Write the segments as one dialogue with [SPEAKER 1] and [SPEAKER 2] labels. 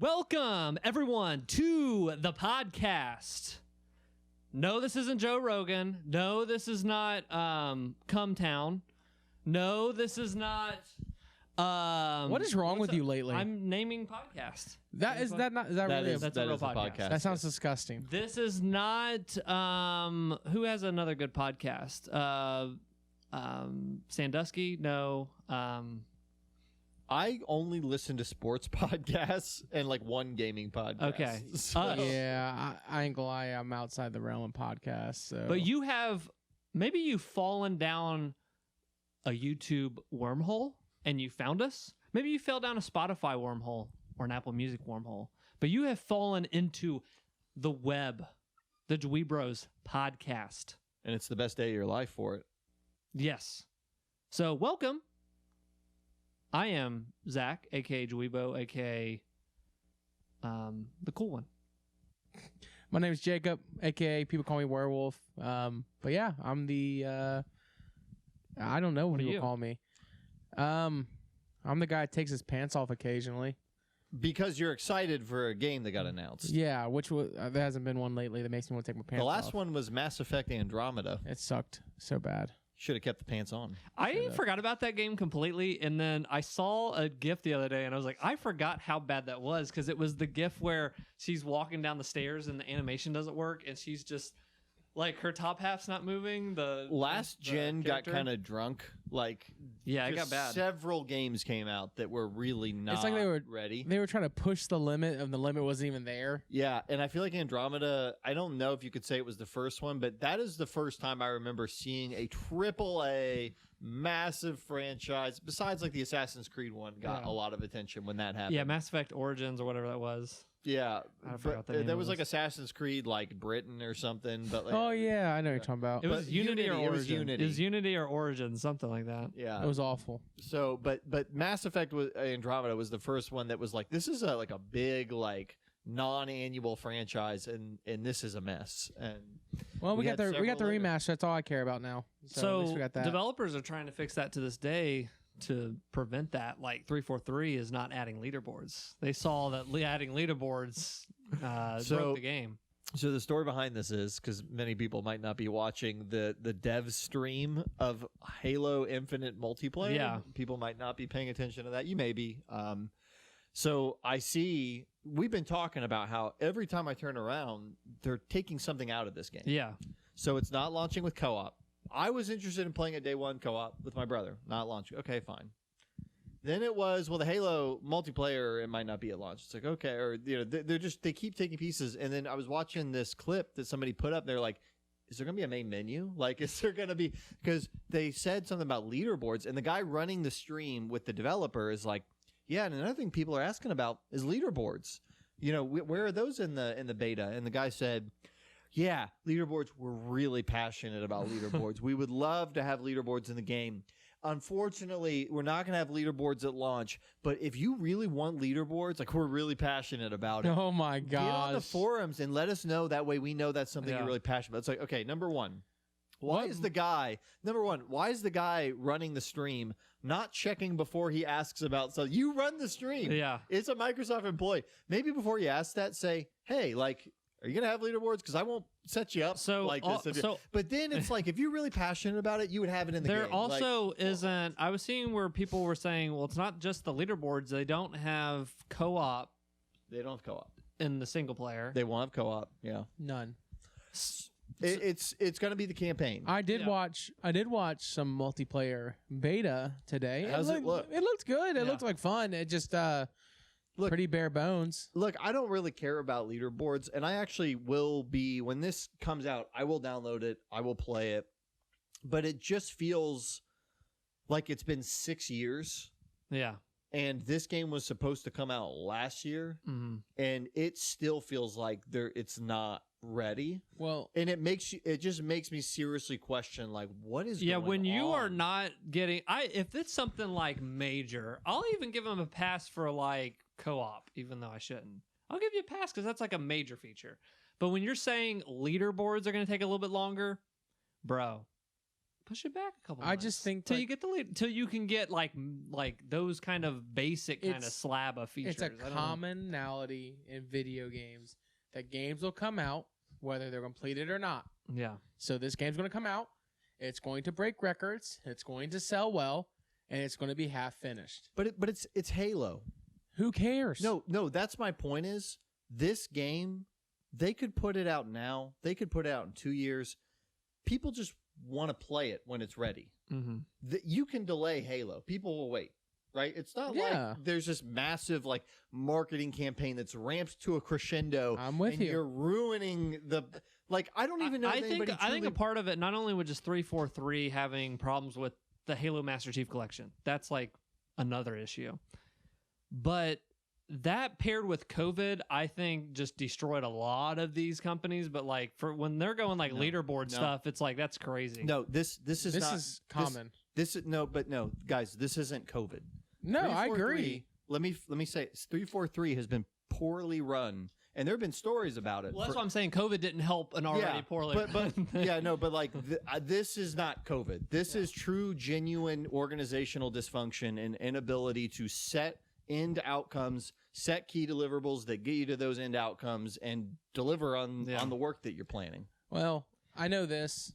[SPEAKER 1] Welcome, everyone, to the podcast. No, this isn't Joe Rogan. No, this is not Cumtown. No, this is not...
[SPEAKER 2] what is wrong with you lately?
[SPEAKER 1] I'm naming podcasts.
[SPEAKER 2] That's a real
[SPEAKER 1] podcast.
[SPEAKER 2] That sounds disgusting.
[SPEAKER 1] This is not... who has another good podcast? Sandusky? No.
[SPEAKER 3] I only listen to sports podcasts and like one gaming podcast.
[SPEAKER 1] Okay.
[SPEAKER 3] So-
[SPEAKER 2] Yeah, I ain't gonna lie, I'm outside the realm of podcasts. So.
[SPEAKER 1] But you have... Maybe you've fallen down a YouTube wormhole and you found us. Maybe you fell down a Spotify wormhole or an Apple Music wormhole. But you have fallen into the web, the Dwee Bros podcast.
[SPEAKER 3] and it's the best day of your life for it.
[SPEAKER 1] Yes. So welcome. I am Zach, aka Dweebo, aka the cool one.
[SPEAKER 2] My name is Jacob, aka people call me Werewolf. But yeah, I'm the I don't know what
[SPEAKER 1] are
[SPEAKER 2] people
[SPEAKER 1] you?
[SPEAKER 2] call me. I'm the guy that takes his pants off occasionally.
[SPEAKER 3] Because you're excited for a game that got announced.
[SPEAKER 2] Yeah, which there hasn't been one lately that makes me want to take my pants
[SPEAKER 3] The
[SPEAKER 2] off.
[SPEAKER 3] last one was Mass Effect Andromeda.
[SPEAKER 2] It sucked so bad.
[SPEAKER 3] Should have kept the pants on.
[SPEAKER 1] I forgot about that game completely, and then I saw a GIF the other day, and I was like, I forgot how bad that was, because it was the GIF where she's walking down the stairs and the animation doesn't work, and she's just like her top half's not moving. The
[SPEAKER 3] Last gen got
[SPEAKER 1] character.
[SPEAKER 3] kind of drunk. Like,
[SPEAKER 1] Yeah, it
[SPEAKER 3] just
[SPEAKER 1] got bad.
[SPEAKER 3] Several games came out that were really not
[SPEAKER 2] It's like they were
[SPEAKER 3] ready.
[SPEAKER 2] They were trying to push the limit, and the limit wasn't even there.
[SPEAKER 3] Yeah, and I feel like Andromeda, I don't know if you could say it was the first one, but that is the first time I remember seeing a AAA massive franchise, besides like the Assassin's Creed one got a lot of attention when that happened.
[SPEAKER 1] Yeah, Mass Effect Origins or whatever that was.
[SPEAKER 3] Yeah,
[SPEAKER 1] I forgot
[SPEAKER 3] but
[SPEAKER 1] the name
[SPEAKER 3] there
[SPEAKER 1] of
[SPEAKER 3] was
[SPEAKER 1] it.
[SPEAKER 3] like Assassin's Creed like Britain or something, but like,
[SPEAKER 2] Oh yeah, I know what you're talking about.
[SPEAKER 1] It was
[SPEAKER 3] But
[SPEAKER 1] Unity or
[SPEAKER 3] Unity, it was
[SPEAKER 1] Origin.
[SPEAKER 3] Unity.
[SPEAKER 1] It was Unity or Origin, something like that.
[SPEAKER 3] yeah.
[SPEAKER 2] It was awful.
[SPEAKER 3] So, but Mass Effect was, Andromeda was the first one that was like, this is like a big like non-annual franchise, and this is a mess. And
[SPEAKER 2] Well, we got
[SPEAKER 3] had
[SPEAKER 2] the
[SPEAKER 3] several later.
[SPEAKER 2] rematch. That's all I care about now. So, at least we got that.
[SPEAKER 1] developers are trying to fix that to this day to prevent that. Like 343 is not adding leaderboards. They saw that adding leaderboards broke the game.
[SPEAKER 3] So the story behind this is, because many people might not be watching the dev stream of Halo Infinite multiplayer.
[SPEAKER 1] Yeah.
[SPEAKER 3] People might not be paying attention to that. You may be. So I see, we've been talking about how every time I turn around, they're taking something out of this game.
[SPEAKER 1] Yeah.
[SPEAKER 3] So it's not launching with co-op. I was interested in playing a day one co-op with my brother, not launching. Okay, fine. Then it was, well, the Halo multiplayer, it might not be at launch. It's like, okay, or, you know, they keep taking pieces. And then I was watching this clip that somebody put up. They're like, is there going to be a main menu? Like, is there going to be, because they said something about leaderboards, and the guy running the stream with the developer is like, yeah, and another thing people are asking about is leaderboards. You know, where are those in the beta? And the guy said, yeah, leaderboards. We're really passionate about leaderboards. We would love to have leaderboards in the game. Unfortunately, we're not going to have leaderboards at launch. But if you really want leaderboards, like, we're really passionate about it.
[SPEAKER 2] Oh my
[SPEAKER 3] Get on the
[SPEAKER 2] gosh.
[SPEAKER 3] forums and let us know. That way we know that's something
[SPEAKER 1] Yeah.
[SPEAKER 3] you're really passionate about. It's like, okay, number one, why is the guy running the stream not checking before he asks about, so you run the stream.
[SPEAKER 1] Yeah.
[SPEAKER 3] It's a Microsoft employee. Maybe before you ask that, say, hey, like, are you going to have leaderboards? Because I won't set you up
[SPEAKER 1] So,
[SPEAKER 3] like this.
[SPEAKER 1] so-
[SPEAKER 3] But then it's like, if you're really passionate about it, you would have it in the
[SPEAKER 1] There
[SPEAKER 3] game.
[SPEAKER 1] also isn't. I was seeing where people were saying, well, it's not just the leaderboards. They don't have co-op
[SPEAKER 3] They don't have co-op.
[SPEAKER 1] in the single player.
[SPEAKER 3] They won't have co-op. Yeah.
[SPEAKER 2] None.
[SPEAKER 3] It's going to be the campaign.
[SPEAKER 2] I did
[SPEAKER 1] Yeah.
[SPEAKER 2] watch some multiplayer beta today.
[SPEAKER 3] How's it look?
[SPEAKER 2] It looked good. It
[SPEAKER 1] Yeah.
[SPEAKER 2] looked like fun. It just
[SPEAKER 3] Look-
[SPEAKER 2] pretty bare bones.
[SPEAKER 3] Look, I don't really care about leaderboards, and I actually will be, when this comes out, I will download it, I will play it, but it just feels like it's been 6 years,
[SPEAKER 1] Yeah.
[SPEAKER 3] and this game was supposed to come out last year,
[SPEAKER 1] Mhm.
[SPEAKER 3] and it still feels like it's not ready,
[SPEAKER 2] Well,
[SPEAKER 3] and it just makes me seriously question, like, what is
[SPEAKER 1] Yeah,
[SPEAKER 3] going
[SPEAKER 1] when you
[SPEAKER 3] on?
[SPEAKER 1] are not getting, if it's something like major, I'll even give them a pass for like co-op, even though I shouldn't. I'll give you a pass because that's like a major feature. But when you're saying leaderboards are going to take a little bit longer, bro, push it back a couple.
[SPEAKER 2] I just think,
[SPEAKER 1] till
[SPEAKER 2] like-
[SPEAKER 1] you get the lead, till you can get like those kind of basic kind of
[SPEAKER 2] It's-
[SPEAKER 1] slab of features.
[SPEAKER 2] It's a
[SPEAKER 1] I don't know.
[SPEAKER 2] commonality in video games that games will come out whether they're completed or not.
[SPEAKER 1] Yeah.
[SPEAKER 2] So this game's going to come out. It's going to break records. It's going to sell well, and it's going to be half finished.
[SPEAKER 3] But it's Halo.
[SPEAKER 2] Who cares?
[SPEAKER 3] No, that's my point is this game, they could put it out now. They could put it out in 2 years. People just want to play it when it's ready.
[SPEAKER 1] Mm-hmm.
[SPEAKER 3] You can delay Halo. People will wait, right? It's not
[SPEAKER 2] Yeah.
[SPEAKER 3] like there's this massive like marketing campaign that's ramped to a crescendo.
[SPEAKER 2] I'm with
[SPEAKER 3] and
[SPEAKER 2] you.
[SPEAKER 3] You're ruining the like. I don't even know.
[SPEAKER 1] I
[SPEAKER 3] if
[SPEAKER 1] think
[SPEAKER 3] anybody
[SPEAKER 1] I think a
[SPEAKER 3] truly-
[SPEAKER 1] part of it, not only with just 343 having problems with the Halo Master Chief Collection, that's like another issue. But that paired with COVID, I think just destroyed a lot of these companies. But like for when they're going like
[SPEAKER 3] No,
[SPEAKER 1] leaderboard
[SPEAKER 3] no.
[SPEAKER 1] stuff, it's like that's crazy.
[SPEAKER 3] No, this is
[SPEAKER 2] this
[SPEAKER 3] not
[SPEAKER 2] is common.
[SPEAKER 3] This is no, but no, guys, this isn't COVID.
[SPEAKER 2] No, I
[SPEAKER 3] 343
[SPEAKER 2] agree.
[SPEAKER 3] Let me say, 343 has been poorly run, and there have been stories about it.
[SPEAKER 1] Well, that's
[SPEAKER 3] for-
[SPEAKER 1] why I'm saying COVID didn't help an already poorly.
[SPEAKER 3] But yeah, no, but like this is not COVID. This is true, genuine organizational dysfunction and inability to set end outcomes, set key deliverables that get you to those end outcomes, and deliver on the work that you're planning.
[SPEAKER 2] Well, I know this.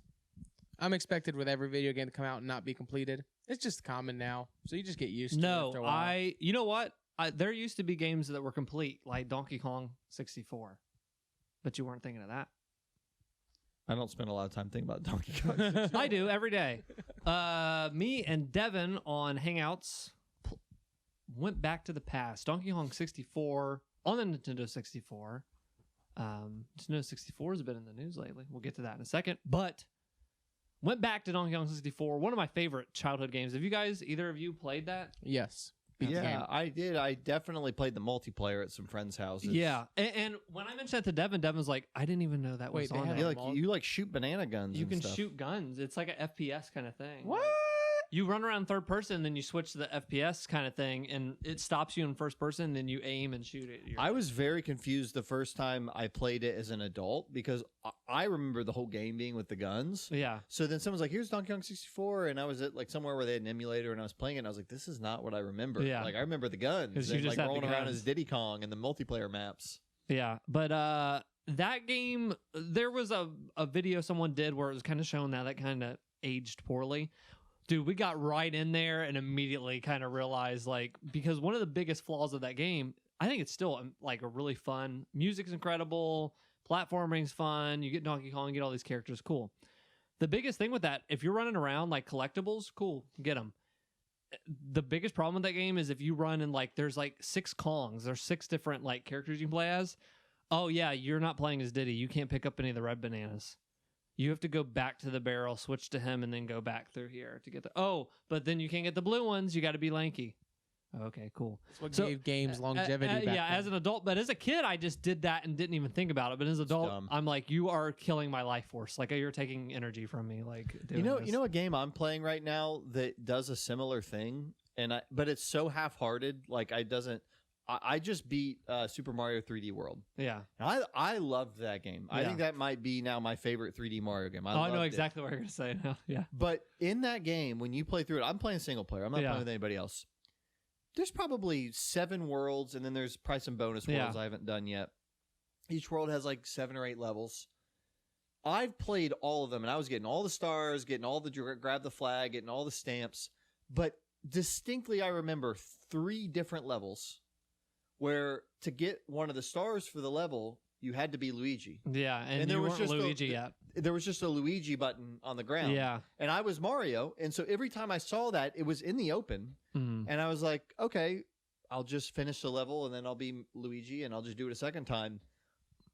[SPEAKER 2] I'm expected with every video game to come out and not be completed. It's just common now, so you just get used to it after a
[SPEAKER 1] No,
[SPEAKER 2] while.
[SPEAKER 1] you know what? There used to be games that were complete, like Donkey Kong 64, but you weren't thinking of that.
[SPEAKER 3] I don't spend a lot of time thinking about Donkey Kong.
[SPEAKER 1] I do every day. Me and Devin on Hangouts went back to the past. Donkey Kong 64 on the Nintendo 64. Nintendo 64 has been in the news lately. We'll get to that in a second. But went back to Donkey Kong 64. One of my favorite childhood games. Have you guys, either of you, played that?
[SPEAKER 2] Yes. Beat the
[SPEAKER 3] Yeah,
[SPEAKER 2] game.
[SPEAKER 3] I did. I definitely played the multiplayer at some friends' houses.
[SPEAKER 1] Yeah. And when I mentioned that to Devin, Devin's like, I didn't even know that
[SPEAKER 2] Wait,
[SPEAKER 1] was
[SPEAKER 2] they
[SPEAKER 1] on
[SPEAKER 2] had
[SPEAKER 1] there.
[SPEAKER 3] You like shoot banana guns.
[SPEAKER 1] You
[SPEAKER 3] and
[SPEAKER 1] can
[SPEAKER 3] stuff.
[SPEAKER 1] shoot guns. It's like an FPS kind of thing.
[SPEAKER 2] What?
[SPEAKER 1] You run around third person, then you switch to the FPS kind of thing, and it stops you in first person, then you aim and shoot it.
[SPEAKER 3] I was very confused the first time I played it as an adult because I remember the whole game being with the guns.
[SPEAKER 1] Yeah.
[SPEAKER 3] So then someone's like, "Here's Donkey Kong 64," and I was at like somewhere where they had an emulator, and I was playing it. And I was like, "This is not what I remember."
[SPEAKER 1] Yeah.
[SPEAKER 3] Like I remember the guns
[SPEAKER 1] 'Cause you
[SPEAKER 3] and
[SPEAKER 1] just
[SPEAKER 3] like
[SPEAKER 1] had the
[SPEAKER 3] rolling around
[SPEAKER 1] guns.
[SPEAKER 3] as Diddy Kong and the multiplayer maps.
[SPEAKER 1] Yeah. But that game, there was a video someone did where it was kind of showing that kind of aged poorly. Dude, we got right in there and immediately kind of realized, like, because one of the biggest flaws of that game, I think it's still like a really fun. Music's incredible, platforming's fun. You get Donkey Kong, you get all these characters, cool. The biggest thing with that, if you're running around like collectibles, cool, get them. The biggest problem with that game is if you run and like there's like 6 Kongs, there's 6 different like characters you can play as. Oh yeah, you're not playing as Diddy. You can't pick up any of the red bananas. You have to go back to the barrel, switch to him, and then go back through here to get the. Oh, but then you can't get the blue ones. You got to be lanky. Okay, cool.
[SPEAKER 2] That's what
[SPEAKER 1] So,
[SPEAKER 2] gave games longevity. back
[SPEAKER 1] yeah,
[SPEAKER 2] then.
[SPEAKER 1] as an adult, but as a kid, I just did that and didn't even think about it. But as an adult,
[SPEAKER 3] dumb.
[SPEAKER 1] I'm like, you are killing my life force. Like you're taking energy from me. Like doing
[SPEAKER 3] You
[SPEAKER 1] this.
[SPEAKER 3] know a game I'm playing right now that does a similar thing, but it's so half-hearted. Like I just beat Super Mario 3D World.
[SPEAKER 1] Yeah.
[SPEAKER 3] And I loved that game. I
[SPEAKER 1] Yeah.
[SPEAKER 3] think that might be now my favorite 3D Mario game.
[SPEAKER 1] I know
[SPEAKER 3] loved it.
[SPEAKER 1] exactly what you're gonna say now. Yeah.
[SPEAKER 3] But in that game, when you play through it, I'm playing single player. I'm not
[SPEAKER 1] Yeah.
[SPEAKER 3] playing with anybody else. There's probably 7 worlds, and then there's probably some bonus worlds
[SPEAKER 1] Yeah.
[SPEAKER 3] I haven't done yet. Each world has like 7 or 8 levels. I've played all of them, and I was getting all the stars, getting all the grab the flag, getting all the stamps. But distinctly, I remember 3 different levels where to get one of the stars for the level, you had to be Luigi.
[SPEAKER 1] Yeah, and
[SPEAKER 3] there
[SPEAKER 1] you
[SPEAKER 3] was
[SPEAKER 1] weren't
[SPEAKER 3] just
[SPEAKER 1] Luigi yet.
[SPEAKER 3] There was just a Luigi button on the ground.
[SPEAKER 1] Yeah.
[SPEAKER 3] And I was Mario. And so every time I saw that, it was in the open.
[SPEAKER 1] Mhm.
[SPEAKER 3] And I was like, okay, I'll just finish the level and then I'll be Luigi and I'll just do it a second time.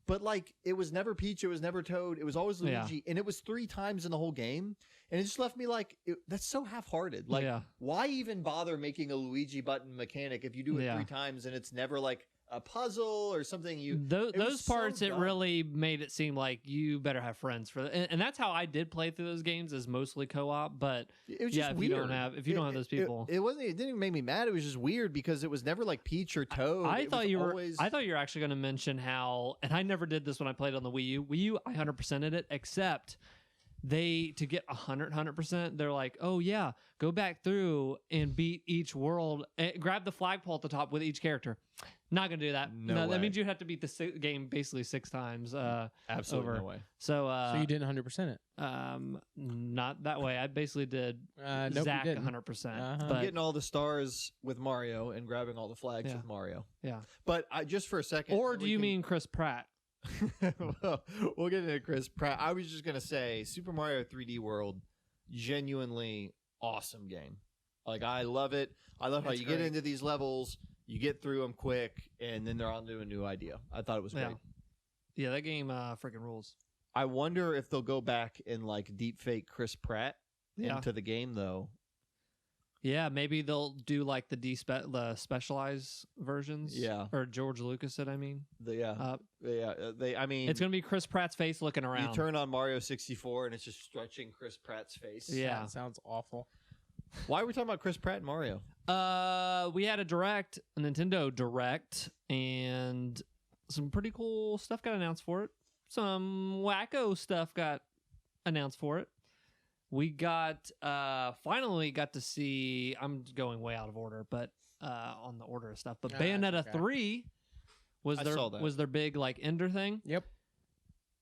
[SPEAKER 3] But like, it was never Peach. It was never Toad. It was always
[SPEAKER 1] Yeah.
[SPEAKER 3] Luigi. And it was 3 times in the whole game. And it just left me like, that's so half-hearted. Like,
[SPEAKER 1] Yeah.
[SPEAKER 3] why even bother making a Luigi button mechanic if you do it
[SPEAKER 1] Yeah.
[SPEAKER 3] 3 times and it's never like a puzzle or something you...
[SPEAKER 1] Those,
[SPEAKER 3] it was
[SPEAKER 1] those
[SPEAKER 3] so
[SPEAKER 1] parts, it
[SPEAKER 3] dumb.
[SPEAKER 1] really made it seem like you better have friends for that, and that's how I did play through those games, is mostly co-op. But
[SPEAKER 3] It was
[SPEAKER 1] yeah,
[SPEAKER 3] just
[SPEAKER 1] if
[SPEAKER 3] weird.
[SPEAKER 1] you don't have those people,
[SPEAKER 3] it wasn't. It didn't even make me mad. It was just weird because it was never like Peach or Toad.
[SPEAKER 1] I
[SPEAKER 3] It
[SPEAKER 1] thought
[SPEAKER 3] was
[SPEAKER 1] you were.
[SPEAKER 3] always...
[SPEAKER 1] I thought you were actually going to mention how, and I never did this when I played on the Wii U. Wii U, I 100%ed it, except to get 100%, they're like, oh yeah, go back through and beat each world, grab the flagpole at the top with each character. Not gonna do that.
[SPEAKER 3] No
[SPEAKER 1] that
[SPEAKER 3] way.
[SPEAKER 1] means you have to beat the game basically 6 times.
[SPEAKER 3] Absolutely
[SPEAKER 1] over.
[SPEAKER 3] no way.
[SPEAKER 1] So
[SPEAKER 2] So you didn't 100% it.
[SPEAKER 1] not that way. I basically did
[SPEAKER 2] Nope,
[SPEAKER 1] Zach
[SPEAKER 2] you didn't.
[SPEAKER 1] 100%.
[SPEAKER 2] Uh-huh.
[SPEAKER 1] But
[SPEAKER 3] Getting all the stars with Mario and grabbing all the flags
[SPEAKER 1] Yeah.
[SPEAKER 3] with Mario.
[SPEAKER 1] yeah.
[SPEAKER 3] But just for a second.
[SPEAKER 1] Or
[SPEAKER 3] then
[SPEAKER 1] do
[SPEAKER 3] we
[SPEAKER 1] you
[SPEAKER 3] can-
[SPEAKER 1] mean Chris Pratt?
[SPEAKER 3] Well, we'll get into Chris Pratt. I was just gonna say, Super Mario 3D World, genuinely awesome game. Like I love it. I love how
[SPEAKER 2] It's
[SPEAKER 3] you get
[SPEAKER 2] great.
[SPEAKER 3] into these levels, you get through them quick, and then they're on to a new idea. I thought it was great.
[SPEAKER 1] Yeah. Yeah, that game freaking rules.
[SPEAKER 3] I wonder if they'll go back and like deep fake Chris Pratt
[SPEAKER 1] Yeah.
[SPEAKER 3] into the game though.
[SPEAKER 1] Yeah, maybe they'll do like the specialized versions.
[SPEAKER 3] Yeah.
[SPEAKER 1] Or George Lucas said, I mean.
[SPEAKER 3] I mean,
[SPEAKER 1] It's going to be Chris Pratt's face looking
[SPEAKER 3] you
[SPEAKER 1] around.
[SPEAKER 3] turn on Mario 64 and it's just stretching Chris Pratt's face.
[SPEAKER 1] Yeah.
[SPEAKER 2] That sounds awful.
[SPEAKER 3] Why are we talking about Chris Pratt and Mario?
[SPEAKER 1] We had a Nintendo Direct, and some pretty cool stuff got announced for it. Some wacko stuff got announced for it. We got finally got to see. I'm going way out of order, but on the order of stuff. But
[SPEAKER 2] Ah,
[SPEAKER 1] Bayonetta
[SPEAKER 2] okay.
[SPEAKER 1] 3
[SPEAKER 3] I saw that.
[SPEAKER 1] was their big like ender thing.
[SPEAKER 2] Yep.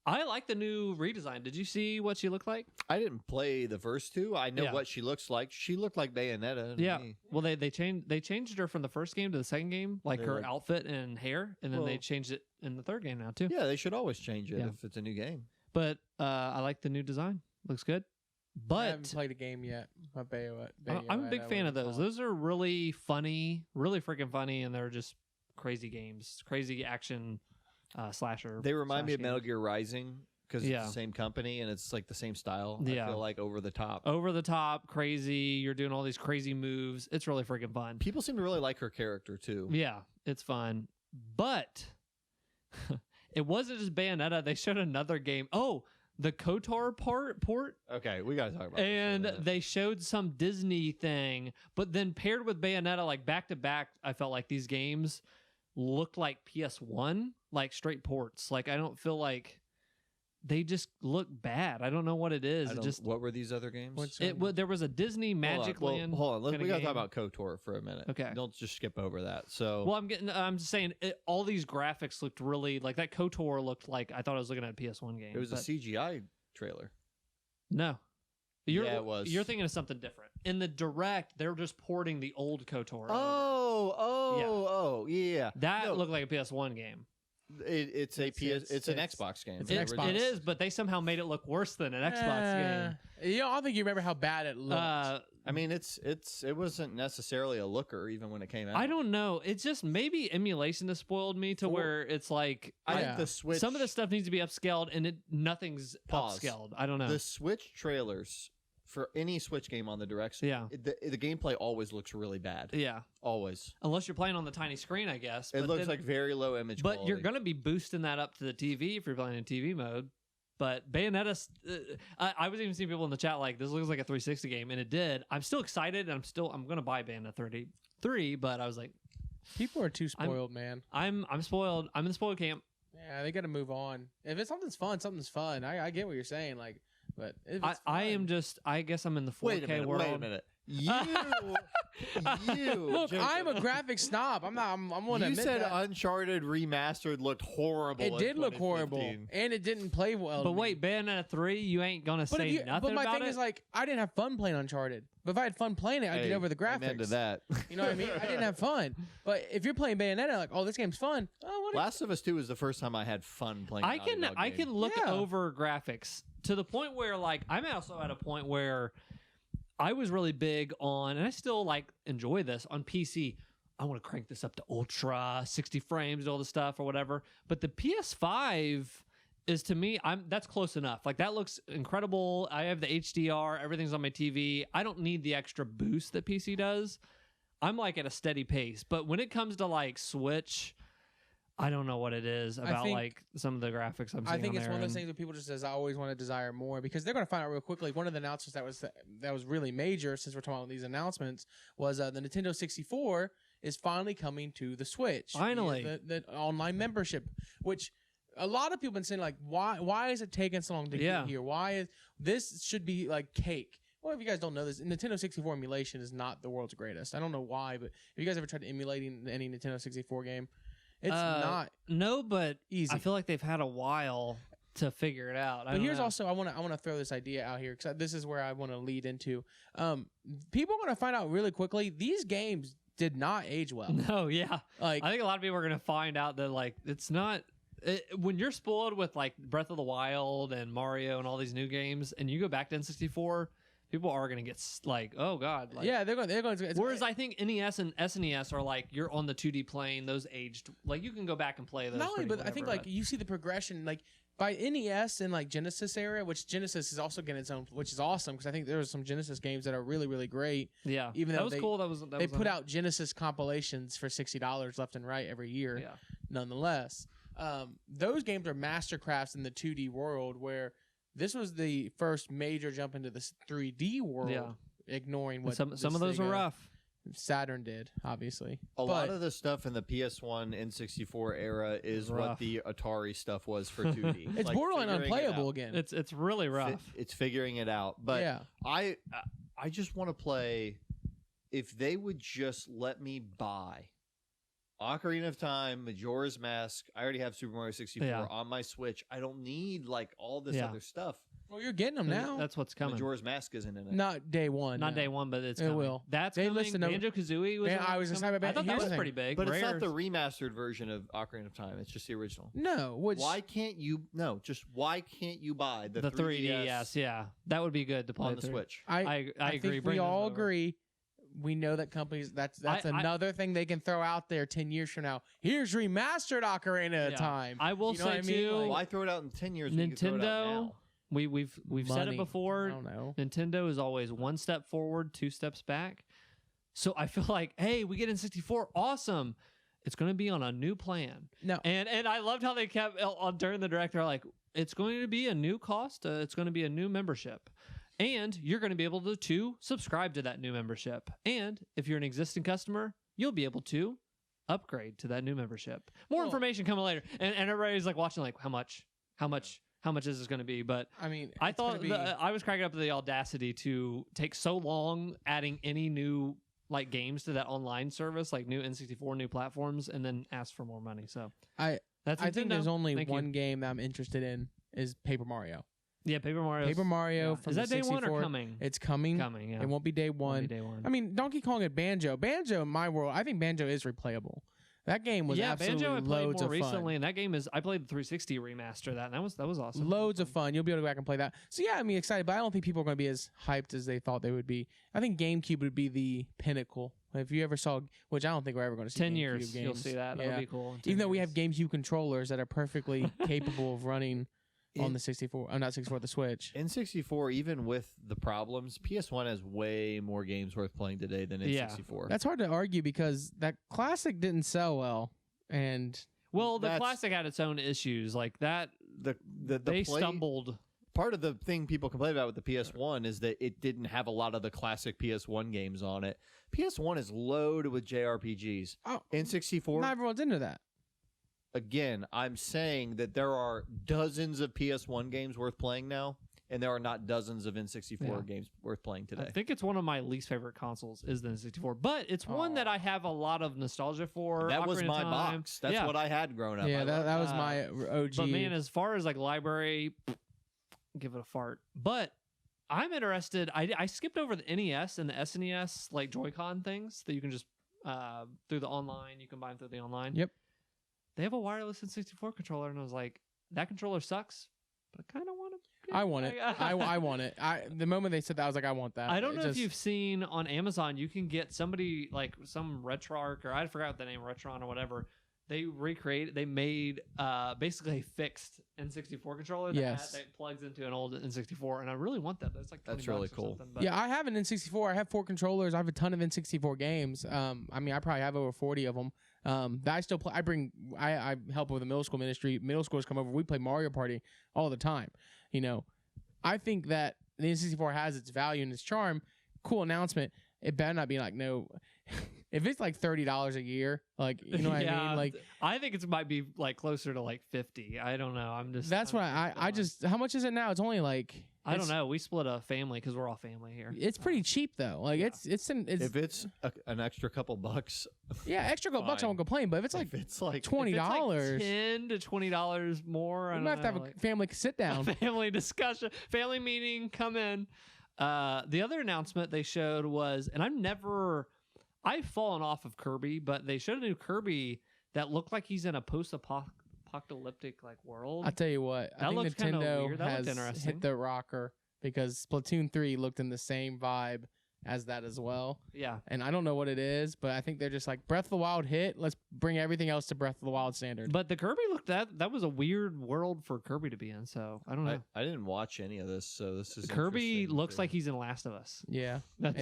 [SPEAKER 1] I like the new redesign. Did you see what she looked like?
[SPEAKER 3] I didn't play the first two. I know
[SPEAKER 1] Yeah.
[SPEAKER 3] what she looks like. She looked like Bayonetta. to
[SPEAKER 1] Yeah.
[SPEAKER 3] me.
[SPEAKER 1] Well, they changed her from the first game to the second game, like
[SPEAKER 3] They
[SPEAKER 1] her
[SPEAKER 3] like-
[SPEAKER 1] outfit and hair, and then they
[SPEAKER 3] Well-
[SPEAKER 1] changed it in the third game now too.
[SPEAKER 3] Yeah, they should always change it
[SPEAKER 1] Yeah.
[SPEAKER 3] if it's a new game.
[SPEAKER 1] But I like the new design. Looks good.
[SPEAKER 2] I haven't
[SPEAKER 1] But
[SPEAKER 2] played a game yet.
[SPEAKER 1] I'm a big fan of those. Those are really funny, really freaking funny, and they're just crazy games, crazy action slasher.
[SPEAKER 3] They remind me of
[SPEAKER 1] slash
[SPEAKER 3] Metal
[SPEAKER 1] games.
[SPEAKER 3] Gear Rising because
[SPEAKER 1] Yeah.
[SPEAKER 3] it's the same company and it's like the same style.
[SPEAKER 1] Yeah.
[SPEAKER 3] I feel like over the top.
[SPEAKER 1] Over the top, crazy. You're doing all these crazy moves. It's really freaking fun.
[SPEAKER 3] People seem to really like her character too.
[SPEAKER 1] Yeah, it's fun. But it wasn't just Bayonetta. They showed another game. Oh, the KOTOR port.
[SPEAKER 3] Okay, we got to talk about this for a
[SPEAKER 1] And
[SPEAKER 3] minute.
[SPEAKER 1] they showed some Disney thing, but then paired with Bayonetta, like back to back, I felt like these games looked like PS1, like straight ports. Like I don't feel like they just look bad. I don't know what it is.
[SPEAKER 3] I
[SPEAKER 1] It
[SPEAKER 3] don't-
[SPEAKER 1] just
[SPEAKER 3] what were these other games?
[SPEAKER 1] there was a Disney Magic Land.
[SPEAKER 3] Hold on.
[SPEAKER 1] kinda
[SPEAKER 3] We got to
[SPEAKER 1] game.
[SPEAKER 3] talk about KOTOR for a minute.
[SPEAKER 1] Okay.
[SPEAKER 3] Don't just skip over that. So
[SPEAKER 1] Well, I'm just saying all these graphics looked really like that. KOTOR looked like I thought I was looking at a PS1 game.
[SPEAKER 3] it was a
[SPEAKER 1] but
[SPEAKER 3] CGI trailer.
[SPEAKER 1] no.
[SPEAKER 3] Yeah, it was.
[SPEAKER 1] You're thinking of something different. In the direct, they're just porting the old KOTOR. over.
[SPEAKER 3] Oh, yeah.
[SPEAKER 1] That
[SPEAKER 3] No,
[SPEAKER 1] looked like a PS1 game.
[SPEAKER 3] It's a PS. It's an
[SPEAKER 2] it's-
[SPEAKER 3] Xbox game.
[SPEAKER 2] it's an
[SPEAKER 3] The
[SPEAKER 2] Xbox.
[SPEAKER 3] original.
[SPEAKER 1] It is, but they somehow made it look worse than an Xbox game.
[SPEAKER 2] You know, I don't think you remember how bad it looked.
[SPEAKER 3] I mean, it wasn't necessarily a looker even when it came out.
[SPEAKER 1] I don't know. It's just maybe emulation has spoiled me to
[SPEAKER 3] For-
[SPEAKER 1] where it's like
[SPEAKER 3] I
[SPEAKER 2] Yeah.
[SPEAKER 3] think the Switch.
[SPEAKER 1] some of the stuff needs to be upscaled and nothing's
[SPEAKER 3] Pause.
[SPEAKER 1] upscaled. I don't know.
[SPEAKER 3] The Switch trailers for any Switch game on the direct.
[SPEAKER 1] Yeah.
[SPEAKER 3] The gameplay always looks really bad.
[SPEAKER 1] Yeah,
[SPEAKER 3] Always.
[SPEAKER 1] unless you're playing on the tiny screen, I guess.
[SPEAKER 3] It
[SPEAKER 1] But
[SPEAKER 3] looks
[SPEAKER 1] then-
[SPEAKER 3] like very low image.
[SPEAKER 1] But you're
[SPEAKER 3] quality.
[SPEAKER 1] gonna be boosting that up to the TV if you're playing in TV mode. But Bayonetta, I was even seeing people in the chat like this looks like a 360 game, and it did. I'm still excited, and I'm gonna buy Bayonetta 33. But I was like,
[SPEAKER 2] People are too spoiled, man.
[SPEAKER 1] I'm spoiled. I'm in the spoiled camp.
[SPEAKER 2] Yeah, they got to move on. If it's something's fun, something's fun. I get what you're saying, like, but if it's
[SPEAKER 1] I am
[SPEAKER 2] fun-
[SPEAKER 1] just. I guess I'm in the 4K
[SPEAKER 3] Wait a minute.
[SPEAKER 1] world.
[SPEAKER 3] Wait a minute. You.
[SPEAKER 2] Look,
[SPEAKER 3] Jacob,
[SPEAKER 2] I'm a graphic snob. I'm not. I'm going to
[SPEAKER 3] You
[SPEAKER 2] admit
[SPEAKER 3] said
[SPEAKER 2] that.
[SPEAKER 3] Uncharted remastered looked horrible.
[SPEAKER 2] It
[SPEAKER 3] in
[SPEAKER 2] did look horrible,
[SPEAKER 3] 2015.
[SPEAKER 2] and it didn't play well.
[SPEAKER 1] But
[SPEAKER 2] to me.
[SPEAKER 1] wait, Bayonetta 3, you ain't gonna
[SPEAKER 2] But,
[SPEAKER 1] say nothing
[SPEAKER 2] but my
[SPEAKER 1] about
[SPEAKER 2] thing
[SPEAKER 1] it.
[SPEAKER 2] is like, I didn't have fun playing Uncharted. But if I had fun playing it, I'd
[SPEAKER 3] Hey,
[SPEAKER 2] get over the
[SPEAKER 3] amen to
[SPEAKER 2] graphics.
[SPEAKER 3] that.
[SPEAKER 2] You know what I mean? I didn't have fun. But if you're playing Bayonetta, like, oh, this game's fun. Oh, what?
[SPEAKER 3] Last of Us 2 was the first time I had fun playing.
[SPEAKER 1] I
[SPEAKER 3] Naughty
[SPEAKER 1] can
[SPEAKER 3] Dog
[SPEAKER 1] I
[SPEAKER 3] game.
[SPEAKER 1] can look
[SPEAKER 2] Yeah.
[SPEAKER 1] over graphics to the point where like I'm also at a point where I was really big on, and I still like enjoy this on PC. I want to crank this up to ultra 60 frames and all the stuff or whatever. But the PS5 is to me, that's close enough. Like that looks incredible. I have the HDR, everything's on my TV. I don't need the extra boost that PC does. I'm like at a steady pace. But when it comes to like Switch, I don't know what it is about
[SPEAKER 2] think-
[SPEAKER 1] like some of the graphics I'm seeing.
[SPEAKER 2] I think
[SPEAKER 1] on
[SPEAKER 2] it's
[SPEAKER 1] there,
[SPEAKER 2] one of those
[SPEAKER 1] and-
[SPEAKER 2] things where people just says I always want to desire more because they're going to find out real quickly. One of the announcements that was really major since we're talking about these announcements was the Nintendo 64 is finally coming to the Switch.
[SPEAKER 1] Finally.
[SPEAKER 2] the online membership, which a lot of people have been saying like, why is it taking so long to
[SPEAKER 1] Yeah.
[SPEAKER 2] get here? Why is this should be like cake? Well, if you guys don't know this, Nintendo 64 emulation is not the world's greatest. I don't know why, but have you guys ever tried emulating any Nintendo 64 game? It's not
[SPEAKER 1] No, but
[SPEAKER 2] easy.
[SPEAKER 1] I feel like they've had a while to figure it out.
[SPEAKER 2] But here's also I want to throw this idea out here because this is where I want to lead into. People are going to find out really quickly these games did not age well.
[SPEAKER 1] No, yeah.
[SPEAKER 2] Like
[SPEAKER 1] I think a lot of people are going to find out that like it's not when you're spoiled with like Breath of the Wild and Mario and all these new games, and you go back to N64, people are going to get like, oh god, like,
[SPEAKER 2] yeah, they're going to.
[SPEAKER 1] Whereas I think NES and SNES are like you're on the 2D plane; those aged like you can go back and play those.
[SPEAKER 2] not only,
[SPEAKER 1] pretty
[SPEAKER 2] but I think
[SPEAKER 1] whatever,
[SPEAKER 2] like you see the progression like. By NES and like Genesis area, which Genesis is also getting its own, which is awesome because I think there are some Genesis games that are really, really great.
[SPEAKER 1] yeah,
[SPEAKER 2] even
[SPEAKER 1] that
[SPEAKER 2] though
[SPEAKER 1] was
[SPEAKER 2] they-
[SPEAKER 1] cool. That
[SPEAKER 2] They
[SPEAKER 1] was
[SPEAKER 2] put out Genesis compilations for $60 left and right every year.
[SPEAKER 1] yeah.
[SPEAKER 2] Nonetheless, those games are mastercrafts in the 2D world where this was the first major jump into the 3D world,
[SPEAKER 1] Yeah.
[SPEAKER 2] ignoring what
[SPEAKER 1] Some
[SPEAKER 2] this
[SPEAKER 1] of those were
[SPEAKER 2] Sega-
[SPEAKER 1] rough.
[SPEAKER 2] Saturn did, obviously.
[SPEAKER 3] A lot
[SPEAKER 2] But-
[SPEAKER 3] of the stuff in the PS1 N64 era is
[SPEAKER 1] Rough.
[SPEAKER 3] what the Atari stuff was for 2D.
[SPEAKER 2] It's
[SPEAKER 3] Like,
[SPEAKER 2] borderline
[SPEAKER 3] figuring it
[SPEAKER 2] unplayable
[SPEAKER 3] out.
[SPEAKER 2] again.
[SPEAKER 1] It's really rough.
[SPEAKER 3] It's figuring it out. But
[SPEAKER 2] yeah,
[SPEAKER 3] I just want to play. If they would just let me buy Ocarina of Time, Majora's Mask. I already have Super Mario 64
[SPEAKER 1] Yeah.
[SPEAKER 3] on my Switch. I don't need like all this
[SPEAKER 1] Yeah.
[SPEAKER 3] other stuff.
[SPEAKER 2] well, you're getting them now.
[SPEAKER 1] That's what's coming.
[SPEAKER 3] Majora's Mask isn't in it.
[SPEAKER 2] Not day one.
[SPEAKER 1] Not
[SPEAKER 2] no.
[SPEAKER 1] day one, but it's
[SPEAKER 2] It
[SPEAKER 1] coming.
[SPEAKER 2] will.
[SPEAKER 1] That's
[SPEAKER 2] They
[SPEAKER 1] coming.
[SPEAKER 2] listed them-
[SPEAKER 1] Banjo Kazooie was.
[SPEAKER 2] Man, I was just talking about-
[SPEAKER 1] I thought that
[SPEAKER 2] here's
[SPEAKER 1] was
[SPEAKER 2] the
[SPEAKER 1] pretty
[SPEAKER 2] thing.
[SPEAKER 1] big.
[SPEAKER 3] But it's not
[SPEAKER 1] Rare-
[SPEAKER 3] the remastered version of Ocarina of Time. It's just the original.
[SPEAKER 2] No, which
[SPEAKER 3] Why can't you? No, just why can't you buy the
[SPEAKER 1] 3DS. Yeah, that would be good to play
[SPEAKER 3] on the
[SPEAKER 1] through.
[SPEAKER 3] Switch?
[SPEAKER 1] I
[SPEAKER 2] I
[SPEAKER 1] agree.
[SPEAKER 2] think
[SPEAKER 1] Bring
[SPEAKER 2] we
[SPEAKER 1] those
[SPEAKER 2] all
[SPEAKER 1] over.
[SPEAKER 2] agree. We know that companies. That's
[SPEAKER 1] I-
[SPEAKER 2] another thing they can throw out there 10 years from now. Here's remastered Ocarina of
[SPEAKER 1] Yeah.
[SPEAKER 2] Time.
[SPEAKER 1] I will
[SPEAKER 2] You know
[SPEAKER 1] say
[SPEAKER 2] what I mean?
[SPEAKER 1] too.
[SPEAKER 2] Like-
[SPEAKER 3] Why throw it out in 10 years? when you can throw it out
[SPEAKER 1] Nintendo.
[SPEAKER 3] now?
[SPEAKER 1] We've said
[SPEAKER 2] Money.
[SPEAKER 1] it before.
[SPEAKER 2] I don't know.
[SPEAKER 1] Nintendo is always one step forward, two steps back. So I feel like, hey, we get N64, awesome. It's going to be on a new plan.
[SPEAKER 2] No.
[SPEAKER 1] And I loved how they kept during the direct. They're like, it's going to be a new cost. It's going to be a new membership, and you're going to be able to subscribe to that new membership. And if you're an existing customer, you'll be able to upgrade to that new membership. More
[SPEAKER 2] Well-
[SPEAKER 1] information coming later. And everybody's like watching, like how much is this going to be? But
[SPEAKER 2] I mean,
[SPEAKER 1] I
[SPEAKER 2] it's gonna
[SPEAKER 1] thought
[SPEAKER 2] be,
[SPEAKER 1] I was cracking up at the audacity to take so long adding any new like games to that online service, like new N64, new platforms, and then ask for more money. So
[SPEAKER 2] I
[SPEAKER 1] that's
[SPEAKER 2] I think
[SPEAKER 1] Nintendo.
[SPEAKER 2] there's only
[SPEAKER 1] Thank you.
[SPEAKER 2] one game that I'm interested in is Paper Mario.
[SPEAKER 1] Yeah, Paper Mario.
[SPEAKER 2] Paper Mario from
[SPEAKER 1] Is that
[SPEAKER 2] the
[SPEAKER 1] day
[SPEAKER 2] 64.
[SPEAKER 1] one or coming?
[SPEAKER 2] It's coming.
[SPEAKER 1] Coming. Yeah.
[SPEAKER 2] It won't be day
[SPEAKER 1] Won't
[SPEAKER 2] one.
[SPEAKER 1] be day one.
[SPEAKER 2] I mean, Donkey Kong and Banjo. Banjo, in my world, I think Banjo is replayable. That game was
[SPEAKER 1] yeah,
[SPEAKER 2] absolutely
[SPEAKER 1] Banjo I played
[SPEAKER 2] loads
[SPEAKER 1] more
[SPEAKER 2] of
[SPEAKER 1] recently,
[SPEAKER 2] fun.
[SPEAKER 1] and that game is I played the 360 remaster of that, and that was awesome.
[SPEAKER 2] Loads of fun. You'll be able to go back and play that. So yeah, I'm excited, but I don't think people are going to be as hyped as they thought they would be. I think GameCube would be the pinnacle. If you ever saw, which I don't think we're ever going to see
[SPEAKER 1] 10
[SPEAKER 2] GameCube
[SPEAKER 1] years,
[SPEAKER 2] games.
[SPEAKER 1] you'll see that. That
[SPEAKER 2] Yeah.
[SPEAKER 1] would be cool. in 10
[SPEAKER 2] Even though we
[SPEAKER 1] years.
[SPEAKER 2] have GameCube controllers that are perfectly capable of running on
[SPEAKER 3] In-
[SPEAKER 2] the 64, not 64, the Switch.
[SPEAKER 3] N64, even with the problems, PS1 has way more games worth playing today than
[SPEAKER 1] Yeah.
[SPEAKER 3] N64.
[SPEAKER 2] That's hard to argue because that classic didn't sell well, and
[SPEAKER 1] Well, the
[SPEAKER 3] That's-
[SPEAKER 1] classic had its own issues, like that.
[SPEAKER 3] the
[SPEAKER 1] They
[SPEAKER 3] play-
[SPEAKER 1] stumbled.
[SPEAKER 3] Part of the thing people complain about with the PS1 is that it didn't have a lot of the classic PS1 games on it. PS1 is loaded with JRPGs.
[SPEAKER 2] oh,
[SPEAKER 3] N64,
[SPEAKER 2] not everyone's into that.
[SPEAKER 3] again, I'm saying that there are dozens of PS1 games worth playing now, and there are not dozens of N64
[SPEAKER 1] Yeah.
[SPEAKER 3] games worth playing
[SPEAKER 1] I
[SPEAKER 3] today.
[SPEAKER 1] think it's one of my least favorite consoles is the N64, but it's one that
[SPEAKER 2] Aw.
[SPEAKER 1] I have a lot of nostalgia for.
[SPEAKER 3] That was
[SPEAKER 1] Ocarina of
[SPEAKER 3] my
[SPEAKER 1] Time.
[SPEAKER 3] box. That's
[SPEAKER 1] yeah.
[SPEAKER 3] what I had growing up.
[SPEAKER 2] Yeah,
[SPEAKER 3] I loved
[SPEAKER 2] that was
[SPEAKER 1] uh,
[SPEAKER 2] my OG.
[SPEAKER 1] But man, as far as like library, give it a fart. But I'm interested. I skipped over the NES and the SNES like Joy-Con things that you can just through the online. You can buy them through the online.
[SPEAKER 2] Yep.
[SPEAKER 1] They have a wireless N64 controller, and I was like, that controller sucks, but I kind of want to.
[SPEAKER 2] I want it. I want it. The moment they said that, I was like, I want that.
[SPEAKER 1] I don't
[SPEAKER 2] It
[SPEAKER 1] know if
[SPEAKER 2] just-
[SPEAKER 1] you've seen on Amazon, you can get somebody like some Retrarch or I forgot the name, Retron or whatever. They made basically a fixed N64 controller
[SPEAKER 2] Yes.
[SPEAKER 1] that plugs into an old N64, and I really want that. That's like 20
[SPEAKER 3] That's really
[SPEAKER 1] bucks or
[SPEAKER 3] cool.
[SPEAKER 1] something, but
[SPEAKER 2] Yeah, I have an N64. I have 4 controllers. I have a ton of N64 games. I mean, I probably have over 40 of them. That I still play. I help with the middle school ministry. Middle schoolers come over. We play Mario Party all the time. You know, I think that the N64 has its value and its charm. Cool announcement. It better not be like no. if it's like $30 a year, like you know what I mean, like
[SPEAKER 1] I think it might be like closer to like 50. I don't know. I'm just
[SPEAKER 2] that's
[SPEAKER 1] I'm
[SPEAKER 2] why I just how much is it now? It's only like
[SPEAKER 1] I don't
[SPEAKER 2] it's-
[SPEAKER 1] know. We split a family because we're all family here.
[SPEAKER 2] It's pretty cheap though. Like
[SPEAKER 1] Yeah.
[SPEAKER 2] it's
[SPEAKER 3] If it's an extra couple bucks,
[SPEAKER 2] yeah, extra couple bucks I
[SPEAKER 3] Fine.
[SPEAKER 2] won't complain. But if it's like
[SPEAKER 3] if it's like
[SPEAKER 2] $20,
[SPEAKER 1] If it's like $10 to $20 more. I
[SPEAKER 2] we
[SPEAKER 1] don't
[SPEAKER 2] might have to have
[SPEAKER 1] know,
[SPEAKER 2] a
[SPEAKER 1] like-
[SPEAKER 2] family sit down.
[SPEAKER 1] family discussion, family meeting. Come in. The other announcement they showed was, and I've fallen off of Kirby, but they showed a new Kirby that looked like he's in a post-apocalyptic like world.
[SPEAKER 2] I'll tell you what, I
[SPEAKER 1] That
[SPEAKER 2] think
[SPEAKER 1] looks kinda
[SPEAKER 2] Nintendo
[SPEAKER 1] weird. That looked
[SPEAKER 2] has
[SPEAKER 1] interesting.
[SPEAKER 2] hit the rocker because Splatoon 3 looked in the same vibe as that as well.
[SPEAKER 1] Yeah,
[SPEAKER 2] And I don't know what it is, but I think they're just like Breath of the Wild hit. Let's bring everything else to Breath of the Wild standard.
[SPEAKER 1] but the Kirby looked that was a weird world for Kirby to be in. So I don't know.
[SPEAKER 3] I didn't watch any of this, so this is
[SPEAKER 1] Kirby
[SPEAKER 3] interesting
[SPEAKER 1] looks
[SPEAKER 3] to-
[SPEAKER 1] like he's in Last of Us.
[SPEAKER 2] Yeah,
[SPEAKER 1] That's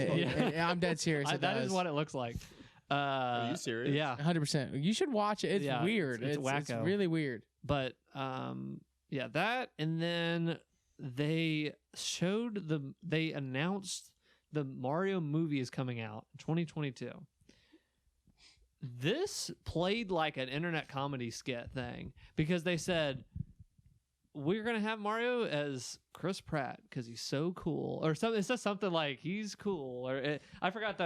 [SPEAKER 2] I'm dead serious. It
[SPEAKER 1] That is
[SPEAKER 2] does.
[SPEAKER 1] what it looks like.
[SPEAKER 3] Are you serious?
[SPEAKER 1] Yeah,
[SPEAKER 2] 100%. You should watch it. It's
[SPEAKER 1] Yeah,
[SPEAKER 2] weird.
[SPEAKER 1] it's
[SPEAKER 2] It's
[SPEAKER 1] wacko.
[SPEAKER 2] really weird.
[SPEAKER 1] but yeah, that, and then they announced the Mario movie is coming out in 2022. This played like an internet comedy skit thing because they said we're gonna have Mario as Chris Pratt because he's so cool, or something. It says something like he's cool, or I forgot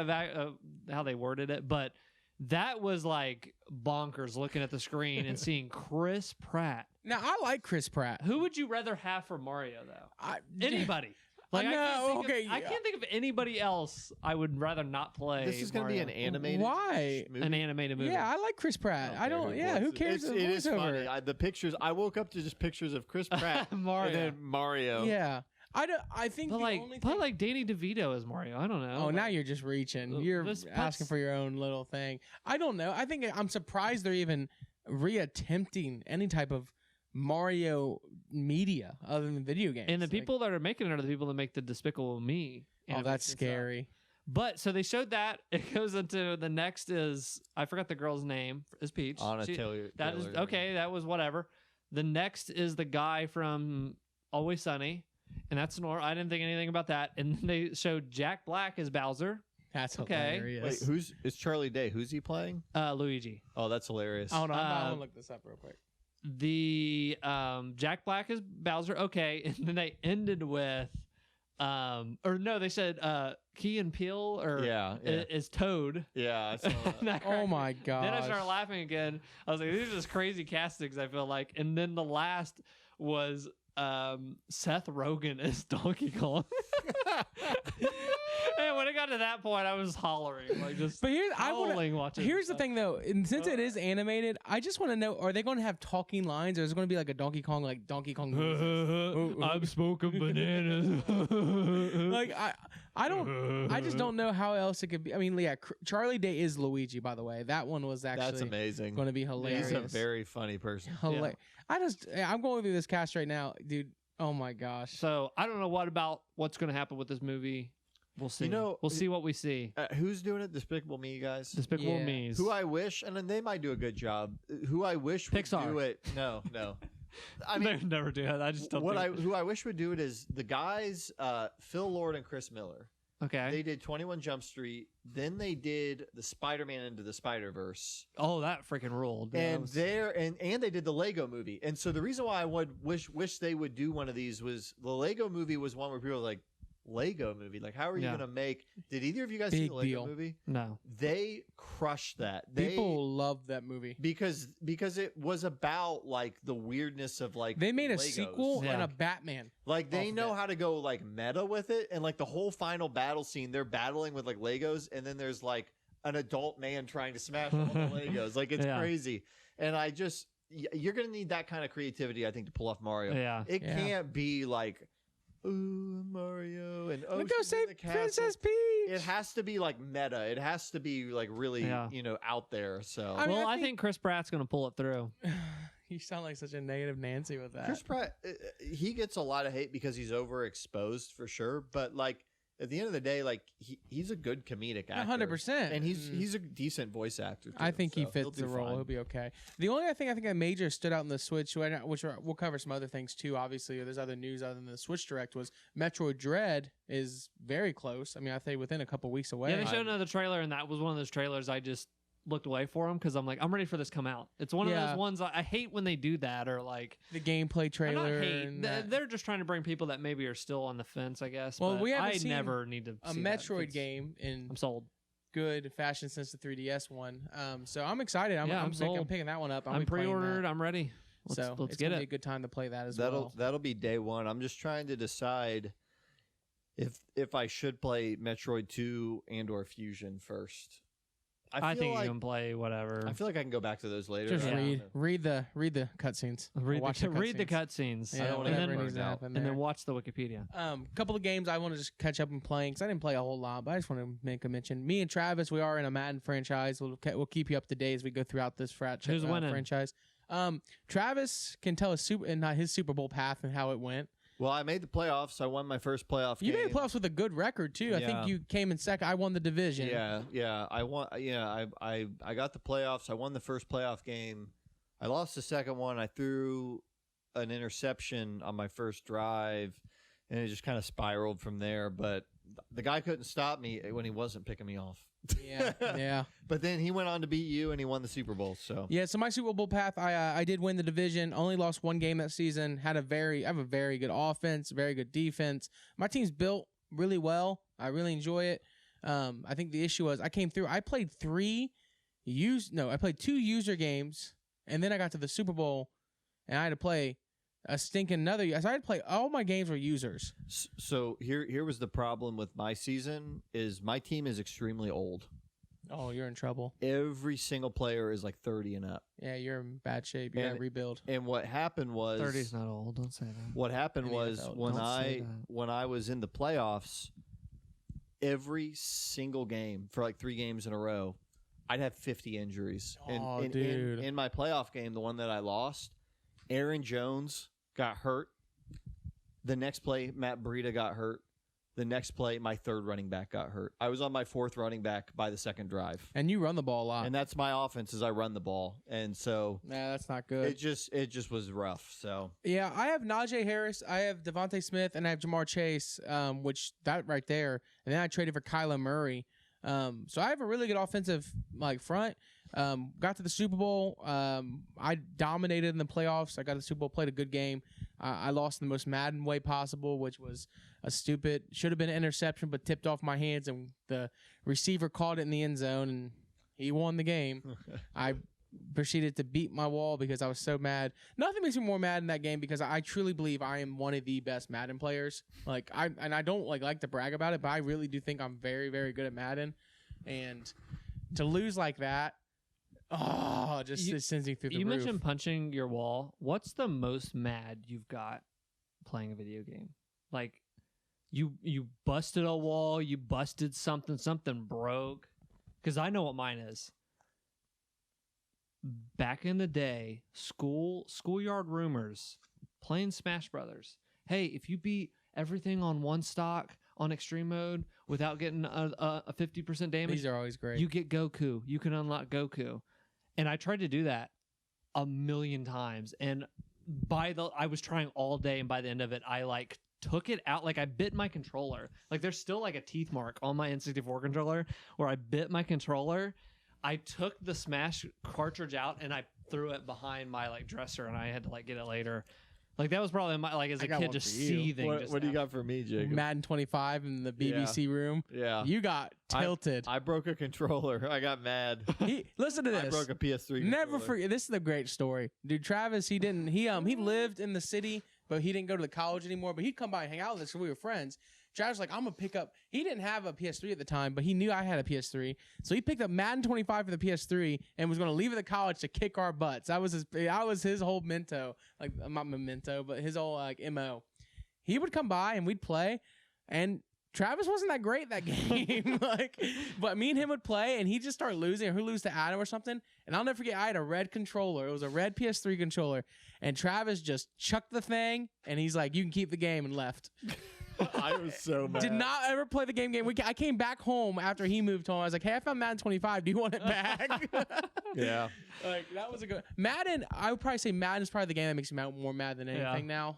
[SPEAKER 1] how they worded it, but that was like bonkers looking at the screen and seeing Chris Pratt.
[SPEAKER 2] Now, I like Chris Pratt.
[SPEAKER 1] Who would you rather have for Mario though? Anybody.
[SPEAKER 2] No,
[SPEAKER 1] I can't think of anybody else I would rather not play.
[SPEAKER 3] This is going to be
[SPEAKER 1] Mario.
[SPEAKER 3] an animated
[SPEAKER 2] Why?
[SPEAKER 3] movie?
[SPEAKER 1] An animated movie.
[SPEAKER 2] Yeah, I like Chris Pratt. I don't. Yeah, who cares?
[SPEAKER 3] It is funny. The pictures. I woke up to just pictures of Chris Pratt
[SPEAKER 1] Mario.
[SPEAKER 3] and then Mario.
[SPEAKER 2] Yeah, I don't. I think
[SPEAKER 1] But
[SPEAKER 2] the
[SPEAKER 1] like,
[SPEAKER 2] only
[SPEAKER 1] put
[SPEAKER 2] thing.
[SPEAKER 1] like Danny DeVito as Mario. I don't know.
[SPEAKER 2] Oh, now you're just reaching.
[SPEAKER 1] Well,
[SPEAKER 2] You're
[SPEAKER 1] this
[SPEAKER 2] asking
[SPEAKER 1] puts-
[SPEAKER 2] for your own little thing. I don't know. I think I'm surprised they're even reattempting any type of Mario media other than video games.
[SPEAKER 1] And the
[SPEAKER 2] Like,
[SPEAKER 1] people that are making it are the people that make the Despicable Me.
[SPEAKER 2] oh, that's
[SPEAKER 1] animation stuff.
[SPEAKER 2] scary.
[SPEAKER 1] But so they showed that. It goes into the next is I forgot the girl's name is Peach.
[SPEAKER 3] Anna
[SPEAKER 1] She-
[SPEAKER 3] Taylor.
[SPEAKER 1] That is okay. That was whatever. The next is the guy from Always Sunny, and that's Nora. I didn't think anything about that. And then they showed Jack Black as Bowser,
[SPEAKER 2] That's
[SPEAKER 1] Okay.
[SPEAKER 2] hilarious.
[SPEAKER 3] Wait, it's Charlie Day? Who's he playing?
[SPEAKER 1] Luigi.
[SPEAKER 3] Oh, that's hilarious.
[SPEAKER 2] Hold on, I
[SPEAKER 1] Uh,
[SPEAKER 2] want to look this up real quick.
[SPEAKER 1] The Jack Black is Bowser. Okay, and then they ended with, or no, they said Key and Peele or
[SPEAKER 3] Yeah, yeah.
[SPEAKER 1] is Toad.
[SPEAKER 3] Yeah, I saw that.
[SPEAKER 1] That
[SPEAKER 2] Oh
[SPEAKER 1] cracked
[SPEAKER 2] my
[SPEAKER 1] me.
[SPEAKER 2] god.
[SPEAKER 1] Then I started laughing again. I was like, these are just crazy castings, I feel like. And then the last was Seth Rogen as Donkey Kong. And when it got to that point, I was hollering, like just
[SPEAKER 2] But here's I want
[SPEAKER 1] howling watching.
[SPEAKER 2] Here's the thing, though, and since it is animated, I just want to know: are they going to have talking lines, or is it going to be like a Donkey Kong, like Donkey Kong?
[SPEAKER 1] I'm smoking bananas.
[SPEAKER 2] Like I just don't know how else it could be. I mean, yeah, Charlie Day is Luigi, by the way. That one was
[SPEAKER 3] That's
[SPEAKER 2] actually
[SPEAKER 3] amazing.
[SPEAKER 2] going to be hilarious.
[SPEAKER 3] He's a very funny person.
[SPEAKER 2] hilarious. I'm going through this cast right now, dude. Oh my gosh.
[SPEAKER 1] So I don't know what's going to happen with this movie. We'll see.
[SPEAKER 3] know,
[SPEAKER 1] we'll see what we see.
[SPEAKER 3] Who's doing it? Despicable Me, guys.
[SPEAKER 1] Despicable
[SPEAKER 2] Yeah.
[SPEAKER 1] Me's.
[SPEAKER 3] Who I wish, and then they might do a good job. Who I wish would
[SPEAKER 1] Pixar.
[SPEAKER 3] do it. No. I
[SPEAKER 1] They
[SPEAKER 3] mean,
[SPEAKER 1] never do that. I just don't.
[SPEAKER 3] who I wish would do it is the guys, Phil Lord and Chris Miller.
[SPEAKER 1] Okay.
[SPEAKER 3] They did 21 Jump Street. Then they did the Spider-Man Into the Spider-Verse.
[SPEAKER 1] Oh, that freaking ruled. Yeah, that
[SPEAKER 3] And
[SPEAKER 1] was-
[SPEAKER 3] and they did the Lego movie. And so the reason why I would wish they would do one of these was the Lego movie was one where people were like, Lego movie? Like, how are you
[SPEAKER 1] Yeah.
[SPEAKER 3] going to make... Did either of you guys see
[SPEAKER 2] Big
[SPEAKER 3] the Lego
[SPEAKER 2] deal.
[SPEAKER 3] movie?
[SPEAKER 1] no.
[SPEAKER 3] They crushed that.
[SPEAKER 2] People love that movie.
[SPEAKER 3] Because it was about like the weirdness of like
[SPEAKER 2] They made a
[SPEAKER 3] Legos.
[SPEAKER 2] sequel
[SPEAKER 1] Yeah.
[SPEAKER 2] and a Batman.
[SPEAKER 3] Like they
[SPEAKER 2] off of
[SPEAKER 3] know
[SPEAKER 2] it.
[SPEAKER 3] how to go like meta with it, and like the whole final battle scene, they're battling with like Legos, and then there's like an adult man trying to smash all the Legos. Like it's
[SPEAKER 1] Yeah.
[SPEAKER 3] crazy, and you're gonna need that kind of creativity, I think, to pull off Mario.
[SPEAKER 1] Yeah.
[SPEAKER 3] It
[SPEAKER 2] Yeah.
[SPEAKER 3] can't be like, ooh, Mario, and oh,
[SPEAKER 2] Look, go
[SPEAKER 3] she's in
[SPEAKER 2] save
[SPEAKER 3] the castle.
[SPEAKER 2] Princess Peach.
[SPEAKER 3] It has to be like meta. It has to be like really,
[SPEAKER 1] Yeah.
[SPEAKER 3] out there. So
[SPEAKER 2] I mean,
[SPEAKER 1] Well,
[SPEAKER 2] I
[SPEAKER 1] I
[SPEAKER 2] think-
[SPEAKER 1] think Chris Pratt's going to pull it through.
[SPEAKER 2] You sound like such a negative Nancy with that.
[SPEAKER 3] Chris Pratt, he gets a lot of hate because he's overexposed for sure. But like, at the end of the day, like he's a good comedic actor,
[SPEAKER 2] 100%.
[SPEAKER 3] and he's a decent voice actor. Too,
[SPEAKER 2] I think he
[SPEAKER 3] so
[SPEAKER 2] fits the
[SPEAKER 3] do
[SPEAKER 2] role.
[SPEAKER 3] fine.
[SPEAKER 2] He'll be okay. The only I think a major stood out in the Switch, which we'll cover some other things too. Obviously, there's other news other than the Switch Direct. Was Metroid Dread is very close. I mean, I think within a couple weeks away.
[SPEAKER 1] Yeah, they showed another trailer, and that was one of those trailers I just looked away for them because I'm like, I'm ready for this to come out. It's one of those ones I hate when they do that, or like
[SPEAKER 2] the gameplay trailer.
[SPEAKER 1] Not hate.
[SPEAKER 2] And
[SPEAKER 1] They're just trying to bring people that maybe are still on the fence, I guess.
[SPEAKER 2] Well,
[SPEAKER 1] but
[SPEAKER 2] we haven't
[SPEAKER 1] I
[SPEAKER 2] seen
[SPEAKER 1] never need to
[SPEAKER 2] a
[SPEAKER 1] see that.
[SPEAKER 2] Metroid game in
[SPEAKER 1] I'm sold.
[SPEAKER 2] good fashion since the 3DS one. So I'm excited. I'm
[SPEAKER 1] sold.
[SPEAKER 2] picking that one up.
[SPEAKER 1] I'm
[SPEAKER 2] be playing
[SPEAKER 1] pre-ordered.
[SPEAKER 2] that.
[SPEAKER 1] I'm ready. Let's
[SPEAKER 2] It's
[SPEAKER 1] get
[SPEAKER 2] gonna
[SPEAKER 1] it.
[SPEAKER 2] be a good time to play that as
[SPEAKER 3] That'll
[SPEAKER 2] well.
[SPEAKER 3] that'll be day one. I'm just trying to decide if I should play Metroid 2 and or Fusion first.
[SPEAKER 1] I
[SPEAKER 3] feel
[SPEAKER 1] think
[SPEAKER 3] like,
[SPEAKER 1] you can play whatever.
[SPEAKER 3] I feel like I can go back to those later.
[SPEAKER 2] Just
[SPEAKER 3] I don't
[SPEAKER 1] Yeah.
[SPEAKER 2] read
[SPEAKER 3] know.
[SPEAKER 2] read the cutscenes.
[SPEAKER 1] read
[SPEAKER 2] Watch
[SPEAKER 1] the cutscenes.
[SPEAKER 2] Yeah,
[SPEAKER 3] don't wanna
[SPEAKER 1] and
[SPEAKER 3] get
[SPEAKER 1] then
[SPEAKER 2] whatever needs to
[SPEAKER 3] burned out.
[SPEAKER 2] happen
[SPEAKER 1] and
[SPEAKER 2] there.
[SPEAKER 1] then watch the Wikipedia.
[SPEAKER 2] Couple of games I want to just catch up and playing because I didn't play a whole lot, but I just want to make a mention. Me and Travis, we are in a Madden franchise. We'll keep you up to date as we go throughout this
[SPEAKER 1] Who's winning?
[SPEAKER 2] franchise. Travis can tell his Super Bowl path and how it went.
[SPEAKER 3] Well, I made the playoffs. I won my first playoff
[SPEAKER 2] You
[SPEAKER 3] game.
[SPEAKER 2] made the playoffs with a good record too. I
[SPEAKER 3] Yeah.
[SPEAKER 2] think you came in second. I won the division.
[SPEAKER 3] Yeah. I won. Yeah, I got the playoffs. I won the first playoff game. I lost the second one. I threw an interception on my first drive, and it just kind of spiraled from there. But the guy couldn't stop me when he wasn't picking me off.
[SPEAKER 2] Yeah.
[SPEAKER 3] But then he went on to beat you, and he won the Super Bowl. So
[SPEAKER 2] Yeah, so my Super Bowl path, I did win the division. Only lost one game that season. I have a very good offense, very good defense. My team's built really well. I really enjoy it. I think the issue was I came through. I played I played 2 user games, and then I got to the Super Bowl, and I had to play a stinking another. So I had to play all my games were users.
[SPEAKER 3] So here was the problem with my season is my team is extremely old.
[SPEAKER 2] Oh, you're in trouble.
[SPEAKER 3] Every single player is like 30 and up.
[SPEAKER 2] Yeah, you're in bad shape. You got to
[SPEAKER 3] And-
[SPEAKER 2] rebuild.
[SPEAKER 3] And what happened was
[SPEAKER 1] 30's not old. Don't say that.
[SPEAKER 3] What happened
[SPEAKER 2] In the
[SPEAKER 3] was
[SPEAKER 2] NFL,
[SPEAKER 3] when
[SPEAKER 1] don't say
[SPEAKER 3] when I was in the playoffs, every single game for like 3 games in a row, I'd have 50 injuries.
[SPEAKER 2] Oh,
[SPEAKER 3] and
[SPEAKER 2] dude.
[SPEAKER 3] in my playoff game, the one that I lost, Aaron Jones got hurt. The next play, Matt Breida got hurt. The next play, my third running back got hurt. I was on my 4th running back by the second drive.
[SPEAKER 2] And you run the ball a lot.
[SPEAKER 3] And that's my offense is I run the ball. And so
[SPEAKER 2] Nah, that's not good.
[SPEAKER 3] it just was rough. So
[SPEAKER 2] Yeah, I have Najee Harris, I have Devontae Smith, and I have Jamar Chase, which that right there. And then I traded for Kyler Murray. So I have a really good offensive front. Got to the Super Bowl. I dominated in the playoffs. I got to the Super Bowl, played a good game. I lost in the most Madden way possible, which was should have been an interception, but tipped off my hands, and the receiver caught it in the end zone, and he won the game. I proceeded to beat my wall because I was so mad. Nothing makes me more mad in that game because I truly believe I am one of the best Madden players. I don't like to brag about it, but I really do think I'm very, very good at Madden. And to lose like that, it sends you through the
[SPEAKER 1] You
[SPEAKER 2] roof.
[SPEAKER 1] mentioned punching your wall. What's the most mad you've got playing a video game? Like you busted a wall, you busted something broke. Because I know what mine is. Back in the day, schoolyard rumors, playing Smash Brothers. Hey, if you beat everything on one stock on extreme mode without getting a 50% damage,
[SPEAKER 2] These are always great.
[SPEAKER 1] you get Goku. You can unlock Goku. And I tried to do that a million times. And I was trying all day, and by the end of it, I took it out. I bit my controller. There's still a teeth mark on my N64 controller where I bit my controller. I took the Smash cartridge out and I threw it behind my dresser, and I had to get it later. That was probably my as
[SPEAKER 2] I
[SPEAKER 1] a
[SPEAKER 2] got
[SPEAKER 1] kid
[SPEAKER 2] one
[SPEAKER 1] just
[SPEAKER 2] for you.
[SPEAKER 1] seething.
[SPEAKER 3] what do you got for me, Jacob?
[SPEAKER 2] Madden 25 in the BBC room.
[SPEAKER 3] Yeah.
[SPEAKER 2] You got tilted.
[SPEAKER 3] I broke a controller. I got mad.
[SPEAKER 2] Listen to this.
[SPEAKER 3] I broke a PS3
[SPEAKER 2] Never
[SPEAKER 3] controller.
[SPEAKER 2] forget. This is a great story, dude. Travis, he lived in the city, but he didn't go to the college anymore. But he'd come by and hang out with us, so we were friends. Travis was I'm gonna pick up. He didn't have a PS3 at the time, but he knew I had a PS3, so he picked up Madden 25 for the PS3 and was gonna leave it at college to kick our butts. That was his whole memento, not memento, but his whole mo. He would come by and we'd play, and Travis wasn't that great that game. But me and him would play, and he'd just start losing, or he'd lose to Adam or something. And I'll never forget, I had a red controller. It was a red PS3 controller, and Travis just chucked the thing, and he's like, "You can keep the game," and left.
[SPEAKER 3] I was so mad.
[SPEAKER 2] Did not ever play the game. I came back home after he moved home. I was like, hey, I found Madden 25. Do you want it back?
[SPEAKER 3] Yeah.
[SPEAKER 2] Like, that was a good Madden. I would probably say Madden is probably the game that makes me more mad than anything now.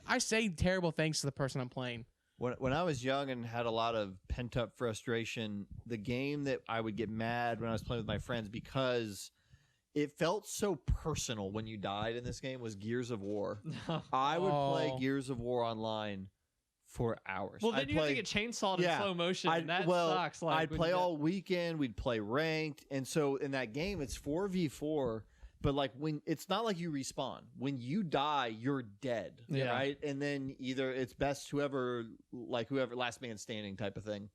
[SPEAKER 2] I say terrible things to the person I'm playing.
[SPEAKER 3] When I was young and had a lot of pent up frustration, the game that I would get mad when I was playing with my friends because it felt so personal when you died in this game was Gears of War. I would play Gears of War online for hours.
[SPEAKER 1] Well, then you have to get chainsawed in slow motion. That sucks. Like,
[SPEAKER 3] I'd play all weekend. We'd play ranked. And so in that game, it's 4v4. But like when it's not like you respawn. When you die, you're dead.
[SPEAKER 1] Yeah.
[SPEAKER 3] Right? And then either it's best whoever last man standing type of thing.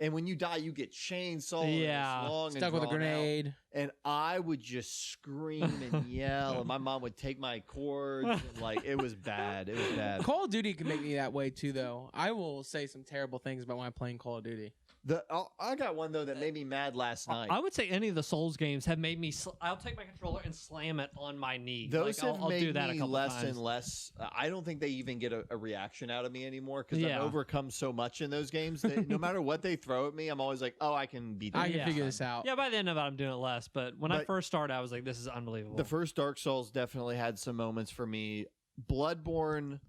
[SPEAKER 3] And when you die, you get chainsawed.
[SPEAKER 1] Yeah.
[SPEAKER 3] And long
[SPEAKER 2] Stuck
[SPEAKER 3] and
[SPEAKER 2] with a
[SPEAKER 3] drawn
[SPEAKER 2] grenade.
[SPEAKER 3] out. And I would just scream and yell. And my mom would take my cords. And like it was bad. It was bad.
[SPEAKER 2] Call of Duty can make me that way too, though. I will say some terrible things about when I'm playing Call of Duty.
[SPEAKER 3] I got one though that made me mad last night.
[SPEAKER 1] I would say any of the Souls games have made me. I'll take my controller and slam it on my knee.
[SPEAKER 3] Those
[SPEAKER 1] like,
[SPEAKER 3] have
[SPEAKER 1] I'll
[SPEAKER 3] made
[SPEAKER 1] do that a
[SPEAKER 3] me
[SPEAKER 1] couple
[SPEAKER 3] less
[SPEAKER 1] times.
[SPEAKER 3] and less. I don't think they even get a reaction out of me anymore because
[SPEAKER 1] Yeah.
[SPEAKER 3] I've overcome so much in those games that no matter what they throw at me, I'm always like, oh, I can beat
[SPEAKER 2] I
[SPEAKER 3] them.
[SPEAKER 2] can
[SPEAKER 1] Yeah.
[SPEAKER 2] figure this out.
[SPEAKER 1] Yeah, by the end of it, I'm doing it less. But when I
[SPEAKER 3] But-
[SPEAKER 1] first started, I was like, this is unbelievable.
[SPEAKER 3] The first Dark Souls definitely had some moments for me. Bloodborne,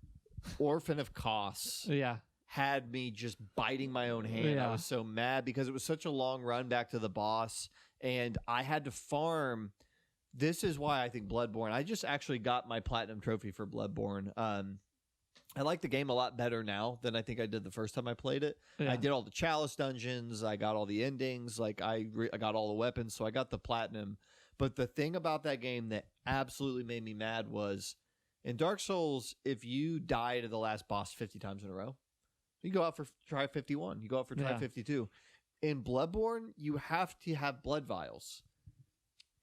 [SPEAKER 3] Orphan of Kos
[SPEAKER 1] yeah.
[SPEAKER 3] had me just biting my own hand.
[SPEAKER 1] Yeah.
[SPEAKER 3] I was so mad because it was such a long run back to the boss, and I had to farm. This is why I think Bloodborne. I just actually got my platinum trophy for Bloodborne. I like the game a lot better now than I think I did the first time I played it.
[SPEAKER 1] Yeah.
[SPEAKER 3] I did all the chalice dungeons. I got all the endings. Like I got all the weapons, so I got the platinum. But the thing about that game that absolutely made me mad was in Dark Souls, if you die to the last boss 50 times in a row, you go out for try 51. You go out for try
[SPEAKER 1] Yeah.
[SPEAKER 3] 52. In Bloodborne, you have to have blood vials.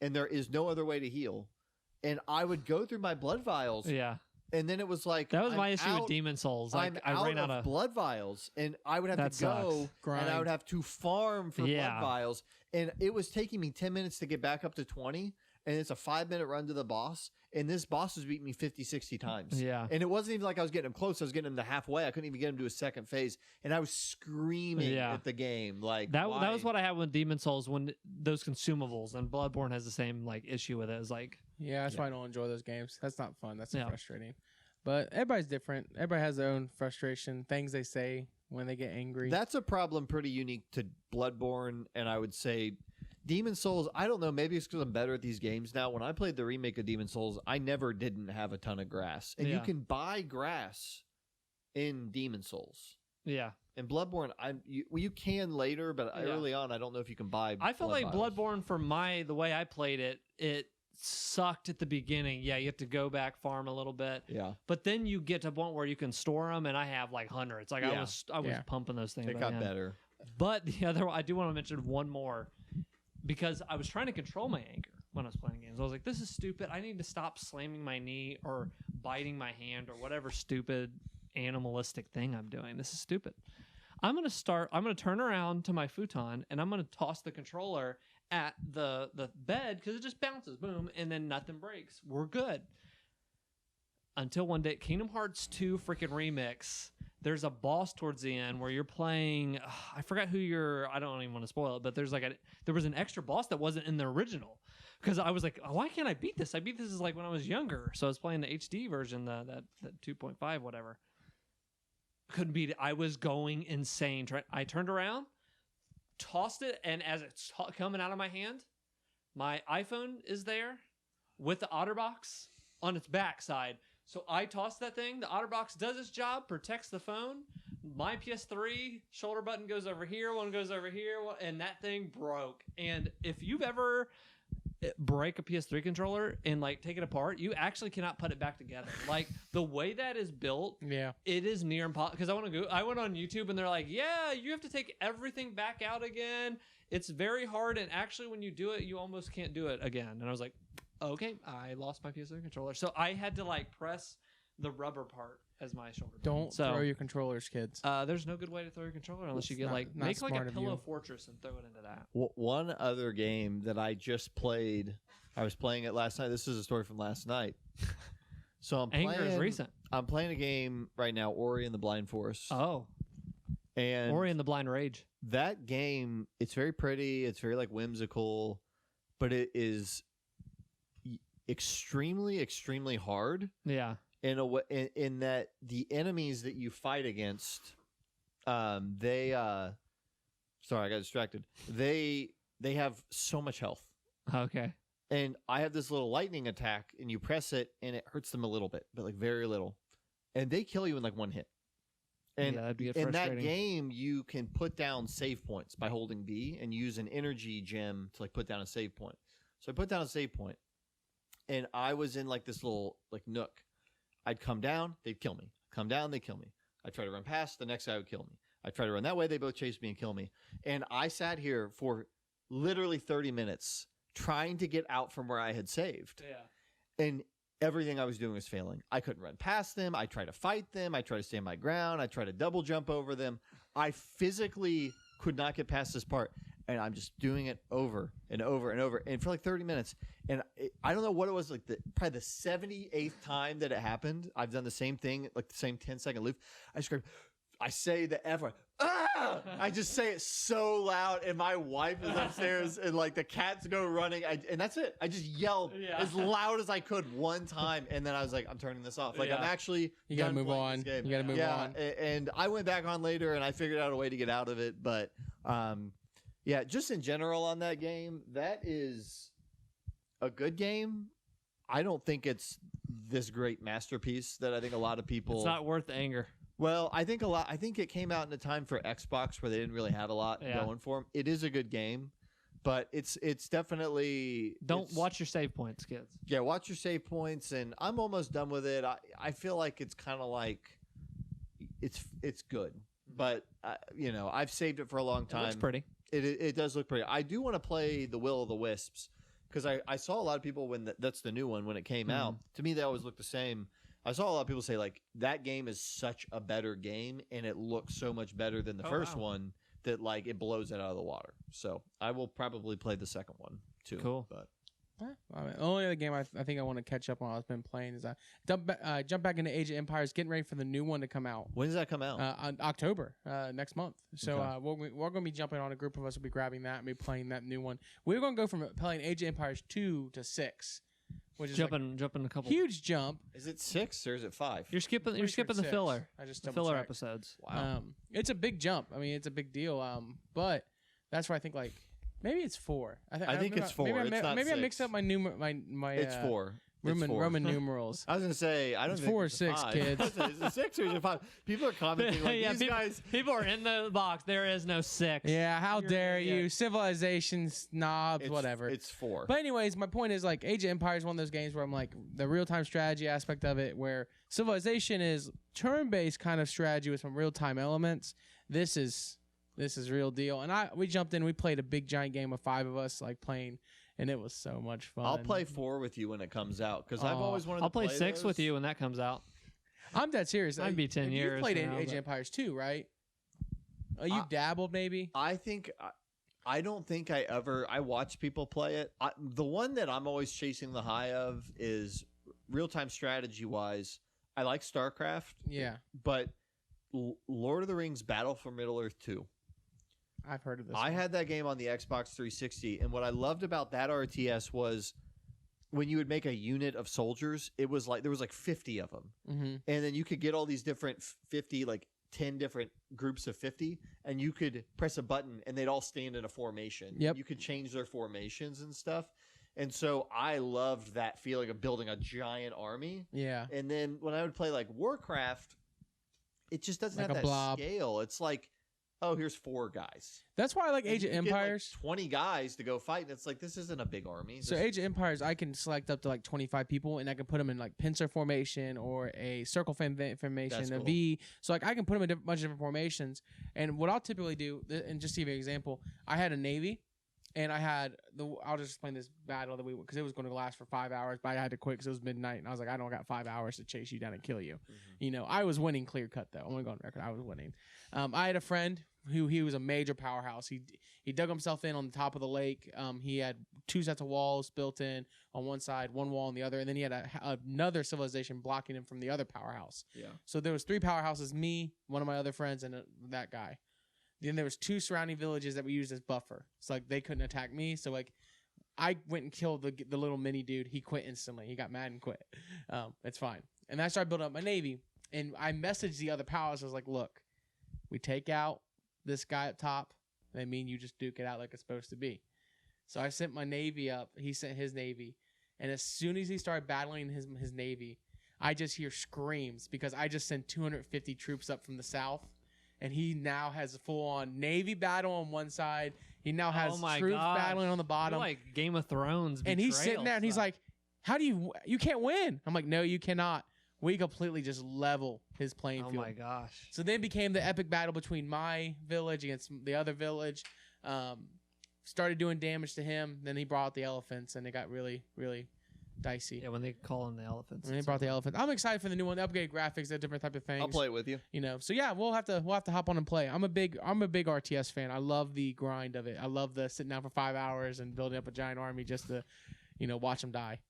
[SPEAKER 3] And there is no other way to heal. And I would go through my blood vials,
[SPEAKER 1] Yeah.
[SPEAKER 3] and then it was like
[SPEAKER 1] That was
[SPEAKER 3] I'm
[SPEAKER 1] my issue
[SPEAKER 3] out-
[SPEAKER 1] with Demon Souls.
[SPEAKER 3] I'm
[SPEAKER 1] Like, I
[SPEAKER 3] out
[SPEAKER 1] ran out
[SPEAKER 3] of
[SPEAKER 1] of.
[SPEAKER 3] blood vials, and I would have
[SPEAKER 1] That
[SPEAKER 3] to go,
[SPEAKER 1] sucks.
[SPEAKER 3] and I would
[SPEAKER 2] Grind.
[SPEAKER 3] have to farm for
[SPEAKER 1] Yeah.
[SPEAKER 3] blood vials, and it was taking me 10 minutes to get back up to 20, and it's a 5-minute run to the boss, and this boss was beating me 50, 60 times.
[SPEAKER 1] Yeah.
[SPEAKER 3] And it wasn't even like I was getting him close. I was getting him to halfway. I couldn't even get him to a second phase, and I was screaming
[SPEAKER 1] Yeah.
[SPEAKER 3] at the game. Like
[SPEAKER 1] That was
[SPEAKER 3] why?
[SPEAKER 1] what I had with Demon Souls when those consumables and Bloodborne has the same like issue with it. It's like
[SPEAKER 2] Yeah, that's why I don't enjoy those games. That's not fun. That's
[SPEAKER 1] Yeah.
[SPEAKER 2] frustrating. But everybody's different. Everybody has their own frustration, things they say when they get angry.
[SPEAKER 3] That's a problem pretty unique to Bloodborne, and I would say Demon Souls, I don't know, maybe it's because I'm better at these games now. When I played the remake of Demon Souls, I never didn't have a ton of grass. And you
[SPEAKER 1] Yeah.
[SPEAKER 3] can buy grass in Demon Souls.
[SPEAKER 1] yeah.
[SPEAKER 3] In Bloodborne, you can later, but
[SPEAKER 1] Yeah.
[SPEAKER 3] early on, I don't know if you can buy
[SPEAKER 1] I felt
[SPEAKER 3] blood
[SPEAKER 1] like
[SPEAKER 3] vials.
[SPEAKER 1] Bloodborne for the way I played it, it sucked at the beginning. Yeah, you have to go back farm a little bit.
[SPEAKER 3] Yeah,
[SPEAKER 1] But then you get to a point where you can store them, and I have like hundreds. Like I
[SPEAKER 3] Yeah.
[SPEAKER 1] was
[SPEAKER 2] Yeah.
[SPEAKER 1] pumping those things.
[SPEAKER 3] it
[SPEAKER 1] by
[SPEAKER 3] got
[SPEAKER 1] the end.
[SPEAKER 3] better.
[SPEAKER 1] But the other, I do want to mention one more because I was trying to control my anger when I was playing games. I was like, "This is stupid. I need to stop slamming my knee or biting my hand or whatever stupid animalistic thing I'm doing. This is stupid." I'm gonna turn around to my futon and I'm gonna toss the controller at the bed because it just bounces, boom, and then nothing breaks. We're good. Until one day, Kingdom Hearts 2 freaking remix. There's a boss towards the end where you're playing. I forgot who you're. I don't even want to spoil it, but there was an extra boss that wasn't in the original. Because I was like, oh, why can't I beat this? I beat this like when I was younger, so I was playing the HD version, that 2.5 whatever. Couldn't beat it. I was going insane. I turned around, tossed it, and as it's coming out of my hand, my iPhone is there with the OtterBox on its backside. So I toss that thing. The OtterBox does its job, protects the phone. My PS3 shoulder button goes over here, one goes over here, and that thing broke. And if you've ever break a PS3 controller and like take it apart, you actually cannot put it back together. Like the way that is built,
[SPEAKER 2] Yeah.
[SPEAKER 1] it is near impossible. Because I went on YouTube and they're like, yeah, you have to take everything back out again. It's very hard, and actually when you do it, you almost can't do it again. And I was like, okay, I lost my PS3 controller, so I had to like press the rubber part as my shoulder.
[SPEAKER 2] Don't
[SPEAKER 1] so,
[SPEAKER 2] throw your controllers, kids.
[SPEAKER 1] there's no good way to throw your controller unless you get
[SPEAKER 2] Not-
[SPEAKER 1] like
[SPEAKER 2] not
[SPEAKER 1] make like
[SPEAKER 2] smart
[SPEAKER 1] a
[SPEAKER 2] of
[SPEAKER 1] pillow
[SPEAKER 2] you.
[SPEAKER 1] fortress and throw it into that.
[SPEAKER 3] One other game that I just played, I was playing it last night. This is a story from last night. So I'm
[SPEAKER 1] Anger
[SPEAKER 3] playing.
[SPEAKER 1] is recent.
[SPEAKER 3] I'm playing a game right now, Ori and the Blind Forest.
[SPEAKER 1] Oh,
[SPEAKER 3] and
[SPEAKER 1] Ori and the Blind Rage.
[SPEAKER 3] that game, it's very pretty, it's very like whimsical, but it is extremely hard
[SPEAKER 1] Yeah.
[SPEAKER 3] in a way, in that the enemies that you fight against, they sorry, I got distracted. They have so much health.
[SPEAKER 1] Okay.
[SPEAKER 3] And I have this little lightning attack, and you press it, and it hurts them a little bit, but like very little. And they kill you in like one hit. And
[SPEAKER 1] yeah, that'd be
[SPEAKER 3] in that
[SPEAKER 1] frustrating.
[SPEAKER 3] game, you can put down save points by holding B and use an energy gem to like put down a save point. So I put down a save point, and I was in like this little like nook. I'd come down, they'd kill me. Come down, they kill me. I'd try to run past, the next guy would kill me. I'd try to run that way, they both chase me and kill me. And I sat here for literally 30 minutes trying to get out from where I had saved.
[SPEAKER 1] Yeah.
[SPEAKER 3] And everything I was doing was failing. I couldn't run past them. I tried to fight them. I tried to stand my ground. I tried to double jump over them. I physically could not get past this part. And I'm just doing it over and over and over. And for like 30 minutes. And I don't know what it was, like probably the 78th time that it happened. I've done the same thing, like the same 10-second loop. I scream, I say the F word. Ah! I just say it so loud, and my wife is upstairs, and like the cats go running, and that's it. I just yelled as loud as I could one time, and then I was like, I'm turning this off. Like I'm actually
[SPEAKER 2] You gotta
[SPEAKER 3] done
[SPEAKER 2] move
[SPEAKER 3] playing
[SPEAKER 2] on.
[SPEAKER 3] this game.
[SPEAKER 2] You gotta move on.
[SPEAKER 3] And I went back on later, and I figured out a way to get out of it. But yeah, just in general on that game, that is a good game. I don't think it's this great masterpiece that I think a lot of people.
[SPEAKER 1] It's not worth the anger.
[SPEAKER 3] Well, I think it came out in a time for Xbox where they didn't really have a lot going for them. It is a good game, but it's definitely
[SPEAKER 1] Watch your save points, kids.
[SPEAKER 3] Yeah, watch your save points, and I'm almost done with it. I feel like it's kind of like it's good, but I've saved it for a long time.
[SPEAKER 1] It looks pretty.
[SPEAKER 3] It does look pretty. I do want to play the Will of the Wisps because I saw a lot of people that's the new one when it came out. To me, they always look the same. I saw a lot of people say like that game is such a better game and it looks so much better than the first one that like it blows it out of the water. So I will probably play the second one too.
[SPEAKER 1] Cool.
[SPEAKER 3] But
[SPEAKER 2] The only other game I think I want to catch up on I've been playing is jump back into Age of Empires, getting ready for the new one to come out.
[SPEAKER 3] when does that come out?
[SPEAKER 2] On October, next month. So
[SPEAKER 3] Okay.
[SPEAKER 2] we're going to be jumping on. A group of us will be grabbing that and be playing that new one. We're going to go from playing Age of Empires 2 to 6, which is
[SPEAKER 1] Jumping a couple.
[SPEAKER 2] huge jump.
[SPEAKER 3] Is it 6 or is it 5?
[SPEAKER 1] You're skipping
[SPEAKER 2] Pretty sure
[SPEAKER 1] the
[SPEAKER 2] it's 6.
[SPEAKER 1] filler.
[SPEAKER 2] I just
[SPEAKER 1] The
[SPEAKER 2] double
[SPEAKER 1] filler
[SPEAKER 2] checked.
[SPEAKER 1] episodes.
[SPEAKER 3] Wow.
[SPEAKER 2] It's a big jump. I mean, it's a big deal. But that's where I think like maybe it's 4.
[SPEAKER 3] I think it's 4.
[SPEAKER 2] Maybe,
[SPEAKER 3] It's not
[SPEAKER 2] maybe I
[SPEAKER 3] 6.
[SPEAKER 2] mixed up my my.
[SPEAKER 3] It's 4. It's
[SPEAKER 2] Roman
[SPEAKER 3] 4.
[SPEAKER 2] Roman numerals.
[SPEAKER 3] I was gonna say I don't
[SPEAKER 2] It's
[SPEAKER 3] think
[SPEAKER 2] 4 or
[SPEAKER 3] it's a
[SPEAKER 2] 6,
[SPEAKER 3] 5.
[SPEAKER 2] kids.
[SPEAKER 3] Is it 6 or is it 5? People are commenting like these guys.
[SPEAKER 1] People are in the box. There is no 6.
[SPEAKER 2] Yeah, how
[SPEAKER 1] You're
[SPEAKER 2] dare
[SPEAKER 1] an idiot.
[SPEAKER 2] you? Civilization snobs, whatever.
[SPEAKER 3] It's 4.
[SPEAKER 2] But anyways, my point is like Age of Empires is one of those games where I'm like the real time strategy aspect of it, where Civilization is turn based kind of strategy with some real time elements. This is real deal. And we jumped in, we played a big giant game of 5 of us like playing, and it was so much fun.
[SPEAKER 3] I'll play 4 with you when it comes out because I've
[SPEAKER 2] Oh,
[SPEAKER 3] always wanted
[SPEAKER 1] I'll
[SPEAKER 3] to
[SPEAKER 1] play
[SPEAKER 3] play
[SPEAKER 1] 6 with
[SPEAKER 3] those.
[SPEAKER 1] you when that comes out.
[SPEAKER 2] I'm dead serious.
[SPEAKER 1] Might be 10 years
[SPEAKER 2] You played
[SPEAKER 1] from now,
[SPEAKER 2] Age of
[SPEAKER 1] but-
[SPEAKER 2] Empires too, right? You dabbled maybe.
[SPEAKER 3] I think I don't think I watch people play it. The one that I'm always chasing the high of is real time strategy wise. I like StarCraft,
[SPEAKER 2] Yeah,
[SPEAKER 3] but Lord of the Rings Battle for Middle Earth 2.
[SPEAKER 2] I've heard of this.
[SPEAKER 3] I
[SPEAKER 2] one.
[SPEAKER 3] had that game on the Xbox 360, and what I loved about that RTS was when you would make a unit of soldiers, it was like there was like 50 of them,
[SPEAKER 2] Mm-hmm.
[SPEAKER 3] and then you could get all these different 50, like 10 different groups of 50, and you could press a button and they'd all stand in a formation.
[SPEAKER 2] Yep.
[SPEAKER 3] You could change their formations and stuff. And so I loved that feeling of building a giant army.
[SPEAKER 2] Yeah.
[SPEAKER 3] And then when I would play like Warcraft, it just doesn't
[SPEAKER 2] Like
[SPEAKER 3] have
[SPEAKER 2] a
[SPEAKER 3] that
[SPEAKER 2] blob.
[SPEAKER 3] scale. It's like, oh, here's 4 guys.
[SPEAKER 2] That's why I like
[SPEAKER 3] And
[SPEAKER 2] Age of
[SPEAKER 3] you get, like,
[SPEAKER 2] Empires.
[SPEAKER 3] 20 guys to go fight. And it's like, this isn't a big army.
[SPEAKER 2] So Age of Empires, I can select up to like 25 people, and I can put them in like pincer formation or a circle formation,
[SPEAKER 3] That's
[SPEAKER 2] a
[SPEAKER 3] cool.
[SPEAKER 2] V. So like I can put them in a bunch of different formations. And what I'll typically do, and just to give you an example, I had a navy, And I had I'll just explain this battle that because it was going to last for 5 hours, but I had to quit because it was midnight, and I was like, I don't got 5 hours to chase you down and kill you. You know, I was winning clear cut though. I'm gonna go on record. I was winning. I had a friend who he was a major powerhouse. He dug himself in on the top of the lake. He had 2 sets of walls built in on one side, one wall on the other, and then he had another civilization blocking him from the other powerhouse.
[SPEAKER 3] Yeah.
[SPEAKER 2] So there was 3 powerhouses: me, one of my other friends, and that guy. Then there was 2 surrounding villages that we used as buffer. So like they couldn't attack me. So like I went and killed the little mini dude. He quit instantly. He got mad and quit. It's fine. And then I started building up my navy. And I messaged the other powers. I was like, look, we take out this guy up top. And I mean, you just duke it out like it's supposed to be. So I sent my navy up. He sent his navy. And as soon as he started battling his navy, I just hear screams because I just sent 250 troops up from the south. And he now has a full-on Navy battle on one side. He now has troops battling on the bottom.
[SPEAKER 1] You're like Game of Thrones.
[SPEAKER 2] And he's sitting there and he's like, how do you can't win? I'm like, no, you cannot. We completely just level his playing field.
[SPEAKER 1] Oh my gosh.
[SPEAKER 2] So then became the epic battle between my village against the other village. Started doing damage to him. Then he brought out the elephants, and it got really, really dicey.
[SPEAKER 1] Yeah, when they call them the elephants.
[SPEAKER 2] When they brought the elephants. I'm excited for the new one. The upgrade graphics, a different type of things.
[SPEAKER 3] I'll play it with you.
[SPEAKER 2] You know, so yeah, we'll have to hop on and play. I'm a big RTS fan. I love the grind of it. I love the sitting down for 5 hours and building up a giant army just to, watch them die.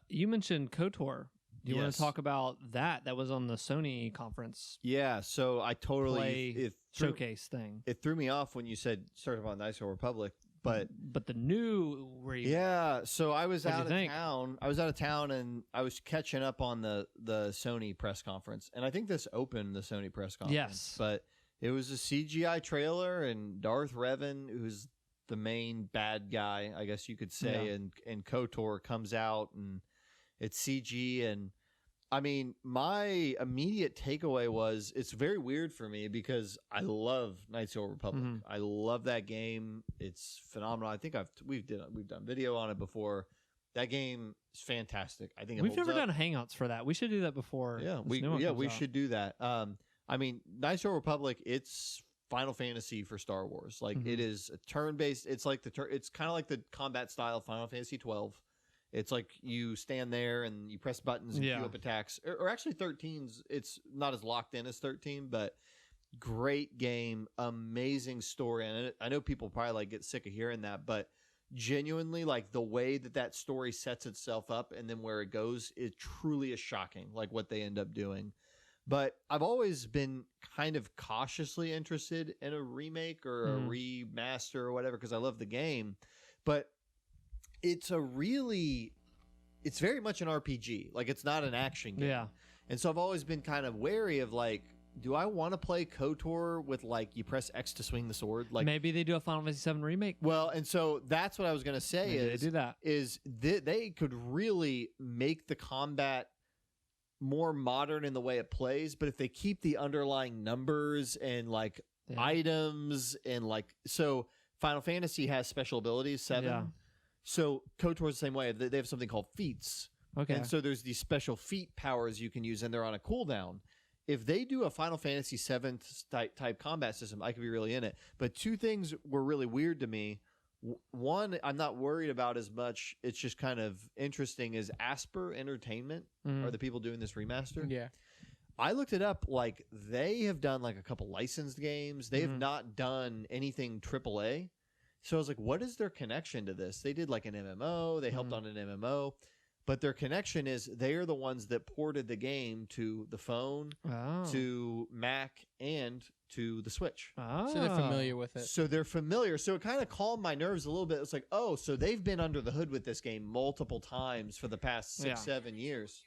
[SPEAKER 1] You mentioned KOTOR. Do you want
[SPEAKER 3] Yes.
[SPEAKER 1] to talk about that? That was on the Sony conference
[SPEAKER 3] Yeah, so I totally
[SPEAKER 1] play showcase thing.
[SPEAKER 3] It threw me off when you said start about Nice Old Republic, but
[SPEAKER 1] the new
[SPEAKER 3] yeah. So I was
[SPEAKER 1] What'd
[SPEAKER 3] out
[SPEAKER 1] you
[SPEAKER 3] of
[SPEAKER 1] think?
[SPEAKER 3] town. I was out of town, and I was catching up on the Sony press conference, and I think this opened the Sony press conference.
[SPEAKER 1] Yes.
[SPEAKER 3] But it was a CGI trailer, and Darth Revan, who's the main bad guy, I guess you could say, and KOTOR comes out, and it's CG. And I mean, my immediate takeaway was it's very weird for me because I love Knights of the Old Republic.
[SPEAKER 1] Mhm.
[SPEAKER 3] I love that game. It's phenomenal. I think we've done video on it before. That game is fantastic. I think it
[SPEAKER 1] we've
[SPEAKER 3] holds
[SPEAKER 1] never
[SPEAKER 3] up.
[SPEAKER 1] done hangouts for that. We should do that before.
[SPEAKER 3] Yeah,
[SPEAKER 1] this
[SPEAKER 3] we
[SPEAKER 1] new one comes
[SPEAKER 3] we
[SPEAKER 1] out.
[SPEAKER 3] should do that. I mean, Knights of the Old Republic, it's Final Fantasy for Star Wars. Like
[SPEAKER 1] Mhm.
[SPEAKER 3] it is a turn-based. It's like it's kind of like the combat style of Final Fantasy 12. It's like you stand there and you press buttons and
[SPEAKER 1] Yeah.
[SPEAKER 3] queue up attacks. Or actually 13's, it's not as locked in as 13, but great game, amazing story. And I know people probably like get sick of hearing that, but genuinely like the way that story sets itself up and then where it goes, it truly is shocking, like what they end up doing. But I've always been kind of cautiously interested in a remake or a remaster or whatever because I love the game. But it's very much an RPG. Like it's not an action game.
[SPEAKER 1] Yeah.
[SPEAKER 3] And so I've always been kind of wary of like, do I want to play KOTOR with like you press X to swing the sword? Like
[SPEAKER 1] Maybe they do a Final Fantasy VII remake.
[SPEAKER 3] well, and so that's what I was going to say
[SPEAKER 1] Maybe they do that.
[SPEAKER 3] is they could really make the combat more modern in the way it plays, but if they keep the underlying numbers and like
[SPEAKER 1] Yeah.
[SPEAKER 3] items and like so Final Fantasy has special abilities 7.
[SPEAKER 1] Yeah.
[SPEAKER 3] So KOTOR's the same way. They have something called feats.
[SPEAKER 1] Okay.
[SPEAKER 3] And so there's these special feat powers you can use and they're on a cooldown. If they do a Final Fantasy VII type combat system, I could be really in it. But 2 things were really weird to me. One, I'm not worried about as much. It's just kind of interesting. Is Asper Entertainment
[SPEAKER 1] Mhm.
[SPEAKER 3] are the people doing this remaster?
[SPEAKER 2] Yeah.
[SPEAKER 3] I looked it up. Like they have done like a couple licensed games. They have
[SPEAKER 1] Mhm.
[SPEAKER 3] not done anything AAA. So I was like, what is their connection to this? They did like an MMO. They helped
[SPEAKER 1] Mhm.
[SPEAKER 3] on an MMO. But their connection is they are the ones that ported the game to the phone,
[SPEAKER 1] Oh.
[SPEAKER 3] to Mac, and to the Switch.
[SPEAKER 2] So they're familiar with it.
[SPEAKER 3] So they're familiar. So it kind of calmed my nerves a little bit. It's like, oh, so they've been under the hood with this game multiple times for the past 6-7 years.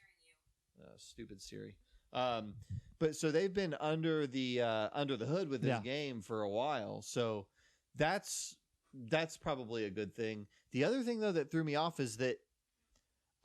[SPEAKER 3] Stupid Siri. But so they've been under the hood with this
[SPEAKER 1] Yeah.
[SPEAKER 3] game for a while. So that's probably a good thing. The other thing though that threw me off is that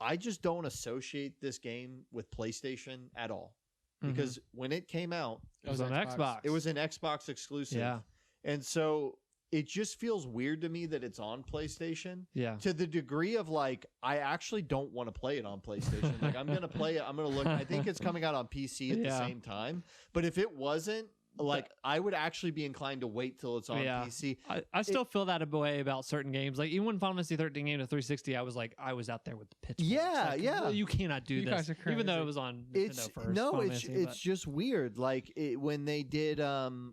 [SPEAKER 3] I just don't associate this game with PlayStation at all. Because when it came out,
[SPEAKER 1] It was on Xbox.
[SPEAKER 3] it was an Xbox exclusive.
[SPEAKER 1] Yeah.
[SPEAKER 3] And so it just feels weird to me that it's on PlayStation
[SPEAKER 1] Yeah.
[SPEAKER 3] to the degree of like, I actually don't want to play it on PlayStation. Like I'm going to play it. I'm going to look, I think it's coming out on PC at the
[SPEAKER 1] Yeah.
[SPEAKER 3] same time. But if it wasn't, like I would actually be inclined to wait till it's on
[SPEAKER 1] Yeah.
[SPEAKER 3] PC.
[SPEAKER 1] I still feel that way about certain games. Like even when Final Fantasy 13 came to 360, I was out there with the pitchforks.
[SPEAKER 3] Yeah,
[SPEAKER 1] Like,
[SPEAKER 3] yeah.
[SPEAKER 1] well, you cannot do
[SPEAKER 2] You
[SPEAKER 1] this,
[SPEAKER 2] guys are
[SPEAKER 1] even though
[SPEAKER 2] crazy.
[SPEAKER 1] it was on
[SPEAKER 3] It's
[SPEAKER 1] Nintendo first.
[SPEAKER 3] no,
[SPEAKER 1] Final
[SPEAKER 3] it's
[SPEAKER 1] Fantasy,
[SPEAKER 3] it's just weird. Like when they did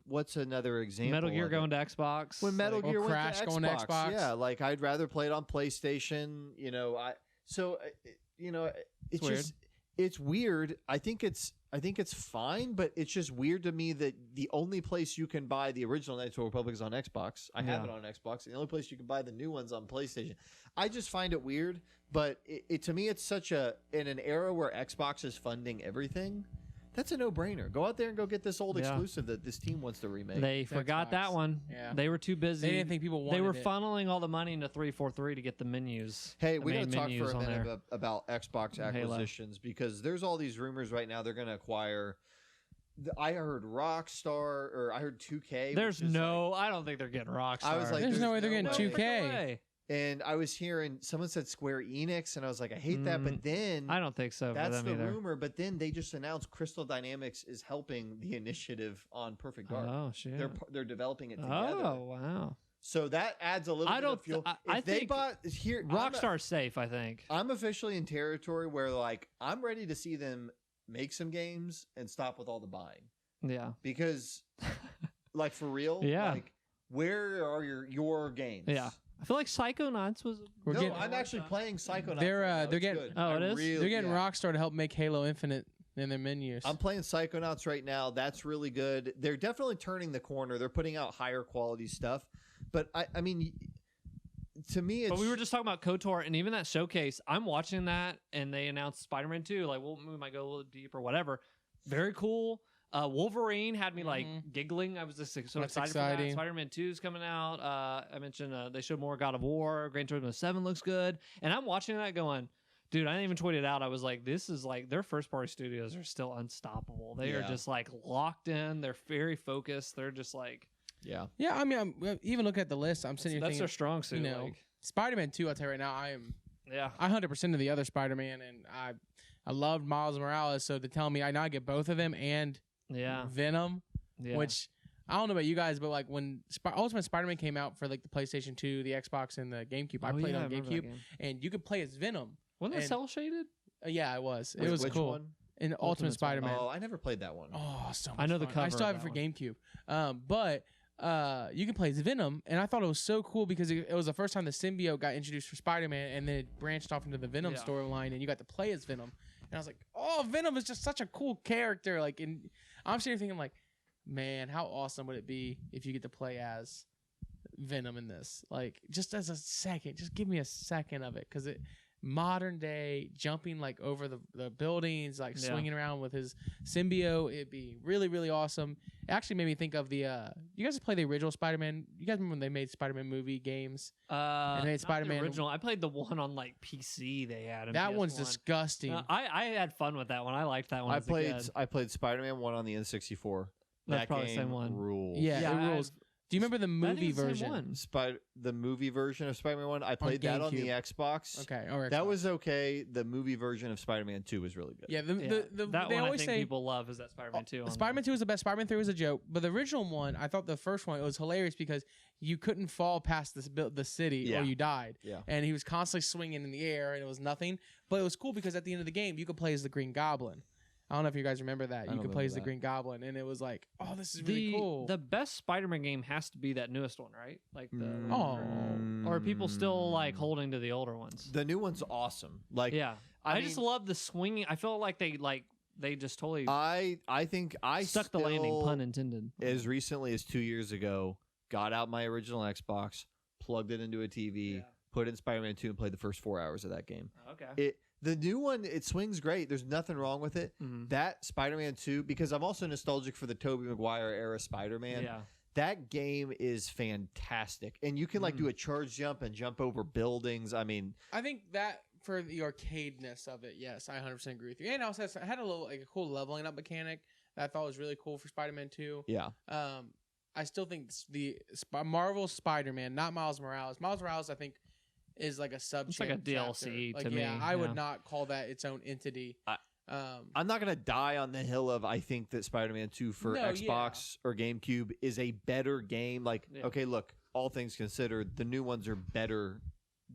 [SPEAKER 3] what's another
[SPEAKER 1] but
[SPEAKER 3] example?
[SPEAKER 1] Metal Gear
[SPEAKER 3] of it?
[SPEAKER 1] going to Xbox.
[SPEAKER 3] When Metal
[SPEAKER 1] like,
[SPEAKER 3] Gear went
[SPEAKER 2] Crash
[SPEAKER 3] to
[SPEAKER 2] going to Xbox.
[SPEAKER 3] Yeah, like I'd rather play it on PlayStation. It's
[SPEAKER 1] weird.
[SPEAKER 3] just it's weird. I think it's fine, but it's just weird to me that the only place you can buy the original Knights of the Republic is on Xbox. I have
[SPEAKER 1] Yeah.
[SPEAKER 3] it on Xbox. The only place you can buy the new ones on PlayStation. I just find it weird, but it to me it's such a in an era where Xbox is funding everything. That's a no-brainer. Go out there and go get this old
[SPEAKER 1] Yeah.
[SPEAKER 3] exclusive that this team wants to remake.
[SPEAKER 1] they forgot that
[SPEAKER 2] Xbox.
[SPEAKER 1] one.
[SPEAKER 2] Yeah.
[SPEAKER 1] They were too busy.
[SPEAKER 2] They didn't think people wanted
[SPEAKER 1] They were
[SPEAKER 2] it.
[SPEAKER 1] funneling all the money into 343 to get the menus.
[SPEAKER 3] Hey,
[SPEAKER 1] the
[SPEAKER 3] we got to
[SPEAKER 1] main
[SPEAKER 3] talk
[SPEAKER 1] menus
[SPEAKER 3] for a
[SPEAKER 1] on
[SPEAKER 3] minute
[SPEAKER 1] there.
[SPEAKER 3] about Xbox
[SPEAKER 1] And Halo.
[SPEAKER 3] acquisitions because there's all these rumors right now they're going to acquire. I heard Rockstar or I heard 2K.
[SPEAKER 1] There's
[SPEAKER 3] which is
[SPEAKER 1] no. I don't think they're getting Rockstar.
[SPEAKER 3] I was like,
[SPEAKER 2] There's no way they're
[SPEAKER 3] no
[SPEAKER 2] getting
[SPEAKER 3] way.
[SPEAKER 2] 2K.
[SPEAKER 1] way.
[SPEAKER 3] and I was hearing someone said Square Enix, and I was like, I hate that. But then
[SPEAKER 1] I don't think so.
[SPEAKER 3] that's
[SPEAKER 1] for
[SPEAKER 3] the
[SPEAKER 1] them either.
[SPEAKER 3] rumor. But then they just announced Crystal Dynamics is helping the initiative on Perfect Dark.
[SPEAKER 1] Oh shit.
[SPEAKER 3] They're developing it together.
[SPEAKER 1] Oh wow.
[SPEAKER 3] So that adds a little
[SPEAKER 1] I
[SPEAKER 3] bit
[SPEAKER 1] don't
[SPEAKER 3] of fuel.
[SPEAKER 1] th-
[SPEAKER 3] If
[SPEAKER 1] I
[SPEAKER 3] they
[SPEAKER 1] think
[SPEAKER 3] bought here,
[SPEAKER 1] Rockstar's safe. I think.
[SPEAKER 3] I'm officially in territory where like I'm ready to see them make some games and stop with all the buying
[SPEAKER 1] Yeah.
[SPEAKER 3] because like for real,
[SPEAKER 1] Yeah.
[SPEAKER 3] like where are your games?
[SPEAKER 1] Yeah. I feel like Psychonauts was.
[SPEAKER 2] We're
[SPEAKER 3] No,
[SPEAKER 2] getting-
[SPEAKER 3] I'm actually playing Psychonauts.
[SPEAKER 2] They're,
[SPEAKER 3] right now.
[SPEAKER 2] they're
[SPEAKER 3] It's
[SPEAKER 2] getting-
[SPEAKER 3] good.
[SPEAKER 1] Oh, it
[SPEAKER 3] I
[SPEAKER 1] is?
[SPEAKER 3] really-
[SPEAKER 2] They're getting
[SPEAKER 3] yeah.
[SPEAKER 2] Rockstar to help make Halo Infinite in their menus.
[SPEAKER 3] I'm playing Psychonauts right now. That's really good. They're definitely turning the corner. They're putting out higher quality stuff. But I mean, to me, it's
[SPEAKER 1] But we were just talking about KOTOR and even that showcase. I'm watching that, and they announced Spider-Man 2. Like, we might go a little deep or whatever. Very cool. Wolverine had me like giggling. I was just so
[SPEAKER 2] That's
[SPEAKER 1] excited for
[SPEAKER 2] exciting.
[SPEAKER 1] that. Spider-Man 2 is coming out. I mentioned they showed more God of War. Gran Turismo 7 looks good, and I'm watching that going, dude. I didn't even tweet it out. I was like, this is like their first-party studios are still unstoppable. They are
[SPEAKER 3] Yeah.
[SPEAKER 1] just like locked in. They're very focused. They're just like
[SPEAKER 3] yeah.
[SPEAKER 2] yeah, I mean, even looking at the list, I'm sitting here
[SPEAKER 1] that's their
[SPEAKER 2] thinking,
[SPEAKER 1] strong suit.
[SPEAKER 2] you know,
[SPEAKER 1] like,
[SPEAKER 2] Spider-Man 2, I'll tell you right now,
[SPEAKER 1] yeah.
[SPEAKER 2] I 100% of the other Spider-Man, and I loved Miles Morales, so to tell me I now get both of them and
[SPEAKER 1] Yeah.
[SPEAKER 2] Venom,
[SPEAKER 1] Yeah.
[SPEAKER 2] which I don't know about you guys, but like when Ultimate Spider-Man came out for like the PlayStation 2, the Xbox, and the GameCube, I
[SPEAKER 1] Oh,
[SPEAKER 2] played
[SPEAKER 1] yeah,
[SPEAKER 2] on
[SPEAKER 1] remember that
[SPEAKER 2] GameCube,
[SPEAKER 1] game.
[SPEAKER 2] and you could play as Venom.
[SPEAKER 1] Wasn't it
[SPEAKER 2] and-
[SPEAKER 1] cell shaded?
[SPEAKER 2] Yeah, it was. It
[SPEAKER 3] Wait,
[SPEAKER 2] was
[SPEAKER 3] which
[SPEAKER 2] cool.
[SPEAKER 3] one?
[SPEAKER 2] In Ultimate Spider-Man.
[SPEAKER 3] Oh, I never played that one.
[SPEAKER 2] Oh, so much
[SPEAKER 1] I know the
[SPEAKER 2] fun. I
[SPEAKER 1] cover
[SPEAKER 2] still
[SPEAKER 1] of
[SPEAKER 2] have it
[SPEAKER 1] that
[SPEAKER 2] for GameCube. But you can play as Venom, and I thought it was so cool because it was the first time the symbiote got introduced for Spider-Man, and then it branched off into the Venom
[SPEAKER 1] Yeah.
[SPEAKER 2] storyline, and you got to play as Venom. And I was like, oh, Venom is just such a cool character. Like, and I'm sitting here thinking, like, man, how awesome would it be if you get to play as Venom in this? Like, just as a second, just give me a second of it, because it modern day jumping like over the buildings, like
[SPEAKER 1] Yeah.
[SPEAKER 2] swinging around with his symbiote, it'd be really, really awesome. It actually made me think of the you guys play the original Spider-Man? You guys remember when they made Spider-Man movie games?
[SPEAKER 1] And
[SPEAKER 2] made Spider-Man-
[SPEAKER 1] original. I played the one on like PC they had. and
[SPEAKER 2] That one's
[SPEAKER 1] PS1.
[SPEAKER 2] disgusting.
[SPEAKER 1] I had fun with that one. I liked that one. as a kid.
[SPEAKER 3] I played Spider-Man 1 on the N64.
[SPEAKER 1] That's
[SPEAKER 3] that
[SPEAKER 1] probably the
[SPEAKER 3] game
[SPEAKER 1] same one.
[SPEAKER 3] rules.
[SPEAKER 2] Yeah,
[SPEAKER 1] Yeah,
[SPEAKER 2] it rules. Do you remember the
[SPEAKER 1] I think
[SPEAKER 2] movie
[SPEAKER 1] it's the same
[SPEAKER 2] version?
[SPEAKER 1] one.
[SPEAKER 3] The movie version of Spider-Man 1, I played that on the Xbox.
[SPEAKER 2] Okay, or
[SPEAKER 3] That
[SPEAKER 2] Xbox.
[SPEAKER 3] was okay. The movie version of Spider-Man 2 was really good.
[SPEAKER 2] yeah.
[SPEAKER 1] Yeah, that
[SPEAKER 2] They
[SPEAKER 1] one I
[SPEAKER 2] always
[SPEAKER 1] think
[SPEAKER 2] say
[SPEAKER 1] people love is that Spider-Man 2. on
[SPEAKER 2] Spider-Man 2 was the best. Spider-Man 3 was a joke, but the original one, I thought the first one, it was hilarious because you couldn't fall past the city
[SPEAKER 3] Yeah.
[SPEAKER 2] or you died.
[SPEAKER 3] Yeah.
[SPEAKER 2] And he was constantly swinging in the air and it was nothing. But it was cool because at the end of the game, you could play as the Green Goblin. I don't know if you guys remember that.
[SPEAKER 3] I
[SPEAKER 2] You
[SPEAKER 3] don't
[SPEAKER 2] could play as the
[SPEAKER 3] remember
[SPEAKER 2] Green Goblin, and it was like, oh, this is
[SPEAKER 1] the
[SPEAKER 2] really cool.
[SPEAKER 1] the best Spider-Man game has to be that newest one, right? Like the
[SPEAKER 2] Oh.
[SPEAKER 1] or are people still like holding to the older ones?
[SPEAKER 3] The new one's awesome. Like
[SPEAKER 1] Yeah,
[SPEAKER 3] I
[SPEAKER 1] I just
[SPEAKER 3] mean-
[SPEAKER 1] love the swinging. I feel like they just totally
[SPEAKER 3] I think I
[SPEAKER 1] stuck the landing,
[SPEAKER 3] still,
[SPEAKER 1] pun intended.
[SPEAKER 3] as recently as 2 years ago, got out my original Xbox, plugged it into a TV,
[SPEAKER 1] Yeah.
[SPEAKER 3] put in Spider-Man 2, and played the first 4 hours of that game.
[SPEAKER 1] Okay.
[SPEAKER 3] The new one, it swings great. There's nothing wrong with it.
[SPEAKER 1] Mhm.
[SPEAKER 3] That Spider-Man 2, because I'm also nostalgic for the Tobey Maguire era Spider-Man.
[SPEAKER 1] Yeah.
[SPEAKER 3] That game is fantastic. And you can like
[SPEAKER 1] Mhm.
[SPEAKER 3] do a charge jump and jump over buildings. I mean,
[SPEAKER 2] I think that for the arcadeness of it, yes, I 100% agree with you. And also, it had a little like a cool leveling up mechanic that I thought was really cool for Spider-Man 2.
[SPEAKER 3] yeah.
[SPEAKER 2] I still think Marvel Spider-Man, not Miles Morales. Miles Morales, I think, is like a sub.
[SPEAKER 1] It's like a DLC
[SPEAKER 2] like,
[SPEAKER 1] to
[SPEAKER 2] yeah,
[SPEAKER 1] me,
[SPEAKER 2] I would
[SPEAKER 1] yeah.
[SPEAKER 2] not call that its own entity.
[SPEAKER 3] I'm not gonna die on the hill of I think that Spider-Man 2 for
[SPEAKER 2] No,
[SPEAKER 3] Xbox or GameCube is a better game. Like,
[SPEAKER 1] Yeah.
[SPEAKER 3] okay, look, all things considered, the new ones are better.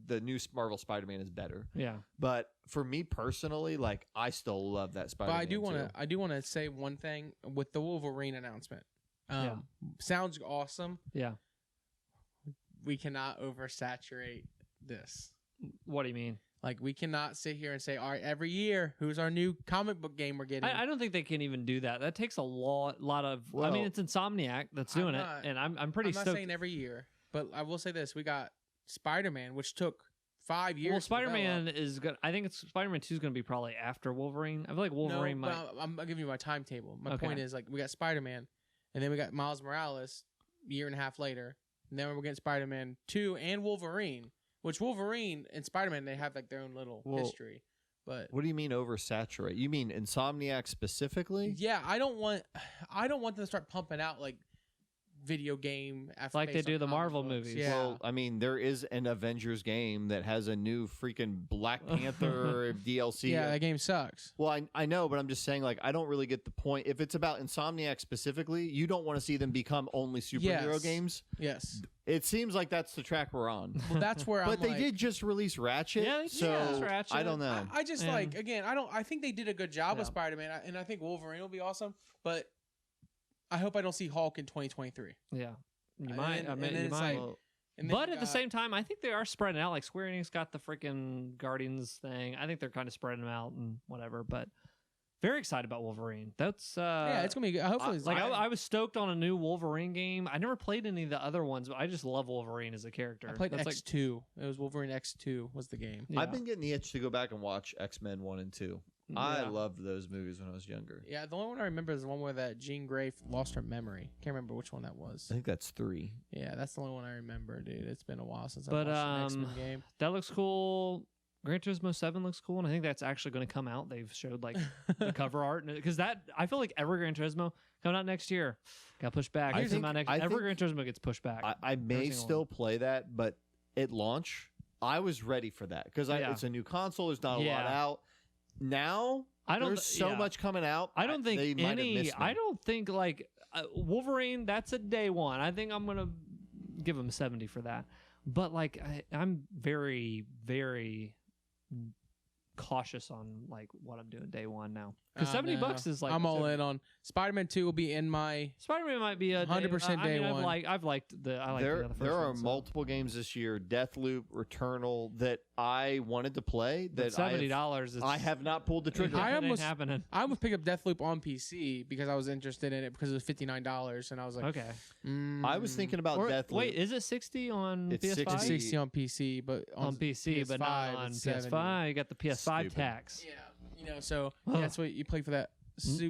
[SPEAKER 3] The new Marvel Spider-Man is better.
[SPEAKER 1] Yeah.
[SPEAKER 3] But for me personally, like, I still love that
[SPEAKER 2] But
[SPEAKER 3] Spider-Man.
[SPEAKER 2] I do want to say one thing with the Wolverine announcement.
[SPEAKER 1] Yeah.
[SPEAKER 2] Sounds awesome.
[SPEAKER 1] Yeah.
[SPEAKER 2] We cannot oversaturate this.
[SPEAKER 1] What do you mean?
[SPEAKER 2] Like, we cannot sit here and say, all right, every year, who's our new comic book game we're getting?
[SPEAKER 1] I don't think they can even do that. That takes a lot of. I
[SPEAKER 3] Well,
[SPEAKER 1] mean, it's Insomniac that's
[SPEAKER 2] I'm
[SPEAKER 1] doing
[SPEAKER 2] not-
[SPEAKER 1] it, and I'm pretty
[SPEAKER 2] I'm not
[SPEAKER 1] stoked.
[SPEAKER 2] saying every year, but I will say this: we got Spider-Man, which took 5 years.
[SPEAKER 1] Well,
[SPEAKER 2] to develop.
[SPEAKER 1] Spider-Man is good. I think Spider-Man 2 is going to be probably after Wolverine. I feel like Wolverine
[SPEAKER 2] no,
[SPEAKER 1] might.
[SPEAKER 2] but I'm giving you my timetable. My
[SPEAKER 1] Okay.
[SPEAKER 2] point is, like, we got Spider-Man, and then we got Miles Morales a year and a half later, and then we're getting Spider-Man 2 and Wolverine. Which Wolverine and Spider-Man, they have like their own little
[SPEAKER 3] Well,
[SPEAKER 2] history. But
[SPEAKER 3] What do you mean oversaturate? You mean Insomniac specifically?
[SPEAKER 2] yeah, I don't want them to start pumping out like video game after
[SPEAKER 1] Like they
[SPEAKER 2] based
[SPEAKER 1] do
[SPEAKER 2] on
[SPEAKER 1] the
[SPEAKER 2] comic
[SPEAKER 1] Marvel
[SPEAKER 2] books.
[SPEAKER 1] movies.
[SPEAKER 2] Yeah.
[SPEAKER 3] Well, I mean, there is an Avengers game that has a new freaking Black Panther DLC.
[SPEAKER 2] yeah, that game sucks.
[SPEAKER 3] Well, I know, but I'm just saying, like, I don't really get the point. If it's about Insomniac specifically, you don't want to see them become only superhero
[SPEAKER 2] Yes.
[SPEAKER 3] games.
[SPEAKER 2] Yes.
[SPEAKER 3] It seems like that's the track we're on.
[SPEAKER 2] Well, that's where
[SPEAKER 3] But
[SPEAKER 2] I'm
[SPEAKER 3] they
[SPEAKER 2] like,
[SPEAKER 3] did just release Ratchet,
[SPEAKER 1] Yeah, they did
[SPEAKER 3] so
[SPEAKER 1] release Ratchet.
[SPEAKER 3] I don't know.
[SPEAKER 2] I just
[SPEAKER 1] And-
[SPEAKER 2] like again. I think they did a good job with
[SPEAKER 1] Yeah.
[SPEAKER 2] Spider-Man, and I think Wolverine will be awesome. But I hope I don't see Hulk in 2023.
[SPEAKER 1] Yeah, you
[SPEAKER 2] And
[SPEAKER 1] might.
[SPEAKER 2] then-
[SPEAKER 1] I mean,
[SPEAKER 2] and then
[SPEAKER 1] you
[SPEAKER 2] it's
[SPEAKER 1] might.
[SPEAKER 2] like- And then
[SPEAKER 1] But
[SPEAKER 2] you
[SPEAKER 1] at the
[SPEAKER 2] got-
[SPEAKER 1] same time, I think they are spreading out. Like Square Enix got the freaking Guardians thing. I think they're kind of spreading them out and whatever. But very excited about Wolverine. That's
[SPEAKER 2] yeah, it's gonna be good. Hopefully, it's
[SPEAKER 1] like I was stoked on a new Wolverine game. I never played any of the other ones, but I just love Wolverine as a character.
[SPEAKER 2] I played
[SPEAKER 1] That's
[SPEAKER 2] X2. It was Wolverine X2 was the game.
[SPEAKER 1] Like,
[SPEAKER 3] I've been getting the itch to go back and watch X-Men 1 and 2. I loved those movies when I was younger.
[SPEAKER 2] Yeah, the only one I remember is the one where that Jean Grey lost her memory. Can't remember which one that was.
[SPEAKER 3] I think that's 3.
[SPEAKER 2] Yeah, that's the only one I remember, dude. It's been a while since
[SPEAKER 1] But,
[SPEAKER 2] I watched an X-Men game.
[SPEAKER 1] that looks cool. Gran Turismo 7 looks cool, and I think that's actually going to come out. They've showed like the cover art, because that I feel like every Gran Turismo coming out next year got pushed back.
[SPEAKER 3] I
[SPEAKER 1] It's
[SPEAKER 3] think-
[SPEAKER 1] out next,
[SPEAKER 3] I
[SPEAKER 1] every
[SPEAKER 3] think-
[SPEAKER 1] Gran Turismo gets pushed back.
[SPEAKER 3] I may
[SPEAKER 1] single
[SPEAKER 3] still play that, but at launch, I was ready for that because
[SPEAKER 1] Yeah.
[SPEAKER 3] it's a new console. There's not a lot
[SPEAKER 1] Yeah.
[SPEAKER 3] out. Now,
[SPEAKER 1] I don't.
[SPEAKER 3] there's so
[SPEAKER 1] yeah.
[SPEAKER 3] much coming out.
[SPEAKER 1] I don't think
[SPEAKER 3] they might have
[SPEAKER 1] any.
[SPEAKER 3] missed me.
[SPEAKER 1] I don't think like Wolverine. That's a day one. I think I'm gonna give him 70 for that. But like I'm very, very cautious on like what I'm doing day one now. Because $70 is like
[SPEAKER 2] I'm all in on Spider-Man 2 will be in my
[SPEAKER 1] Spider-Man might be a
[SPEAKER 2] 100% day
[SPEAKER 1] I mean,
[SPEAKER 2] one.
[SPEAKER 1] I've liked the. I like
[SPEAKER 3] there,
[SPEAKER 1] the first
[SPEAKER 3] there are
[SPEAKER 1] one, so.
[SPEAKER 3] multiple games this year, Deathloop, Returnal, that I wanted to play.
[SPEAKER 1] But
[SPEAKER 3] That
[SPEAKER 1] $70.
[SPEAKER 3] I have not pulled the trigger.
[SPEAKER 2] I
[SPEAKER 1] It ain't
[SPEAKER 2] almost-
[SPEAKER 1] happening.
[SPEAKER 2] I almost picked up Deathloop on PC because I was interested in it because it was $59 and I was like,
[SPEAKER 1] Okay.
[SPEAKER 3] I was thinking about
[SPEAKER 1] Or-
[SPEAKER 3] Deathloop.
[SPEAKER 1] wait, is it 60 on
[SPEAKER 3] It's
[SPEAKER 1] PS5?
[SPEAKER 3] 60.
[SPEAKER 2] 60 on PC, but
[SPEAKER 1] On PC, but not
[SPEAKER 2] PS5,
[SPEAKER 1] on
[SPEAKER 2] it's
[SPEAKER 1] PS5.
[SPEAKER 2] 70.
[SPEAKER 1] You got the PS5
[SPEAKER 3] Stupid.
[SPEAKER 1] tax.
[SPEAKER 2] Yeah, so
[SPEAKER 1] Ugh.
[SPEAKER 2] that's what you play for that.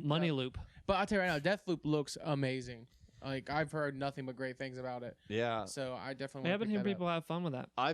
[SPEAKER 1] Money loop.
[SPEAKER 2] But I'll tell you right now, Deathloop looks amazing. Like I've heard nothing but great things about it.
[SPEAKER 3] Yeah,
[SPEAKER 2] So I definitely.
[SPEAKER 1] I
[SPEAKER 2] want
[SPEAKER 1] have been
[SPEAKER 2] to
[SPEAKER 1] hearing people have fun with that.
[SPEAKER 3] I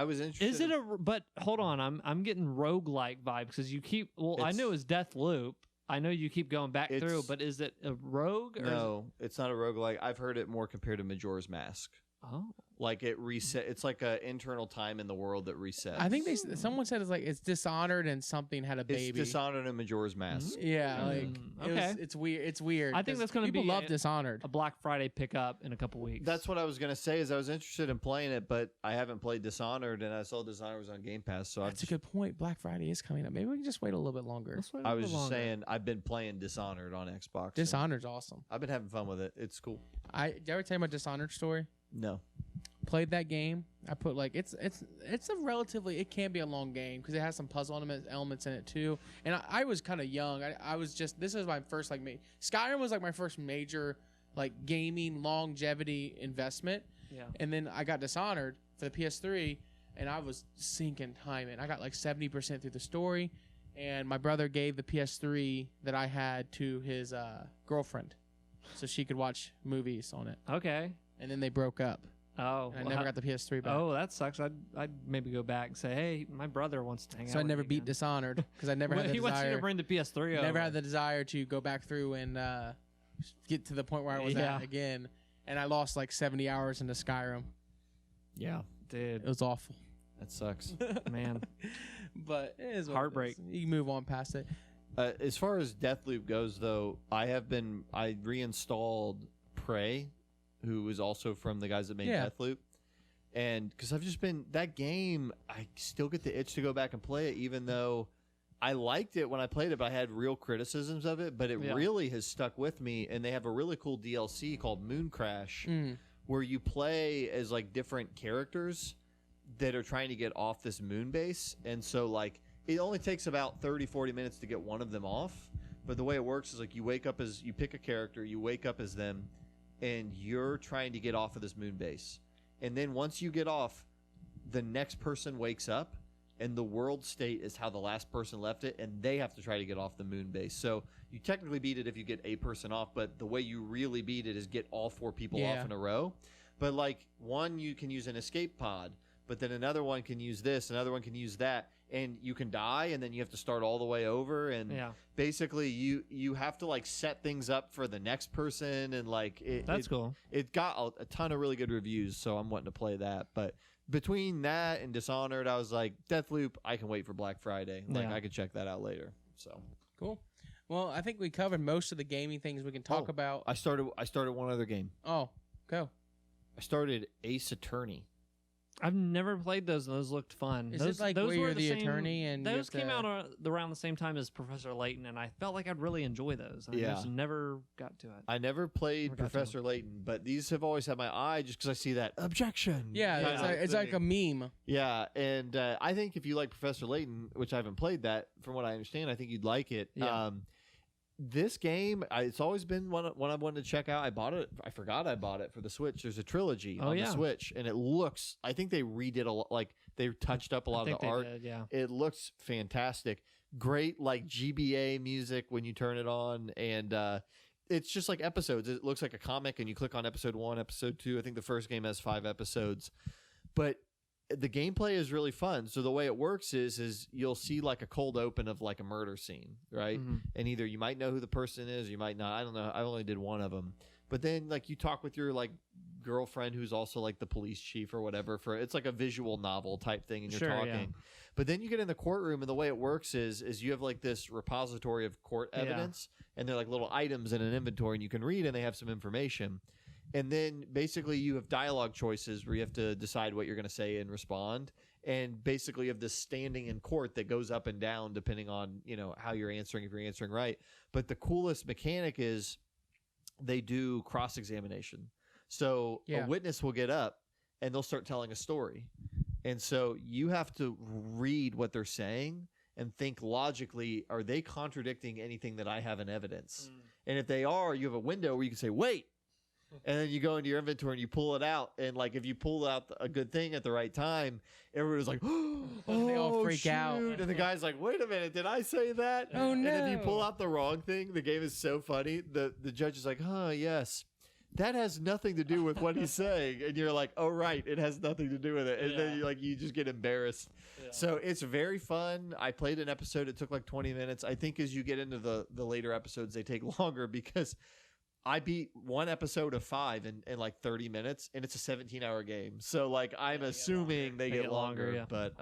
[SPEAKER 3] was interested.
[SPEAKER 1] Is it but hold on, I'm getting roguelike vibes because you keep. Well, I
[SPEAKER 3] It's-
[SPEAKER 1] know it's Death Loop. I know you keep going back through,
[SPEAKER 3] It's-
[SPEAKER 1] but is it a rogue? Or
[SPEAKER 3] No, it's not a roguelike. I've heard it more compared to Majora's Mask.
[SPEAKER 1] Oh,
[SPEAKER 3] Like it reset. It's like an internal time in the world that resets.
[SPEAKER 2] I think someone said it's like it's Dishonored and something had a
[SPEAKER 3] it's
[SPEAKER 2] baby.
[SPEAKER 3] Dishonored and Majora's Mask.
[SPEAKER 2] Yeah, like
[SPEAKER 1] okay.
[SPEAKER 2] it's weird. It's weird.
[SPEAKER 1] I think
[SPEAKER 2] 'cause
[SPEAKER 1] that's gonna
[SPEAKER 2] people
[SPEAKER 1] be
[SPEAKER 2] love
[SPEAKER 1] a-
[SPEAKER 2] Dishonored.
[SPEAKER 1] a Black Friday pickup in a couple weeks.
[SPEAKER 3] That's what I was gonna say. Is I was interested in playing it, but I haven't played Dishonored, and I saw Dishonored was on Game Pass. So
[SPEAKER 2] That's a good point. Black Friday is coming up. Maybe we can just wait a little bit longer.
[SPEAKER 1] Let's wait a
[SPEAKER 3] I
[SPEAKER 1] little
[SPEAKER 3] was just
[SPEAKER 1] longer.
[SPEAKER 3] saying I've been playing Dishonored on Xbox. and
[SPEAKER 2] Dishonored's awesome.
[SPEAKER 3] I've been having fun with it. It's cool.
[SPEAKER 2] Did I ever tell you my Dishonored story?
[SPEAKER 3] No.
[SPEAKER 2] Played that game. I put like it's a relatively it can be a long game because it has some puzzle elements in it too. And I was kind of young. I was just this was my first like Skyrim was like my first major like gaming longevity investment.
[SPEAKER 1] Yeah.
[SPEAKER 2] And then I got Dishonored for the PS3, and I was sinking time in. I got like 70% through the story, and my brother gave the PS3 that I had to his girlfriend, so she could watch movies on it.
[SPEAKER 1] Okay.
[SPEAKER 2] And then they broke up.
[SPEAKER 1] Oh,
[SPEAKER 2] And I never got the PS3 back.
[SPEAKER 1] Oh, that sucks. I'd maybe go back and say, hey, my brother wants to hang out.
[SPEAKER 2] So I
[SPEAKER 1] with
[SPEAKER 2] never
[SPEAKER 1] me
[SPEAKER 2] beat
[SPEAKER 1] again.
[SPEAKER 2] Dishonored because I never
[SPEAKER 1] Well,
[SPEAKER 2] had the
[SPEAKER 1] he wants you to
[SPEAKER 2] desire.
[SPEAKER 1] bring the PS3 over.
[SPEAKER 2] Never had the desire to go back through and get to the point where I was
[SPEAKER 1] Yeah.
[SPEAKER 2] at again. And I lost like 70 hours into Skyrim.
[SPEAKER 3] Yeah,
[SPEAKER 2] It
[SPEAKER 1] Dude,
[SPEAKER 2] was awful.
[SPEAKER 3] that sucks.
[SPEAKER 1] man.
[SPEAKER 2] But it is what it
[SPEAKER 1] Heartbreak.
[SPEAKER 2] is. You can move on past it.
[SPEAKER 3] As far as Deathloop goes, though, I reinstalled Prey, who was also from the guys that made
[SPEAKER 2] Yeah.
[SPEAKER 3] Deathloop. And because I've just been that game, I still get the itch to go back and play it, even though I liked it when I played it, but I had real criticisms of it. But it
[SPEAKER 1] Yeah.
[SPEAKER 3] really has stuck with me. And they have a really cool DLC called Moon Crash, where you play as like different characters that are trying to get off this moon base. And so like it only takes about 30-40 minutes to get one of them off. But the way it works is like you pick a character, you wake up as them, and you're trying to get off of this moon base. And then once you get off, the next person wakes up, and the world state is how the last person left it, and they have to try to get off the moon base. So you technically beat it if you get a person off, but the way you really beat it is get all 4 people off in a row. But like one, you can use an escape pod, but then another one can use this, another one can use that, and you can die, and then you have to start all the way over. And basically, you have to like set things up for the next person, and like
[SPEAKER 1] That's cool.
[SPEAKER 3] It got a ton of really good reviews, so I'm wanting to play that, but. Between that and Dishonored, I was like, Deathloop, I can wait for Black Friday. Like, I could check that out later. So
[SPEAKER 2] Cool. Well, I think we covered most of the gaming things we can talk about.
[SPEAKER 3] I started one other game.
[SPEAKER 2] Oh, go.
[SPEAKER 3] I started Ace Attorney.
[SPEAKER 1] I've never played those, and those looked fun.
[SPEAKER 2] Is
[SPEAKER 1] those,
[SPEAKER 2] it like
[SPEAKER 1] those
[SPEAKER 2] where
[SPEAKER 1] were
[SPEAKER 2] you're the
[SPEAKER 1] same-
[SPEAKER 2] attorney and you
[SPEAKER 1] those
[SPEAKER 2] have
[SPEAKER 1] came
[SPEAKER 2] to-
[SPEAKER 1] out around the same time as Professor Layton, and I felt like I'd really enjoy those. And I just never got to it.
[SPEAKER 3] I never played
[SPEAKER 1] Never got to
[SPEAKER 3] Professor Layton, but these have always had my eye just because I see that objection.
[SPEAKER 2] Yeah,
[SPEAKER 1] Yeah.
[SPEAKER 2] it's like a meme.
[SPEAKER 3] Yeah, and I think if you like Professor Layton, which I haven't played that, from what I understand, I think you'd like it.
[SPEAKER 1] Yeah.
[SPEAKER 3] This game, it's always been one I've wanted to check out. I bought it. I forgot I bought it for the Switch. There's a trilogy on the Switch, and it looks. I think they redid a lot. Like they touched up a lot of the art.
[SPEAKER 1] Did, yeah.
[SPEAKER 3] It looks fantastic. Great, like GBA music when you turn it on, and it's just like episodes. It looks like a comic, and you click on episode 1, episode 2. I think the first game has 5 episodes, but the gameplay is really fun. So the way it works is you'll see like a cold open of like a murder scene, right?
[SPEAKER 1] Mhm.
[SPEAKER 3] And either you might know who the person is, or you might not. I don't know. I only did one of them. But then like you talk with your like girlfriend who's also like the police chief or whatever, for it's like a visual novel type thing, and you're
[SPEAKER 1] Sure,
[SPEAKER 3] talking.
[SPEAKER 1] yeah.
[SPEAKER 3] But then you get in the courtroom, and the way it works is you have like this repository of court
[SPEAKER 1] Yeah.
[SPEAKER 3] evidence, and they're like little items in an inventory, and you can read, and they have some information. And then basically you have dialogue choices where you have to decide what you're going to say and respond. And basically you have this standing in court that goes up and down depending on, how you're answering, if you're answering right. But the coolest mechanic is they do cross-examination. So a witness will get up and they'll start telling a story. And so you have to read what they're saying and think logically, are they contradicting anything that I have in evidence? And if they are, you have a window where you can say, wait. And then you go into your inventory and you pull it out. And like if you pull out a good thing at the right time, everybody's like, oh,
[SPEAKER 2] They all freak out.
[SPEAKER 3] shoot. And the guy's like, wait a minute, did I say that?
[SPEAKER 2] Oh,
[SPEAKER 3] And if you
[SPEAKER 2] no.
[SPEAKER 3] pull out the wrong thing, the game is so funny. The judge is like, yes. That has nothing to do with what he's saying. And you're like, oh, right, it has nothing to do with it. And then you just get embarrassed.
[SPEAKER 1] Yeah.
[SPEAKER 3] So it's very fun. I played an episode. It took like 20 minutes. I think as you get into the later episodes, they take longer because I beat one episode of 5 in like 30 minutes, and it's a 17-hour game. So like I'm assuming they get longer.
[SPEAKER 1] yeah.
[SPEAKER 3] But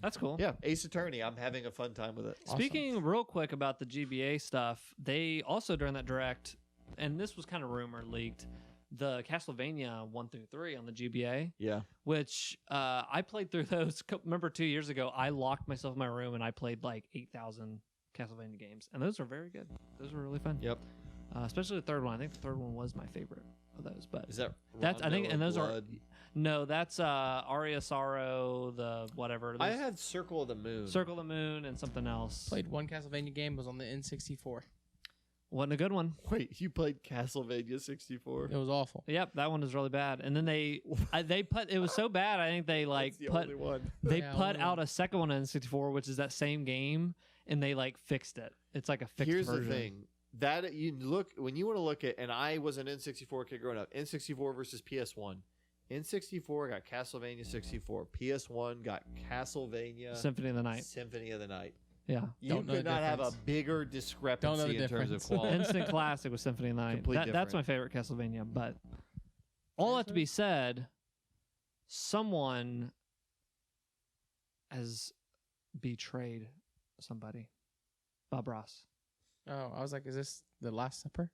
[SPEAKER 1] That's cool.
[SPEAKER 3] yeah, Ace Attorney. I'm having a fun time with it.
[SPEAKER 1] Speaking real quick about the GBA stuff, they also during that direct, and this was kind of rumor leaked, the Castlevania 1 through 3 on the GBA,
[SPEAKER 3] Yeah.
[SPEAKER 1] which I played through those. Remember 2 years ago, I locked myself in my room and I played like 8,000 Castlevania games, and those are very good. Those were really fun.
[SPEAKER 3] Yep.
[SPEAKER 1] Especially the third one. I think the third one was my favorite of those. But
[SPEAKER 3] Is that
[SPEAKER 1] That's- I think-
[SPEAKER 3] Rondo
[SPEAKER 1] and
[SPEAKER 3] of
[SPEAKER 1] those are-
[SPEAKER 3] Blood?
[SPEAKER 1] no, that's Aria Sorrow, the whatever.
[SPEAKER 3] I
[SPEAKER 1] There's
[SPEAKER 3] had Circle of the Moon.
[SPEAKER 1] Circle of the Moon and something else.
[SPEAKER 2] Played one Castlevania game, was on the N64.
[SPEAKER 1] Wasn't a good one.
[SPEAKER 3] Wait, you played Castlevania 64?
[SPEAKER 2] It was awful.
[SPEAKER 1] Yep, that one was really bad. And then they put it was so bad. I think they like
[SPEAKER 3] That's the
[SPEAKER 1] put
[SPEAKER 3] only one.
[SPEAKER 1] they
[SPEAKER 2] Yeah,
[SPEAKER 1] put
[SPEAKER 2] only
[SPEAKER 1] out
[SPEAKER 2] one.
[SPEAKER 1] a second one in 64, which is that same game, and they like fixed it. It's like a fixed
[SPEAKER 3] Here's
[SPEAKER 1] version.
[SPEAKER 3] the thing. That you look when you want to look at, and I was an N64 kid growing up. N64 versus PS1. N64 got Castlevania 64. PS1 got Castlevania
[SPEAKER 1] Symphony of the Night.
[SPEAKER 3] Symphony of the Night.
[SPEAKER 1] Yeah.
[SPEAKER 3] You
[SPEAKER 2] Don't know
[SPEAKER 3] could
[SPEAKER 2] the
[SPEAKER 3] not have a
[SPEAKER 2] difference.
[SPEAKER 3] bigger
[SPEAKER 2] Don't know
[SPEAKER 3] discrepancy
[SPEAKER 2] the
[SPEAKER 3] in terms of
[SPEAKER 2] difference.
[SPEAKER 3] quality.
[SPEAKER 1] Instant classic was Symphony of the Night.
[SPEAKER 3] Complete
[SPEAKER 1] That's my
[SPEAKER 3] different.
[SPEAKER 1] favorite Castlevania. But all that to be said, someone has betrayed somebody. Bob Ross.
[SPEAKER 2] Oh, I was like, is this the Last Supper?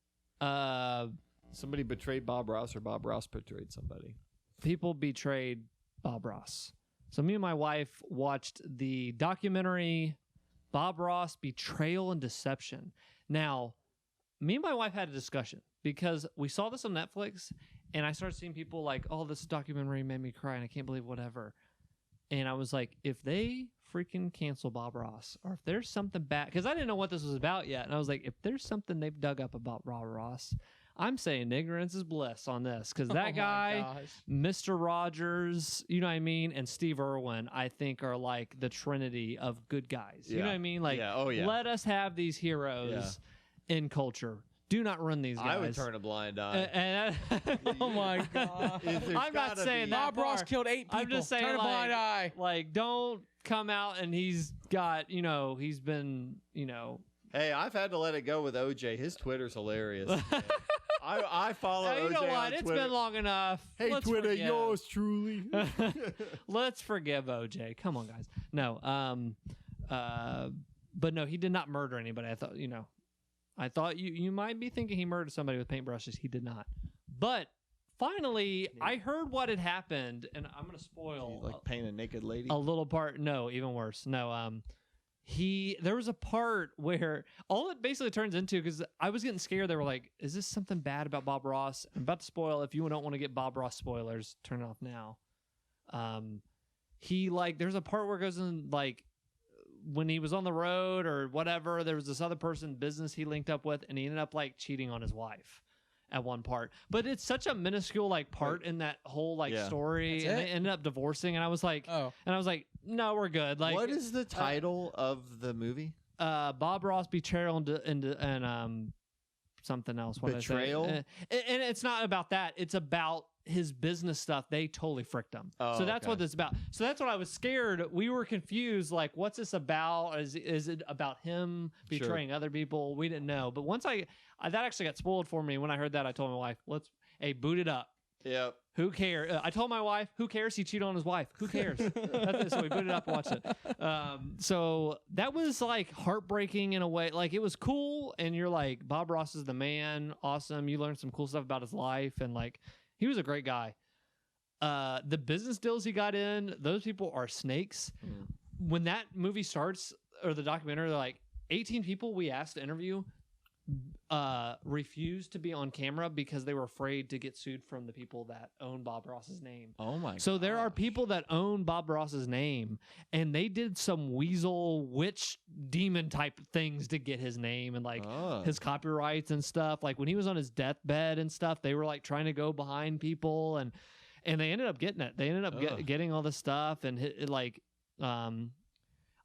[SPEAKER 3] Somebody betrayed Bob Ross, or Bob Ross betrayed somebody.
[SPEAKER 1] People betrayed Bob Ross. So me and my wife watched the documentary Bob Ross Betrayal and Deception. Now, me and my wife had a discussion because we saw this on Netflix, and I started seeing people like, oh, this documentary made me cry and I can't believe whatever. And I was like, if they freaking cancel Bob Ross, or if there's something bad, because I didn't know what this was about yet. And I was like, if there's something they've dug up about Bob Ross, I'm saying ignorance is bliss on this. Because that
[SPEAKER 2] Oh my
[SPEAKER 1] guy,
[SPEAKER 2] gosh.
[SPEAKER 1] Mr. Rogers, you know what I mean? And Steve Irwin, I think, are like the trinity of good guys. You know
[SPEAKER 3] Yeah.
[SPEAKER 1] what I mean? Like,
[SPEAKER 3] Yeah. Oh, yeah.
[SPEAKER 1] let us have these heroes in culture. Do not run these guys.
[SPEAKER 3] I would turn a blind eye.
[SPEAKER 1] And
[SPEAKER 2] Oh my god.
[SPEAKER 3] There's
[SPEAKER 1] I'm not
[SPEAKER 3] gotta
[SPEAKER 1] saying
[SPEAKER 3] be-
[SPEAKER 1] that.
[SPEAKER 2] Bob Ross
[SPEAKER 1] far.
[SPEAKER 2] killed 8 people.
[SPEAKER 1] I'm just saying,
[SPEAKER 2] Turn a
[SPEAKER 1] like-
[SPEAKER 2] blind eye.
[SPEAKER 1] like, don't come out and he's got, he's been,
[SPEAKER 3] Hey, I've had to let it go with OJ. His Twitter's hilarious. I follow
[SPEAKER 1] Hey, you
[SPEAKER 3] OJ
[SPEAKER 1] know
[SPEAKER 3] on
[SPEAKER 1] what? It's
[SPEAKER 3] Twitter.
[SPEAKER 1] been long enough.
[SPEAKER 3] Hey,
[SPEAKER 1] Let's
[SPEAKER 3] Twitter,
[SPEAKER 1] forgive.
[SPEAKER 3] yours truly.
[SPEAKER 1] Let's forgive OJ. Come on, guys. No, but no, he did not murder anybody. I thought you might be thinking he murdered somebody with paintbrushes. He did not. But finally, I heard what had happened, and I'm gonna spoil
[SPEAKER 3] like paint a naked lady.
[SPEAKER 1] a little part. No, even worse. No, there was a part where all it basically turns into, because I was getting scared. They were like, is this something bad about Bob Ross? I'm about to spoil. If you don't want to get Bob Ross spoilers, turn it off now. There's a part where it goes in, like, when he was on the road or whatever, there was this other person business he linked up with, and he ended up like cheating on his wife at one part. But it's such a minuscule like part in that whole like
[SPEAKER 3] Yeah.
[SPEAKER 1] story,
[SPEAKER 2] That's
[SPEAKER 1] and
[SPEAKER 2] it?
[SPEAKER 1] they ended up divorcing. And I was like,
[SPEAKER 2] Oh.
[SPEAKER 1] no, we're good. Like,
[SPEAKER 3] what is the title of the movie?
[SPEAKER 1] Bob Ross Betrayal and something else. What did I say?
[SPEAKER 3] Betrayal?
[SPEAKER 1] And it's not about that. It's about his business stuff. They totally fricked him.
[SPEAKER 3] Oh,
[SPEAKER 1] So that's
[SPEAKER 3] okay.
[SPEAKER 1] what it's about. So that's what I was scared. We were confused. Like, what's this about? Is it about him betraying other people? We didn't know. But once that actually got spoiled for me when I heard that, I told my wife, boot it up.
[SPEAKER 3] Yep.
[SPEAKER 1] Who cares? I told my wife, who cares? He cheated on his wife. Who cares? That's it. So we put it up and watched it. So that was like heartbreaking in a way. Like, it was cool. And you're like, Bob Ross is the man. Awesome. You learned some cool stuff about his life. And like, he was a great guy. The business deals he got in, those people are snakes.
[SPEAKER 3] Mm.
[SPEAKER 1] When that movie starts, or the documentary, they're like, 18 people we asked to interview refused to be on camera because they were afraid to get sued from the people that own Bob Ross's name.
[SPEAKER 3] Oh my.
[SPEAKER 1] So there are
[SPEAKER 3] gosh.
[SPEAKER 1] people that own Bob Ross's name, and they did some weasel witch demon type things to get his name and like
[SPEAKER 3] Oh.
[SPEAKER 1] his copyrights and stuff. Like when he was on his deathbed and stuff, they were like trying to go behind people, and they ended up getting it. They ended up
[SPEAKER 3] Ugh.
[SPEAKER 1] getting all this stuff, and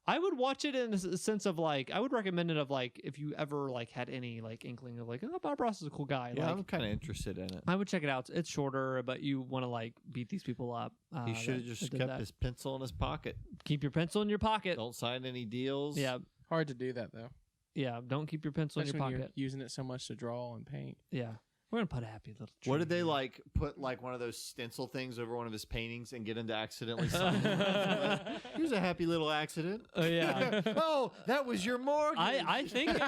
[SPEAKER 1] I would watch it in a sense of like, I would recommend it of like, if you ever like had any like inkling of like, oh, Bob Ross is a cool guy.
[SPEAKER 3] Yeah,
[SPEAKER 1] like,
[SPEAKER 3] I'm kind of interested in it.
[SPEAKER 1] I would check it out. It's shorter, but you want to like beat these people up.
[SPEAKER 3] He should have
[SPEAKER 1] that
[SPEAKER 3] just
[SPEAKER 1] did
[SPEAKER 3] kept
[SPEAKER 1] that.
[SPEAKER 3] his pencil in his pocket.
[SPEAKER 1] Keep your pencil in your pocket.
[SPEAKER 3] Don't sign any deals.
[SPEAKER 1] Yeah,
[SPEAKER 2] Hard to do that though.
[SPEAKER 1] yeah. Don't keep your pencil in
[SPEAKER 2] Especially
[SPEAKER 1] your
[SPEAKER 2] when you're
[SPEAKER 1] pocket.
[SPEAKER 2] using it so much to draw and paint.
[SPEAKER 1] Yeah, we're gonna put a happy little.
[SPEAKER 3] What
[SPEAKER 1] tree
[SPEAKER 3] did they
[SPEAKER 1] here.
[SPEAKER 3] like put like one of those stencil things over one of his paintings and get him to accidentally sign it? Here's a happy little accident.
[SPEAKER 1] Yeah.
[SPEAKER 3] Oh, that was your mortgage.
[SPEAKER 1] I think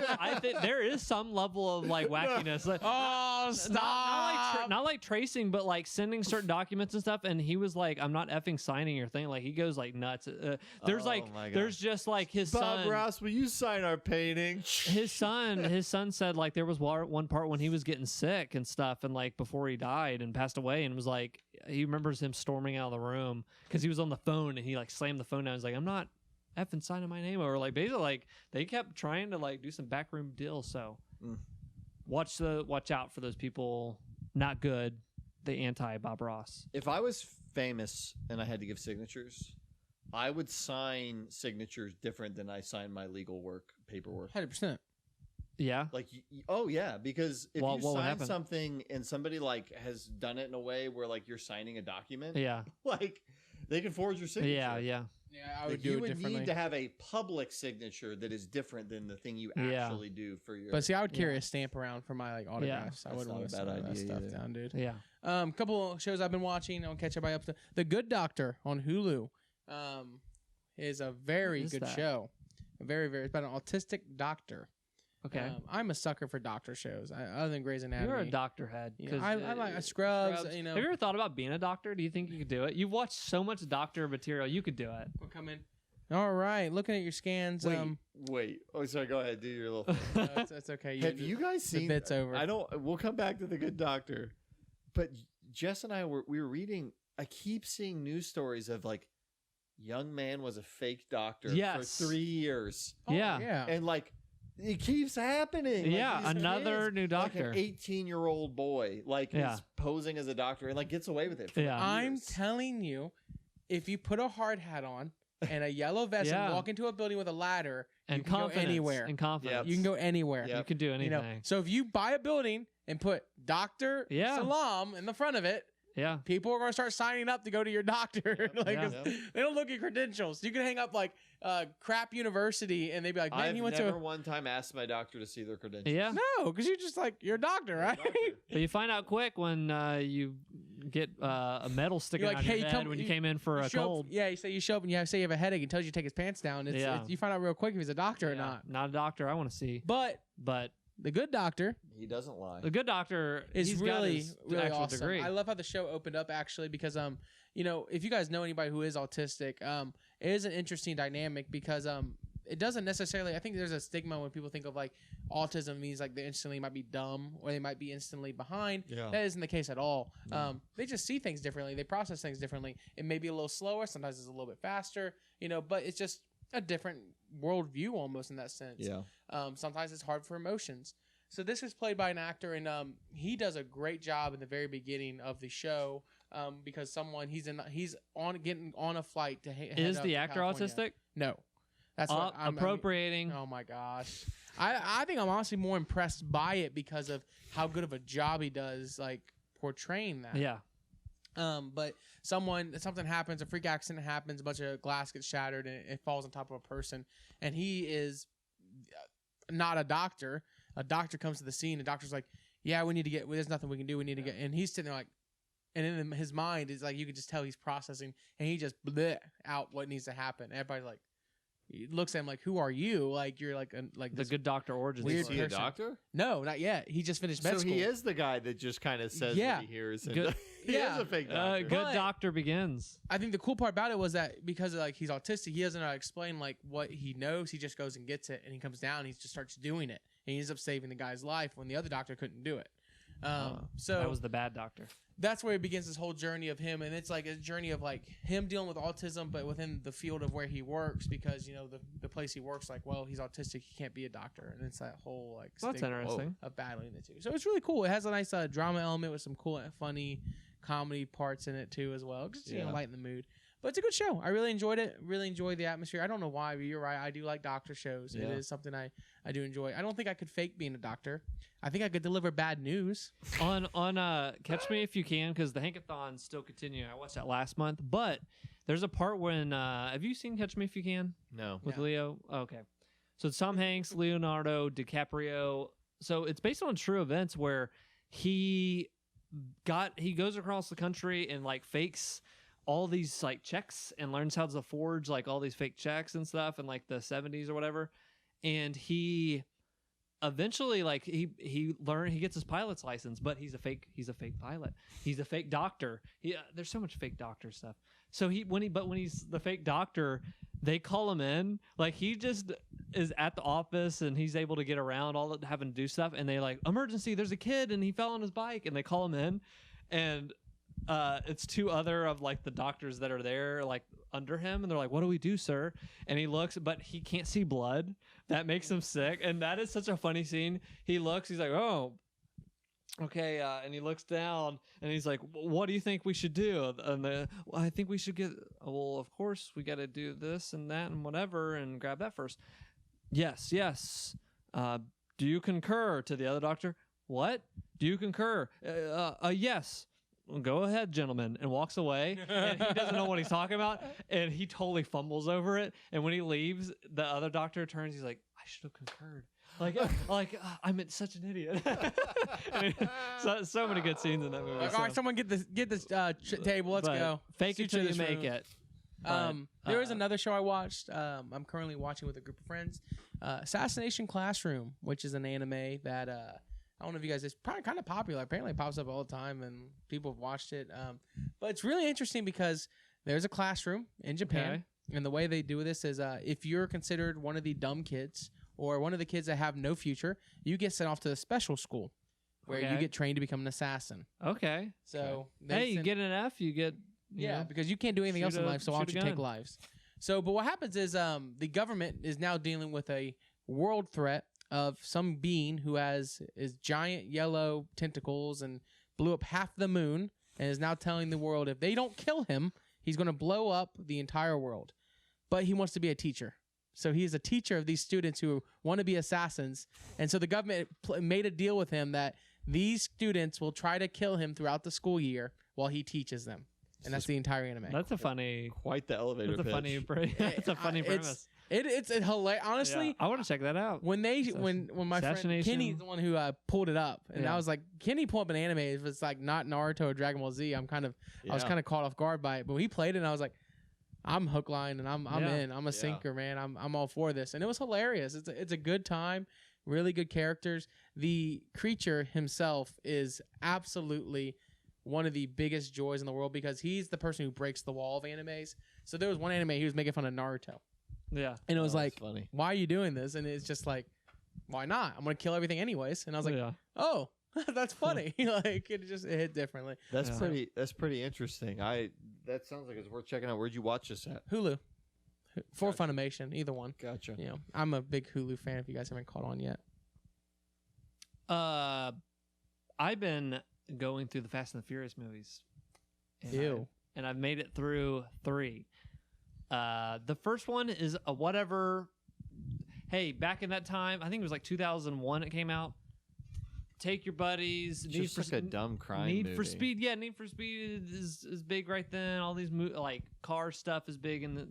[SPEAKER 1] there is some level of like wackiness. Like,
[SPEAKER 2] Oh, stop!
[SPEAKER 1] not like tracing, but like sending certain documents and stuff. And he was like, "I'm not effing signing your thing." Like he goes like nuts. There's
[SPEAKER 3] Oh
[SPEAKER 1] like
[SPEAKER 3] my God.
[SPEAKER 1] there's just like his
[SPEAKER 3] Bob
[SPEAKER 1] son.
[SPEAKER 3] Ross, will you sign our painting?
[SPEAKER 1] His son said like there was one part when he was getting sick and stuff, and like before he died and passed away, and was like he remembers him storming out of the room because he was on the phone and he like slammed the phone down. He's like, "I'm not effing signing my name," or like basically like they kept trying to like do some backroom deals. So
[SPEAKER 3] Mm.
[SPEAKER 1] watch out for those people. Not good. The anti Bob Ross.
[SPEAKER 3] If I was famous and I had to give signatures, I would sign signatures different than I sign my legal work paperwork.
[SPEAKER 2] 100%.
[SPEAKER 1] Yeah.
[SPEAKER 3] Like, oh yeah, because if
[SPEAKER 1] Well,
[SPEAKER 3] you
[SPEAKER 1] what would
[SPEAKER 3] sign
[SPEAKER 1] happen?
[SPEAKER 3] something and somebody like has done it in a way where like you're signing a document,
[SPEAKER 1] Yeah.
[SPEAKER 3] like they can forge your signature.
[SPEAKER 1] Yeah. Yeah.
[SPEAKER 2] Yeah, I would
[SPEAKER 3] Like,
[SPEAKER 2] do
[SPEAKER 3] you
[SPEAKER 2] it
[SPEAKER 3] would
[SPEAKER 2] differently.
[SPEAKER 3] need to have a public signature that is different than the thing you
[SPEAKER 1] Yeah.
[SPEAKER 3] actually do for your.
[SPEAKER 2] But see, I would carry
[SPEAKER 1] Yeah.
[SPEAKER 2] a stamp around for my like autographs. I
[SPEAKER 3] That's
[SPEAKER 2] wouldn't
[SPEAKER 3] not a
[SPEAKER 2] want to
[SPEAKER 3] bad
[SPEAKER 2] slow that
[SPEAKER 3] idea
[SPEAKER 2] stuff
[SPEAKER 3] either.
[SPEAKER 2] down, dude.
[SPEAKER 1] Yeah.
[SPEAKER 2] Couple shows I've been watching. I'll catch everybody up to. The Good Doctor on Hulu. Is a very
[SPEAKER 1] What is
[SPEAKER 2] good
[SPEAKER 1] that?
[SPEAKER 2] show. A very, very. It's about an autistic doctor.
[SPEAKER 1] Okay.
[SPEAKER 2] I'm a sucker for doctor shows. Other than Grey's Anatomy.
[SPEAKER 1] You're a doctor head.
[SPEAKER 2] You
[SPEAKER 1] 'cause,
[SPEAKER 2] know, I like Scrubs. You know,
[SPEAKER 1] Have you ever thought about being a doctor? Do you think you could do it? You've watched so much doctor material. You could do it.
[SPEAKER 2] we're coming. All right, looking at your scans.
[SPEAKER 3] Wait. Oh, sorry. Go ahead. Do your little thing.
[SPEAKER 2] It's okay.
[SPEAKER 3] Have you guys
[SPEAKER 2] the
[SPEAKER 3] seen?
[SPEAKER 2] bit's over.
[SPEAKER 3] I don't. We'll come back to the Good Doctor, but Jess and I were reading. I keep seeing news stories of like, young man was a fake doctor
[SPEAKER 1] Yes.
[SPEAKER 3] for 3 years,
[SPEAKER 2] Oh,
[SPEAKER 1] Yeah.
[SPEAKER 2] yeah.
[SPEAKER 3] and like it keeps happening. Like,
[SPEAKER 1] Yeah,
[SPEAKER 3] these
[SPEAKER 1] another
[SPEAKER 3] kids,
[SPEAKER 1] new
[SPEAKER 3] like
[SPEAKER 1] doctor.
[SPEAKER 3] an 18-year-old boy, like
[SPEAKER 1] Yeah.
[SPEAKER 3] is posing as a doctor and like gets away with it. For
[SPEAKER 1] Yeah.
[SPEAKER 2] I'm
[SPEAKER 3] years.
[SPEAKER 2] telling you, if you put a hard hat on and a yellow vest
[SPEAKER 1] Yeah.
[SPEAKER 2] and walk into a building with a ladder,
[SPEAKER 1] And
[SPEAKER 2] you can go
[SPEAKER 1] confidence.
[SPEAKER 2] anywhere.
[SPEAKER 1] And confidence.
[SPEAKER 2] You can go anywhere.
[SPEAKER 3] Yeah.
[SPEAKER 1] You can do
[SPEAKER 2] You
[SPEAKER 1] anything.
[SPEAKER 2] know, so if you buy a building and put Doctor
[SPEAKER 1] Yeah.
[SPEAKER 2] Salam in the front of it,
[SPEAKER 1] Yeah.
[SPEAKER 2] people are going to start signing up to go to your doctor. Like,
[SPEAKER 1] Yeah.
[SPEAKER 2] 'cause they don't look at credentials. You can hang up like crap university, and they'd be like, "Man,
[SPEAKER 3] I've
[SPEAKER 2] he went
[SPEAKER 3] never
[SPEAKER 2] to."
[SPEAKER 3] one time asked my doctor to see their credentials.
[SPEAKER 1] Yeah.
[SPEAKER 2] No, because you're just like you're a doctor,
[SPEAKER 3] I'm a
[SPEAKER 2] right?
[SPEAKER 3] doctor.
[SPEAKER 1] But you find out quick when you get a medal sticking
[SPEAKER 2] You're like,
[SPEAKER 1] out your
[SPEAKER 2] "Hey,
[SPEAKER 1] head
[SPEAKER 2] come-
[SPEAKER 1] when you
[SPEAKER 2] you-
[SPEAKER 1] came in for
[SPEAKER 2] You
[SPEAKER 1] a
[SPEAKER 2] show up-
[SPEAKER 1] cold.
[SPEAKER 2] yeah, you say you show up and say you have a headache and tells you to take his pants down.
[SPEAKER 1] Yeah.
[SPEAKER 2] You find out real quick if he's a doctor or
[SPEAKER 1] Yeah.
[SPEAKER 2] not.
[SPEAKER 1] a doctor I want to see.
[SPEAKER 2] But
[SPEAKER 1] But
[SPEAKER 2] the good doctor
[SPEAKER 3] He doesn't lie.
[SPEAKER 1] the good doctor
[SPEAKER 2] is
[SPEAKER 1] he's got
[SPEAKER 2] really
[SPEAKER 1] his
[SPEAKER 2] really
[SPEAKER 1] actual
[SPEAKER 2] awesome.
[SPEAKER 1] degree.
[SPEAKER 2] I love how the show opened up actually because you know, if you guys know anybody who is autistic, it is an interesting dynamic because it doesn't necessarily. I think there's a stigma when people think of like autism means like they instantly might be dumb or they might be instantly behind.
[SPEAKER 3] Yeah.
[SPEAKER 2] That isn't the case at all.
[SPEAKER 3] No.
[SPEAKER 2] They just see things differently. They process things differently. It may be a little slower. Sometimes it's a little bit faster. You know, but it's just a different worldview almost in that sense.
[SPEAKER 3] Yeah.
[SPEAKER 2] Sometimes it's hard for emotions. So this is played by an actor, and he does a great job in the very beginning of the show because he's getting on a flight to head
[SPEAKER 1] Is
[SPEAKER 2] up
[SPEAKER 1] the
[SPEAKER 2] to
[SPEAKER 1] actor
[SPEAKER 2] California.
[SPEAKER 1] autistic?
[SPEAKER 2] No, that's what I'm
[SPEAKER 1] Appropriating.
[SPEAKER 2] oh my gosh, I think I'm honestly more impressed by it because of how good of a job he does, like portraying that.
[SPEAKER 1] Yeah.
[SPEAKER 2] But something happens, a freak accident happens, a bunch of glass gets shattered, and it falls on top of a person, and he is not a doctor. A doctor comes to the scene. The doctor's like, "Yeah, we need to get. There's nothing we can do. We need to get." And he's sitting there like, and in his mind is like you can just tell he's processing, and he just bleh out what needs to happen. Everybody like he looks at him like, "Who are you?" Like you're like
[SPEAKER 1] The
[SPEAKER 2] this
[SPEAKER 1] good doctor origins.
[SPEAKER 2] weird
[SPEAKER 3] Is he a
[SPEAKER 2] person.
[SPEAKER 3] doctor?
[SPEAKER 2] No, not yet. He just finished med
[SPEAKER 3] So
[SPEAKER 2] school.
[SPEAKER 3] he is the guy that just kind of says
[SPEAKER 2] Yeah.
[SPEAKER 3] what he hears. And
[SPEAKER 1] Good-
[SPEAKER 3] he
[SPEAKER 2] Yeah.
[SPEAKER 3] is a fake doctor.
[SPEAKER 1] Good
[SPEAKER 2] But-
[SPEAKER 1] doctor begins.
[SPEAKER 2] I think the cool part about it was that because like he's autistic, he doesn't know how to explain like what he knows. He just goes and gets it, and he comes down. And he just starts doing it, and he ends up saving the guy's life when the other doctor couldn't do it. So
[SPEAKER 1] That was the bad doctor.
[SPEAKER 2] that's where it begins this whole journey of him, and it's like a journey of like him dealing with autism, but within the field of where he works, because you know the place he works, like well he's autistic, he can't be a doctor, and it's that whole like
[SPEAKER 1] Well, that's
[SPEAKER 2] stigma
[SPEAKER 1] interesting.
[SPEAKER 2] of battling the two. So it's really cool. It has a nice drama element with some cool, funny comedy parts in it too as well. Just you know,
[SPEAKER 3] Yeah.
[SPEAKER 2] lighten the mood. But it's a good show. I really enjoyed it. Really enjoyed the atmosphere. I don't know why, but you're right. I do like doctor shows. It
[SPEAKER 3] Yeah.
[SPEAKER 2] is something I do enjoy. I don't think I could fake being a doctor. I think I could deliver bad news.
[SPEAKER 1] on Catch Me If You Can, because the Hankathons still continue. I watched that last month, but there's a part when have you seen Catch Me If You Can
[SPEAKER 3] No.
[SPEAKER 1] with
[SPEAKER 2] No.
[SPEAKER 1] Leo? Okay, so it's Tom Hanks, Leonardo DiCaprio. So it's based on true events where he goes across the country and like fakes all these like checks and learns how to forge like all these fake checks and stuff in like the 70s or whatever, and he eventually like he gets his pilot's license, but he's a fake pilot. He's a fake doctor. There's so much fake doctor stuff. So when he's the fake doctor, they call him in. Like he just is at the office and he's able to get around all that, having to do stuff. And they like, emergency, there's a kid and he fell on his bike, and they call him in, and it's two other of like the doctors that are there like under him, and they're like, what do we do, sir? And he looks, but he can't see blood. That makes him sick, and that is such a funny scene. He looks, he's like, oh okay, and he looks down and he's like, what do you think we should do? And well, I think we should get, well, of course we got to do this and that and whatever and grab that first. Yes do you concur? To the other doctor, what do you concur? Yes. Go ahead, gentlemen, and walks away, and he doesn't know what he's talking about, and he totally fumbles over it. And when he leaves, the other doctor turns, he's like, I should have concurred. I'm such an idiot. I mean, so many good scenes in that movie.
[SPEAKER 2] Like, all right, someone get this table. Let's
[SPEAKER 1] but
[SPEAKER 2] go.
[SPEAKER 1] Fake it
[SPEAKER 2] Suture
[SPEAKER 1] till you
[SPEAKER 2] this
[SPEAKER 1] make
[SPEAKER 2] room.
[SPEAKER 1] it. But,
[SPEAKER 2] There was another show I watched. I'm currently watching with a group of friends. Assassination Classroom, which is an anime that I don't know if you guys. It's probably kind of popular. Apparently, it pops up all the time, and people have watched it. But it's really interesting because there's a classroom in Japan, and the way they do this is, if you're considered one of the dumb kids or one of the kids that have no future, you get sent off to a special school where you get trained to become an assassin.
[SPEAKER 1] Okay.
[SPEAKER 2] So
[SPEAKER 1] you get an F, you get
[SPEAKER 2] because you can't do anything else in life, so why don't you take
[SPEAKER 1] gun.
[SPEAKER 2] lives? So, but what happens is the government is now dealing with a world threat of some being who has giant yellow tentacles and blew up half the moon and is now telling the world if they don't kill him, he's going to blow up the entire world. But he wants to be a teacher. So he's a teacher of these students who want to be assassins. And so the government made a deal with him that these students will try to kill him throughout the school year while he teaches them. And that's the entire anime.
[SPEAKER 1] That's a funny.
[SPEAKER 3] Quite the elevator
[SPEAKER 1] That's a
[SPEAKER 3] pitch.
[SPEAKER 1] funny. That's a funny premise.
[SPEAKER 2] It's hilarious. Honestly,
[SPEAKER 1] Yeah. I want to check that out.
[SPEAKER 2] when my friend
[SPEAKER 1] Assassination.
[SPEAKER 2] Kenny's the one who pulled it up, and
[SPEAKER 1] Yeah.
[SPEAKER 2] I was like, Kenny pulled up an anime. If it's like not Naruto or Dragon Ball Z, I was kind of caught off guard by it. But when he played it, and I was like, I'm hook, line, and I'm
[SPEAKER 1] Yeah.
[SPEAKER 2] in. I'm a sinker, man. I'm all for this, and it was hilarious. It's a good time. Really good characters. The creature himself is absolutely one of the biggest joys in the world because he's the person who breaks the wall of animes. So there was one anime he was making fun of Naruto.
[SPEAKER 1] Yeah.
[SPEAKER 2] And it was like,
[SPEAKER 3] funny.
[SPEAKER 2] why are you doing this? And it's just like, why not? I'm going to kill everything anyways. And I was like,
[SPEAKER 1] yeah.
[SPEAKER 2] oh, that's funny. Like it hit differently.
[SPEAKER 3] That's
[SPEAKER 1] Yeah.
[SPEAKER 3] pretty interesting. That sounds like it's worth checking out. Where'd you watch this at?
[SPEAKER 2] Hulu. For
[SPEAKER 3] Gotcha.
[SPEAKER 2] Funimation, either one.
[SPEAKER 3] Gotcha.
[SPEAKER 2] You know, I'm a big Hulu fan if you guys haven't caught on yet.
[SPEAKER 1] I've been going through the Fast and the Furious movies. And
[SPEAKER 2] Ew.
[SPEAKER 1] I've made it through 3. The first one is a whatever. Hey, back in that time, I think it was like 2001 it came out. Take your buddies.
[SPEAKER 3] It's just like a dumb crime
[SPEAKER 1] Need
[SPEAKER 3] movie.
[SPEAKER 1] for Speed. Yeah, Need for Speed is big right then. All these like car stuff is big in the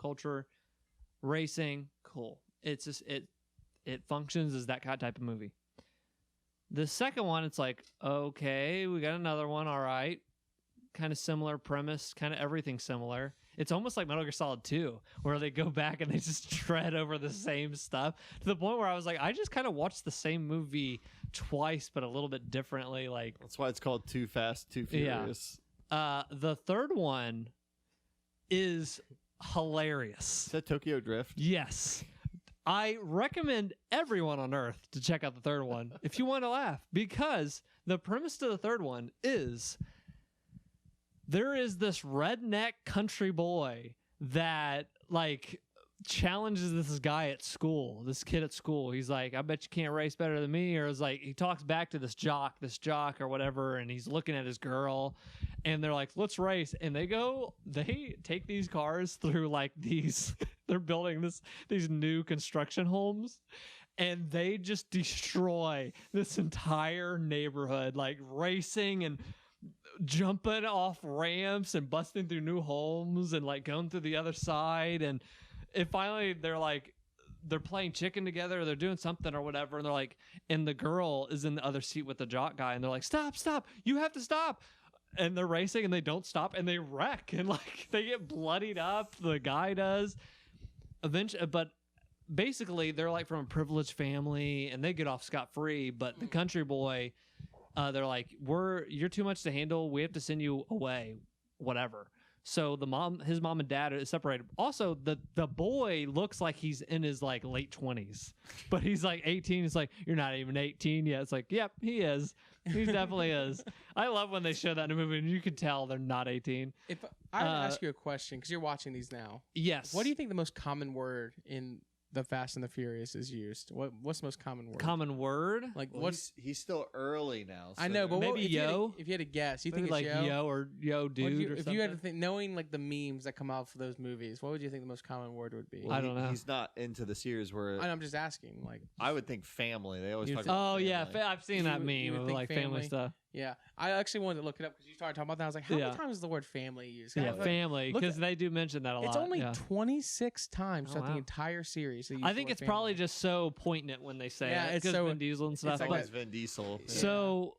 [SPEAKER 1] culture. Racing, cool. It's just it functions as that type of movie. The second one, it's like, okay, we got another one. All right, kind of similar premise, kind of everything similar. It's almost like Metal Gear Solid 2, where they go back and they just tread over the same stuff to the point where I was like, I just kind of watched the same movie twice, but a little bit differently. Like
[SPEAKER 3] That's why it's called Too Fast, Too
[SPEAKER 1] Yeah.
[SPEAKER 3] Furious.
[SPEAKER 1] The third one is
[SPEAKER 3] Is
[SPEAKER 1] hilarious.
[SPEAKER 3] that Tokyo Drift?
[SPEAKER 1] Yes. I recommend everyone on earth to check out the third one if you want to laugh, because the premise to the third one is there is this redneck country boy that like challenges this guy at school, this kid at school. He's like, I bet you can't race better than me. Or it's like, he talks back to this jock or whatever, and he's looking at his girl, and they're like, let's race. And they take these cars through like these, they're building these new construction homes, and they just destroy this entire neighborhood, like racing and jumping off ramps and busting through new homes and like going through the other side. And finally they're playing chicken together, or they're doing something or whatever, and they're like, and the girl is in the other seat with the jock guy, and they're like, stop, you have to stop. And they're racing and they don't stop, and they wreck, and like they get bloodied up, the guy does eventually. But basically they're like from a privileged family and they get off scot-free, but the country boy, they're like, you're too much to handle, we have to send you away, whatever. So his mom and dad are separated. Also, the boy looks like he's in his like late 20s, but he's like 18. It's like, you're not even 18 yet. It's like, yep, he is. He definitely is. I love when they show that in a movie and you can tell they're not 18.
[SPEAKER 2] If I would ask you a question, because you're watching these now,
[SPEAKER 1] Yes.
[SPEAKER 2] what do you think the most common word in the Fast and the Furious is used? What's the most common word?
[SPEAKER 1] Common word?
[SPEAKER 2] Like
[SPEAKER 3] Well,
[SPEAKER 2] what's?
[SPEAKER 3] he's still early now.
[SPEAKER 2] I know, but
[SPEAKER 1] Maybe
[SPEAKER 2] if you had to-
[SPEAKER 1] yo?
[SPEAKER 2] if you had to guess, you think
[SPEAKER 1] Maybe
[SPEAKER 2] it's
[SPEAKER 1] like
[SPEAKER 2] yo?
[SPEAKER 1] or yo
[SPEAKER 2] What
[SPEAKER 1] dude
[SPEAKER 2] do you-
[SPEAKER 1] or
[SPEAKER 2] if
[SPEAKER 1] something.
[SPEAKER 2] you had to think, knowing like the memes that come out for those movies, what would you think the most common word would be?
[SPEAKER 1] I don't know.
[SPEAKER 3] He's not into the series where
[SPEAKER 2] I'm just asking. Like,
[SPEAKER 3] I would think family. They always
[SPEAKER 2] You
[SPEAKER 3] talk
[SPEAKER 2] think-
[SPEAKER 3] about
[SPEAKER 1] Oh yeah,
[SPEAKER 3] family.
[SPEAKER 1] I've seen
[SPEAKER 2] You
[SPEAKER 1] that
[SPEAKER 2] would- you
[SPEAKER 1] meme
[SPEAKER 2] would
[SPEAKER 1] of
[SPEAKER 2] think
[SPEAKER 1] like family
[SPEAKER 2] family.
[SPEAKER 1] stuff.
[SPEAKER 2] yeah, I actually wanted to look it up because you started talking about that. I was like, how
[SPEAKER 1] Yeah.
[SPEAKER 2] many times is the word family used?
[SPEAKER 1] Yeah,
[SPEAKER 2] I was like,
[SPEAKER 1] family,
[SPEAKER 2] look
[SPEAKER 1] because
[SPEAKER 2] at-
[SPEAKER 1] they do mention that a lot.
[SPEAKER 2] It's only
[SPEAKER 1] yeah.
[SPEAKER 2] 26 times
[SPEAKER 1] Oh,
[SPEAKER 2] throughout
[SPEAKER 1] wow.
[SPEAKER 2] the entire series. they use
[SPEAKER 1] I
[SPEAKER 2] the
[SPEAKER 1] think
[SPEAKER 2] word
[SPEAKER 1] it's probably
[SPEAKER 2] family.
[SPEAKER 1] just so poignant when they say
[SPEAKER 2] Yeah,
[SPEAKER 1] it.
[SPEAKER 2] it's
[SPEAKER 1] 'cause
[SPEAKER 2] so-
[SPEAKER 1] Vin Diesel and stuff.
[SPEAKER 2] like
[SPEAKER 3] That
[SPEAKER 1] but-
[SPEAKER 3] guy's Vin Diesel.
[SPEAKER 2] Yeah.
[SPEAKER 1] So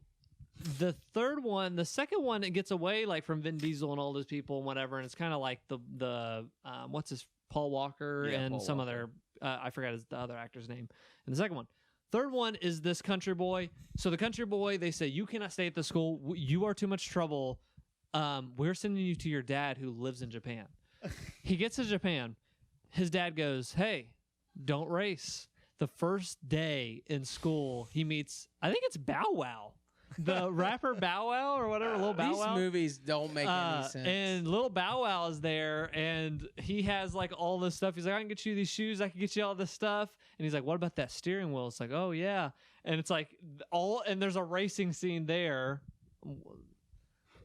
[SPEAKER 1] the third one, the second one, it gets away like from Vin Diesel and all those people and whatever, and it's kind of like the what's his Paul Walker
[SPEAKER 3] Yeah,
[SPEAKER 1] and
[SPEAKER 3] Paul
[SPEAKER 1] some
[SPEAKER 3] Walker.
[SPEAKER 1] other I forgot the other actor's name. And the second one, third one is this country boy. So the country boy, they say you cannot stay at the school. You are too much trouble. We're sending you to your dad who lives in Japan. He gets to Japan. His dad goes, "Hey, don't race." The first day in school, he meets, I think it's Bow Wow, the rapper Bow Wow or whatever, Lil Bow
[SPEAKER 2] These
[SPEAKER 1] Wow.
[SPEAKER 2] movies don't make any sense.
[SPEAKER 1] And Lil Bow Wow is there, and he has like all this stuff. He's like, I can get you these shoes, I can get you all this stuff. And he's like, what about that steering wheel? It's like, oh yeah. And it's like and there's a racing scene there.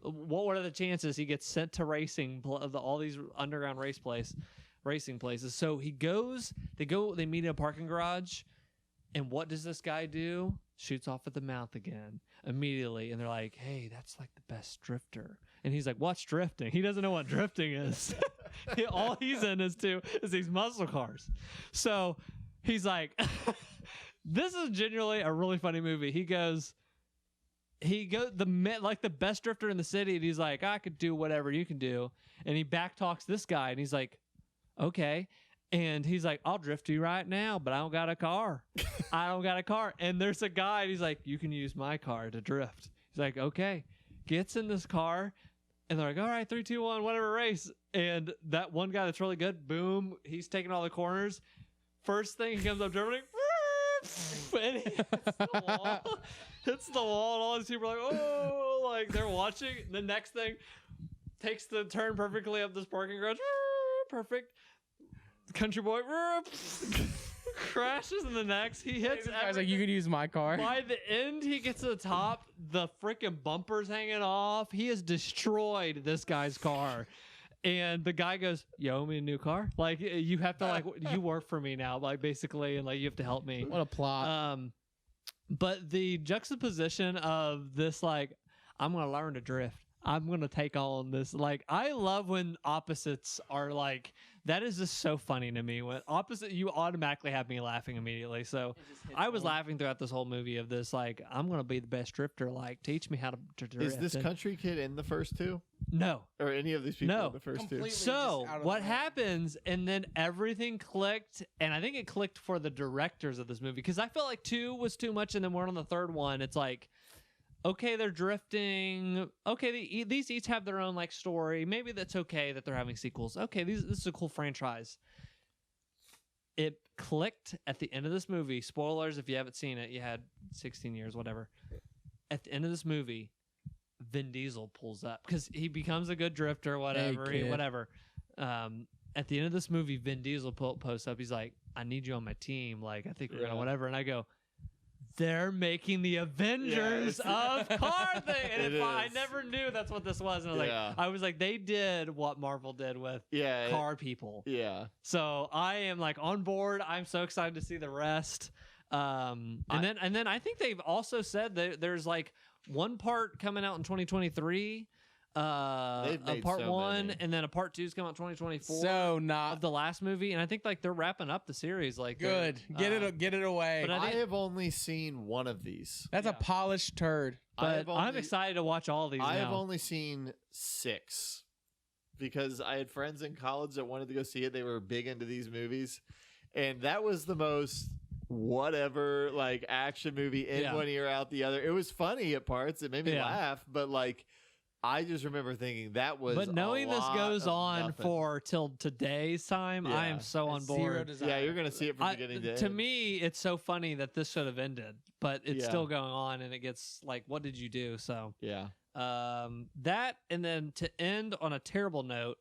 [SPEAKER 1] What are the chances he gets sent to all these underground racing places? So they meet in a parking garage, and what does this guy do? Shoots off at the mouth again immediately, and they're like, hey, that's like the best drifter. And he's like, what's drifting? He doesn't know what drifting is. All he's in is these muscle cars. So he's like, this is genuinely a really funny movie. He goes the best drifter in the city, and he's like, I could do whatever you can do. And he backtalks this guy, and he's like, okay. And he's like, I'll drift you right now, but I don't got a car. I don't got a car. And there's a guy, and he's like, you can use my car to drift. He's like, okay. Gets in this car, and they're like, all right, 3, 2, 1, whatever, race. And that one guy that's really good, boom, he's taking all the corners. First thing, he comes up drifting, and he hits the wall, and all these people are like, oh, like they're watching. The next thing, takes the turn perfectly up this parking garage, perfect. Country boy crashes in the next. He hits.
[SPEAKER 2] This guy's like, you could use my car.
[SPEAKER 1] By the end, he gets to the top. The freaking bumper's hanging off. He has destroyed this guy's car. And the guy goes, you owe me a new car? Like, you have to, like, you work for me now, like, basically, and, like, you have to help me.
[SPEAKER 2] What a plot.
[SPEAKER 1] But the juxtaposition of this, like, I'm going to learn to drift. I'm going to take on this. Like, I love when opposites are, like, that is just so funny to me. When you automatically have me laughing immediately. So I was laughing throughout this whole movie of this, like, I'm going to be the best drifter. Like, teach me how to drift.
[SPEAKER 3] Is this country kid in the first two?
[SPEAKER 1] No.
[SPEAKER 3] Or any of these people
[SPEAKER 1] No.
[SPEAKER 3] in the first
[SPEAKER 2] Completely.
[SPEAKER 3] two?
[SPEAKER 1] So
[SPEAKER 2] just out of
[SPEAKER 1] what
[SPEAKER 2] the way.
[SPEAKER 1] happens, and then everything clicked, and I think it clicked for the directors of this movie, because I felt like 2 was too much, and then we're on the third one. It's like, okay, they're drifting. Okay, these each have their own like story. Maybe that's okay that they're having sequels. Okay, this is a cool franchise. It clicked at the end of this movie. Spoilers if you haven't seen it. You had 16 years, whatever. At the end of this movie, Vin Diesel pulls up because he becomes a good drifter, whatever,
[SPEAKER 2] Hey, kid.
[SPEAKER 1] whatever. At the end of this movie, Vin Diesel posts up. He's like, "I need you on my team. Like, I think we're gonna
[SPEAKER 3] Yeah.
[SPEAKER 1] whatever." And I go, "They're making the Avengers of car thing." And I
[SPEAKER 3] is.
[SPEAKER 1] never knew that's what this was. And
[SPEAKER 3] Yeah.
[SPEAKER 1] I was like, they did what Marvel did with
[SPEAKER 3] Yeah.
[SPEAKER 1] car people.
[SPEAKER 3] Yeah.
[SPEAKER 1] So I am like on board. I'm so excited to see the rest. And then I think they've also said that there's like one part coming out in 2023.
[SPEAKER 3] They've
[SPEAKER 1] A
[SPEAKER 3] made
[SPEAKER 1] part
[SPEAKER 3] so
[SPEAKER 1] 1,
[SPEAKER 3] many.
[SPEAKER 1] and then a part 2 is coming out 2024
[SPEAKER 2] So not
[SPEAKER 1] of the last movie. And I think like they're wrapping up the series. Like
[SPEAKER 2] good. Get it away.
[SPEAKER 1] but
[SPEAKER 3] I
[SPEAKER 1] didn't-
[SPEAKER 3] have only seen one of these.
[SPEAKER 2] That's
[SPEAKER 1] Yeah.
[SPEAKER 2] a polished turd.
[SPEAKER 1] But I'm excited to watch all of these
[SPEAKER 3] I have
[SPEAKER 1] now.
[SPEAKER 3] only seen 6 because I had friends in college that wanted to go see it. They were big into these movies, and that was the most whatever like action movie in
[SPEAKER 1] Yeah.
[SPEAKER 3] one ear out the other. It was funny at parts. It made me
[SPEAKER 1] Yeah.
[SPEAKER 3] laugh, but like I just remember thinking that was.
[SPEAKER 1] But knowing
[SPEAKER 3] a
[SPEAKER 1] this
[SPEAKER 3] lot
[SPEAKER 1] goes
[SPEAKER 3] of
[SPEAKER 1] on
[SPEAKER 3] nothing.
[SPEAKER 1] for till today's time, I
[SPEAKER 3] Yeah.
[SPEAKER 1] am so on
[SPEAKER 2] Zero
[SPEAKER 1] board.
[SPEAKER 2] desire.
[SPEAKER 3] Yeah, you're gonna see it from beginning to end.
[SPEAKER 1] Me, it's so funny that this should have ended, but it's
[SPEAKER 3] Yeah.
[SPEAKER 1] still going on, and it gets like, what did you do? So
[SPEAKER 3] Yeah.
[SPEAKER 1] that, and then to end on a terrible note.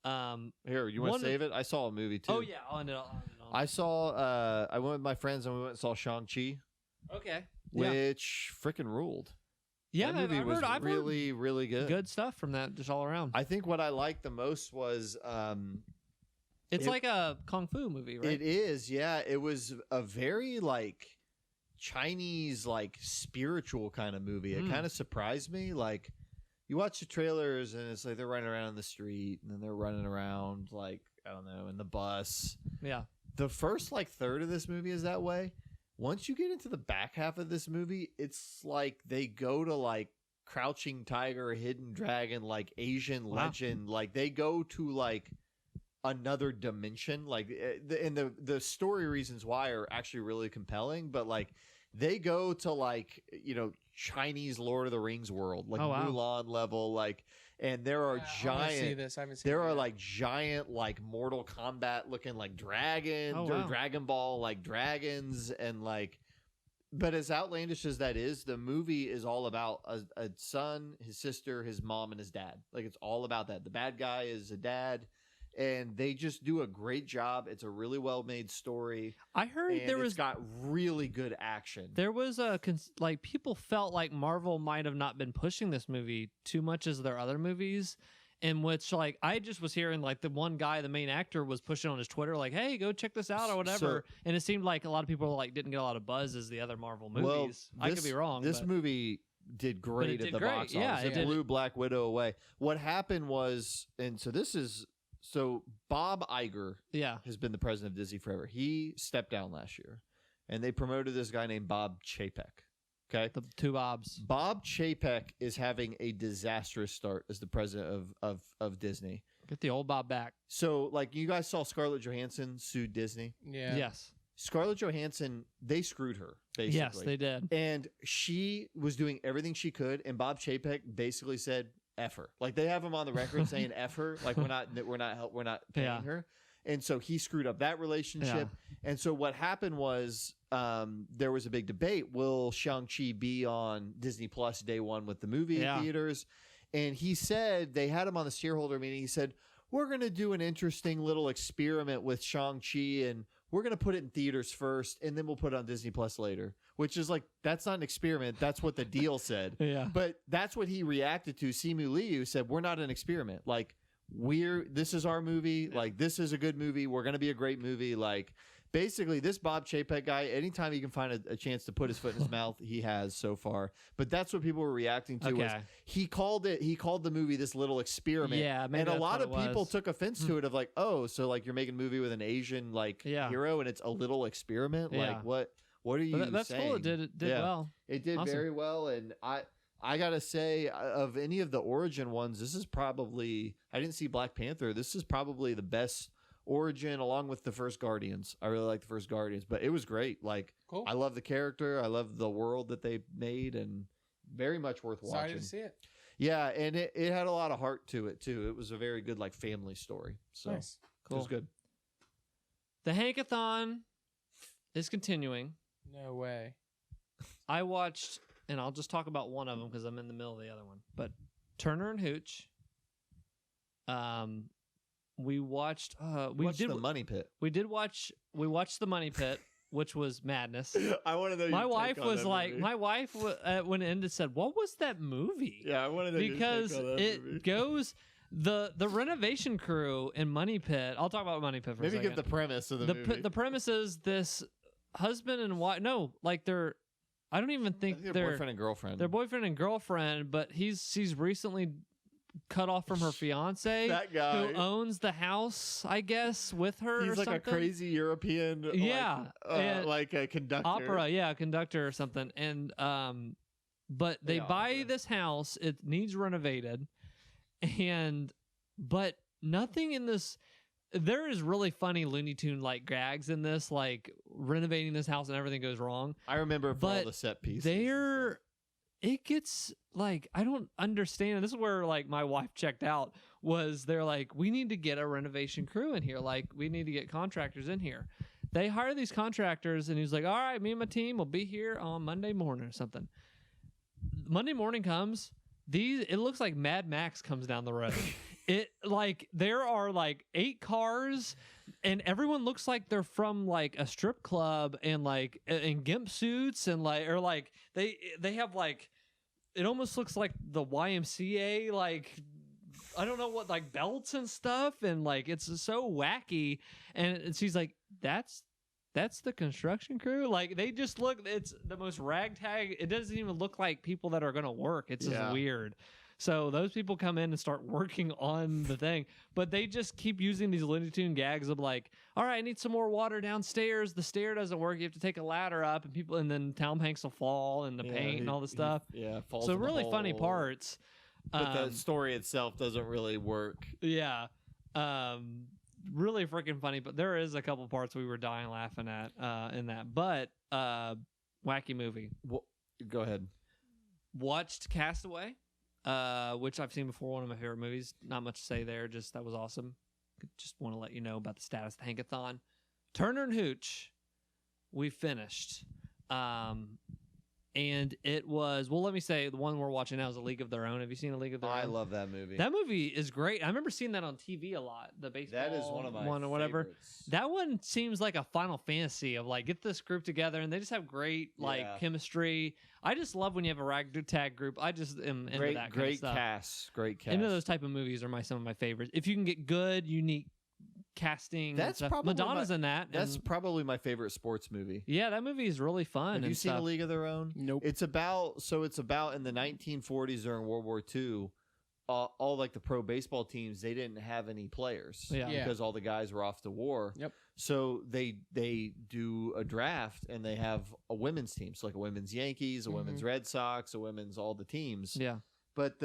[SPEAKER 3] Here, you want
[SPEAKER 1] One
[SPEAKER 3] to
[SPEAKER 1] of-
[SPEAKER 3] save it? I saw a movie too.
[SPEAKER 1] Oh yeah, I'll end it on.
[SPEAKER 3] I saw. I went with my friends and we went and saw Shang-Chi,
[SPEAKER 1] Okay. Yeah.
[SPEAKER 3] which freaking ruled.
[SPEAKER 1] Yeah,
[SPEAKER 3] that movie was
[SPEAKER 1] I've
[SPEAKER 3] really, really
[SPEAKER 1] heard
[SPEAKER 3] good.
[SPEAKER 1] good stuff from that just all around.
[SPEAKER 3] I think what I liked the most was
[SPEAKER 1] It's
[SPEAKER 3] it-
[SPEAKER 1] like a kung fu movie, right?
[SPEAKER 3] it is, yeah. It was a very like Chinese, like spiritual kind of movie. It
[SPEAKER 1] Mm.
[SPEAKER 3] kind of surprised me. Like you watch the trailers and it's like they're running around in the street and then they're running around like I don't know in the bus.
[SPEAKER 1] Yeah.
[SPEAKER 3] The first like third of this movie is that way. Once you get into the back half of this movie, it's like they go to like Crouching Tiger, Hidden Dragon, like Asian legend. Like they go to like another dimension. Like and the story reasons why are actually really compelling, but like they go to like, you know, Chinese Lord of the Rings world, like Mulan level, like, and there are giant. There are like giant, like Mortal Kombat looking like dragons or Dragon Ball like dragons, and like. But as outlandish as that is, the movie is all about a son, his sister, his mom, and his dad. Like it's all about that. The bad guy is a dad. And they just do a great job. It's a really well made story.
[SPEAKER 1] I heard
[SPEAKER 3] it's got really good action.
[SPEAKER 1] There was like people felt like Marvel might have not been pushing this movie too much as their other movies, in which like I just was hearing like the one guy, the main actor, was pushing on his Twitter like, "Hey, go check this out" or whatever. And it seemed like a lot of people like didn't get a lot of buzz as the other Marvel movies. I could be wrong.
[SPEAKER 3] This movie did great at the box office.
[SPEAKER 1] Yeah,
[SPEAKER 3] it blew Black Widow away. What happened was, and so this is. So Bob Iger has been the president of Disney forever. He stepped down last year, and they promoted this guy named Bob Chapek. Okay,
[SPEAKER 1] the two Bobs.
[SPEAKER 3] Bob Chapek is having a disastrous start as the president of Disney.
[SPEAKER 1] Get the old Bob back.
[SPEAKER 3] So, like, you guys saw Scarlett Johansson sued Disney.
[SPEAKER 2] Yeah.
[SPEAKER 1] Yes.
[SPEAKER 3] Scarlett Johansson, they screwed her, basically.
[SPEAKER 1] Yes, they did.
[SPEAKER 3] And she was doing everything she could, and Bob Chapek basically said, F her. Like they have him on the record saying F her. Like we're not paying her. And so he screwed up that relationship. Yeah. And so what happened was there was a big debate. Will Shang-Chi be on Disney Plus day one with the movie theaters? And he said, they had him on the shareholder meeting. He said, we're going to do an interesting little experiment with Shang-Chi, and we're going to put it in theaters first, and then we'll put it on Disney Plus later. Which is like, that's not an experiment. That's what the deal said.
[SPEAKER 1] Yeah.
[SPEAKER 3] But that's what he reacted to. Simu Liu said, we're not an experiment. Like, this is our movie. Yeah. Like, this is a good movie. We're going to be a great movie. Like, basically, this Bob Chapek guy, anytime he can find a chance to put his foot in his mouth, he has so far. But that's what people were reacting to. Was he called the movie this little experiment.
[SPEAKER 1] Yeah,
[SPEAKER 3] and a lot of people took offense to it of like, oh, so like you're making a movie with an Asian like hero and it's a little experiment?
[SPEAKER 1] Yeah.
[SPEAKER 3] Like, what are you saying?
[SPEAKER 1] That's cool. It did well.
[SPEAKER 3] It did very well, and I gotta say, of any of the origin ones, this is probably, I didn't see Black Panther. This is probably the best origin, along with the first Guardians. I really like the first Guardians, but it was great. Like, cool. I love the character. I love the world that they made, and very much worth watching.
[SPEAKER 2] Excited to see it.
[SPEAKER 3] Yeah, and it had a lot of heart to it too. It was a very good like family story. So
[SPEAKER 2] nice.
[SPEAKER 1] Cool.
[SPEAKER 3] It was good.
[SPEAKER 1] The Hankathon is continuing.
[SPEAKER 2] No way.
[SPEAKER 1] I watched, and I'll just talk about one of them because I'm in the middle of the other one. But Turner and Hooch. We watched. We
[SPEAKER 3] watched
[SPEAKER 1] did
[SPEAKER 3] the Money Pit.
[SPEAKER 1] We watched the Money Pit, which was madness.
[SPEAKER 3] I want to know.
[SPEAKER 1] My wife was like, movie. My wife when it ended said, "What was that movie?"
[SPEAKER 3] Yeah, I want to know
[SPEAKER 1] because
[SPEAKER 3] your take on that
[SPEAKER 1] it
[SPEAKER 3] movie.
[SPEAKER 1] goes. The renovation crew in Money Pit. I'll talk about Money Pit for a second.
[SPEAKER 3] Maybe give the premise of the movie.
[SPEAKER 1] The premise is this husband and wife. No, like they're. I don't even think they're
[SPEAKER 3] boyfriend and girlfriend.
[SPEAKER 1] They're boyfriend and girlfriend, but she's recently cut off from her fiance.
[SPEAKER 3] That guy
[SPEAKER 1] who owns the house, I guess, with her.
[SPEAKER 3] He's
[SPEAKER 1] or
[SPEAKER 3] like
[SPEAKER 1] something.
[SPEAKER 3] a crazy European.
[SPEAKER 1] Yeah,
[SPEAKER 3] like a conductor.
[SPEAKER 1] Opera. Yeah, a conductor or something. And but they buy this house. It needs renovated, but nothing in this. There is really funny Looney Tune like gags in this, like renovating this house and everything goes wrong.
[SPEAKER 3] I remember for all the set pieces.
[SPEAKER 1] It gets like, I don't understand. This is where like my wife checked out. Was they're like, we need to get a renovation crew in here. Like we need to get contractors in here. They hire these contractors, and he's like, all right, me and my team will be here on Monday morning or something. Monday morning comes. It looks like Mad Max comes down the road. It like there are like 8 cars, and everyone looks like they're from like a strip club and like in gimp suits and like or like they have like it almost looks like the YMCA, like I don't know what, like belts and stuff, and like it's so wacky. And she's like, that's the construction crew. Like they just look, it's the most ragtag. It doesn't even look like people that are gonna work. It's just weird. So those people come in and start working on the thing, but they just keep using these Looney Tune gags of like, all right, I need some more water downstairs. The stair doesn't work. You have to take a ladder up, and then Tom Hanks will fall in the paint and all this stuff.
[SPEAKER 3] Falls
[SPEAKER 1] So
[SPEAKER 3] in the
[SPEAKER 1] really funny
[SPEAKER 3] hole.
[SPEAKER 1] parts.
[SPEAKER 3] But the story itself doesn't really work.
[SPEAKER 1] Yeah. Really freaking funny, but there is a couple parts we were dying laughing at in that. But wacky movie.
[SPEAKER 3] Well, go ahead.
[SPEAKER 1] Watched Castaway, which I've seen before, one of my favorite movies. Not much to say there, just that was awesome. Just want to let you know about the status of the Hankathon. Turner and Hooch, we finished. And it was, well, let me say, the one we're watching now is A League of Their Own. Have you seen A League of Their Own?
[SPEAKER 3] I love that movie.
[SPEAKER 1] That movie is great. I remember seeing that on TV a lot. The baseball
[SPEAKER 3] That is one of my
[SPEAKER 1] or whatever.
[SPEAKER 3] favorites.
[SPEAKER 1] That one seems like a Final Fantasy of like, get this group together and they just have great like
[SPEAKER 3] Yeah.
[SPEAKER 1] chemistry. I just love when you have a ragtag group. I just am into that kind of
[SPEAKER 3] Great
[SPEAKER 1] stuff.
[SPEAKER 3] cast. Great cast.
[SPEAKER 1] Into those type of movies are some of my favorites. If you can get good, unique casting, and
[SPEAKER 3] That's
[SPEAKER 1] stuff.
[SPEAKER 3] probably
[SPEAKER 1] Madonna's in that.
[SPEAKER 3] That's
[SPEAKER 1] and-
[SPEAKER 3] probably my favorite sports movie.
[SPEAKER 1] yeah, that movie is really fun.
[SPEAKER 3] Have
[SPEAKER 1] and
[SPEAKER 3] you seen
[SPEAKER 1] stuff.
[SPEAKER 3] A League of Their Own?
[SPEAKER 2] Nope.
[SPEAKER 3] It's about in the 1940s during World War II, all like the pro baseball teams, they didn't have any players
[SPEAKER 1] Yeah.
[SPEAKER 2] Yeah.
[SPEAKER 3] because all the guys were off to war.
[SPEAKER 2] Yep.
[SPEAKER 3] So they do a draft and they have a women's team, so like a women's Yankees, a women's Red Sox, a women's all the teams.
[SPEAKER 1] Yeah.
[SPEAKER 3] But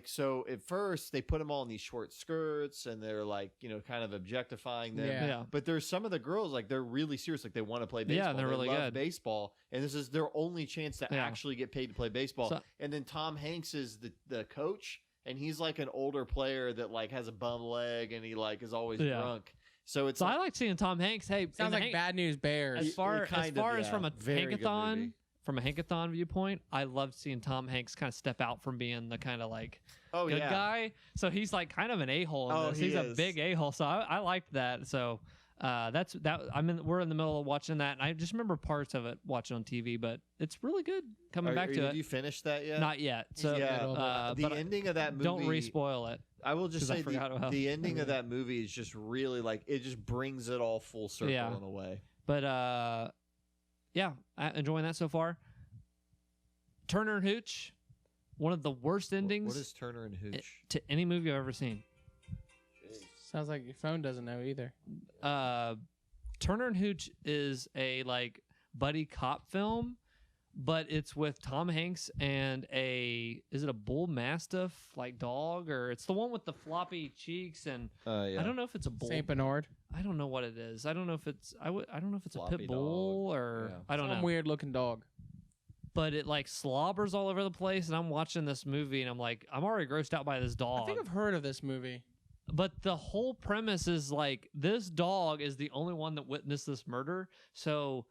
[SPEAKER 3] so at first they put them all in these short skirts and they're like, kind of objectifying them.
[SPEAKER 2] Yeah.
[SPEAKER 1] Yeah.
[SPEAKER 3] But there's some of the girls like they're really serious, like they want to play
[SPEAKER 1] Yeah,
[SPEAKER 3] baseball.
[SPEAKER 1] they're
[SPEAKER 3] They
[SPEAKER 1] really
[SPEAKER 3] love
[SPEAKER 1] good.
[SPEAKER 3] baseball, and this is their only chance to
[SPEAKER 1] Yeah.
[SPEAKER 3] actually get paid to play baseball.
[SPEAKER 1] So-
[SPEAKER 3] and then Tom Hanks is the coach, and he's like an older player that like has a bum leg and he like is always
[SPEAKER 1] Yeah.
[SPEAKER 3] drunk. So it's
[SPEAKER 1] So
[SPEAKER 3] like,
[SPEAKER 1] I like seeing Tom Hanks. Hey,
[SPEAKER 2] Sounds like Bad News Bears.
[SPEAKER 1] As far as from a
[SPEAKER 3] very good
[SPEAKER 1] Hankathon,
[SPEAKER 3] movie.
[SPEAKER 1] from a Hankathon viewpoint, I loved seeing Tom Hanks kind of step out from being the kind of like
[SPEAKER 3] Oh
[SPEAKER 1] good
[SPEAKER 3] yeah.
[SPEAKER 1] guy. So he's like kind of an a-hole in
[SPEAKER 3] Oh,
[SPEAKER 1] this.
[SPEAKER 3] he
[SPEAKER 1] He's a
[SPEAKER 3] is.
[SPEAKER 1] big a-hole. So I liked that. So that's that. We're in the middle of watching that, and I just remember parts of it watching on TV. But it's really good coming back to
[SPEAKER 3] Did
[SPEAKER 1] it.
[SPEAKER 3] you finish that yet?
[SPEAKER 1] Not yet. So
[SPEAKER 2] Yeah.
[SPEAKER 3] the
[SPEAKER 1] but
[SPEAKER 3] ending of that movie.
[SPEAKER 1] don't re-spoil it.
[SPEAKER 3] I will just
[SPEAKER 1] 'cause I
[SPEAKER 3] say
[SPEAKER 1] forgot about-
[SPEAKER 3] the ending of that movie is just really like it just brings it all full circle
[SPEAKER 1] Yeah.
[SPEAKER 3] in a way.
[SPEAKER 1] But yeah, enjoying that so far. Turner and Hooch, one of the worst endings
[SPEAKER 3] What is Turner and Hooch?
[SPEAKER 1] to any movie I've ever seen.
[SPEAKER 2] Sounds like your phone doesn't know either.
[SPEAKER 1] Turner and Hooch is a like buddy cop film, but it's with Tom Hanks and is it a bull mastiff like dog, or it's the one with the floppy cheeks, and
[SPEAKER 3] Yeah.
[SPEAKER 1] I don't know if it's a bull.
[SPEAKER 2] Saint Bernard.
[SPEAKER 1] I don't know what it is. I don't know if it's I don't know if it's a
[SPEAKER 3] Floppy
[SPEAKER 1] pit bull
[SPEAKER 3] dog.
[SPEAKER 1] or
[SPEAKER 3] Yeah.
[SPEAKER 1] I don't
[SPEAKER 2] Some
[SPEAKER 1] know.
[SPEAKER 2] weird looking dog.
[SPEAKER 1] But it like slobbers all over the place, and I'm watching this movie and I'm like, I'm already grossed out by this dog.
[SPEAKER 2] I think I've heard of this movie.
[SPEAKER 1] But the whole premise is like this dog is the only one that witnessed this murder. So